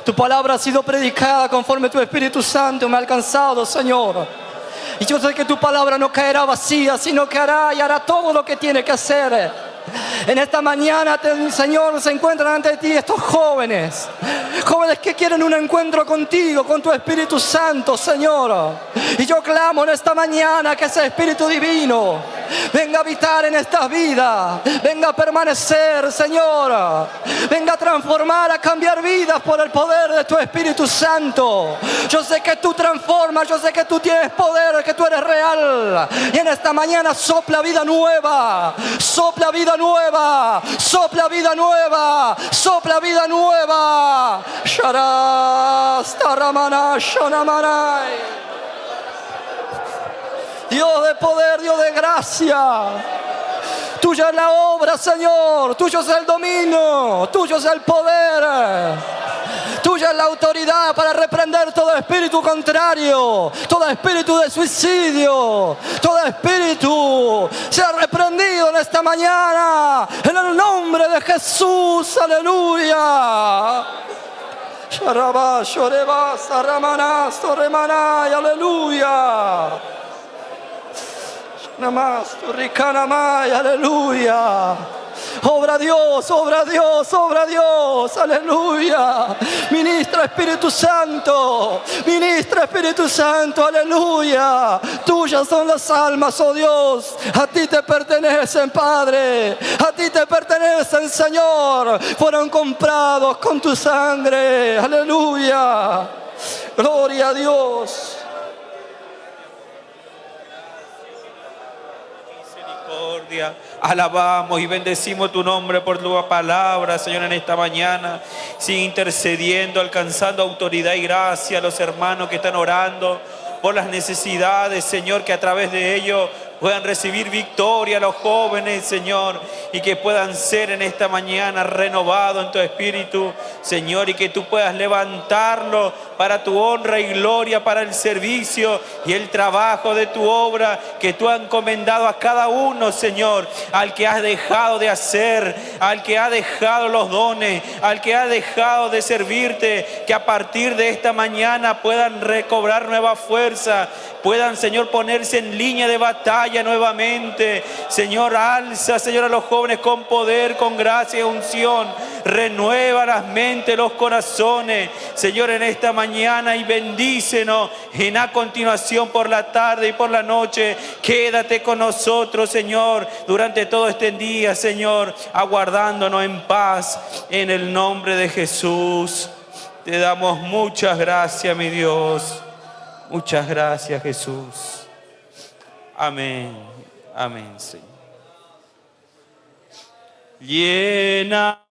Tu palabra ha sido predicada conforme tu Espíritu Santo me ha alcanzado, Señor. Y yo sé que tu palabra no caerá vacía, sino que hará y hará todo lo que tiene que hacer. En esta mañana, Señor, se encuentran ante ti estos jóvenes. Jóvenes que quieren un encuentro contigo, con tu Espíritu Santo, Señor. Y yo clamo en esta mañana que ese Espíritu Divino venga a habitar en estas vidas. Venga a permanecer, Señor. Venga a transformar, a cambiar vidas por el poder de tu Espíritu Santo. Yo sé que tú transformas, yo sé que tú tienes poder, que tú eres real. Y en esta mañana sopla vida nueva. Sopla vida nueva. Sopla vida nueva. Sopla vida nueva. Dios de poder, Dios de gracia. Tuya es la obra, Señor. Tuyo es el dominio. Tuyo es el poder. Tuya es la autoridad para reprender todo espíritu contrario, todo espíritu de suicidio, todo espíritu sea reprendido en esta mañana, en el nombre de Jesús. Aleluya. Aleluya. Aleluya. Obra Dios, obra Dios, obra Dios, aleluya. Ministra Espíritu Santo, ministra Espíritu Santo, aleluya. Tuyas son las almas, oh Dios, a ti te pertenecen, Padre, a ti te pertenecen, Señor. Fueron comprados con tu sangre, aleluya. Gloria a Dios. Alabamos y bendecimos tu nombre por tu palabra, Señor, en esta mañana. Sigue intercediendo, alcanzando autoridad y gracia a los hermanos que están orando por las necesidades, Señor, que a través de ello puedan recibir victoria los jóvenes, Señor, y que puedan ser en esta mañana renovados en tu espíritu, Señor, y que tú puedas levantarlo para tu honra y gloria, para el servicio y el trabajo de tu obra que tú has encomendado a cada uno, Señor, al que has dejado de hacer, al que ha dejado los dones, al que ha dejado de servirte, que a partir de esta mañana puedan recobrar nueva fuerza, puedan, Señor, ponerse en línea de batalla nuevamente. Señor, alza, Señor, a los jóvenes con poder, con gracia y unción. Renueva las mentes, los corazones, Señor, en esta mañana, y bendícenos en a continuación por la tarde y por la noche. Quédate con nosotros, Señor, durante todo este día, Señor, aguardándonos en paz, en el nombre de Jesús. Te damos muchas gracias, mi Dios. Muchas gracias, Jesús. Amén. Amén, Señor. Llena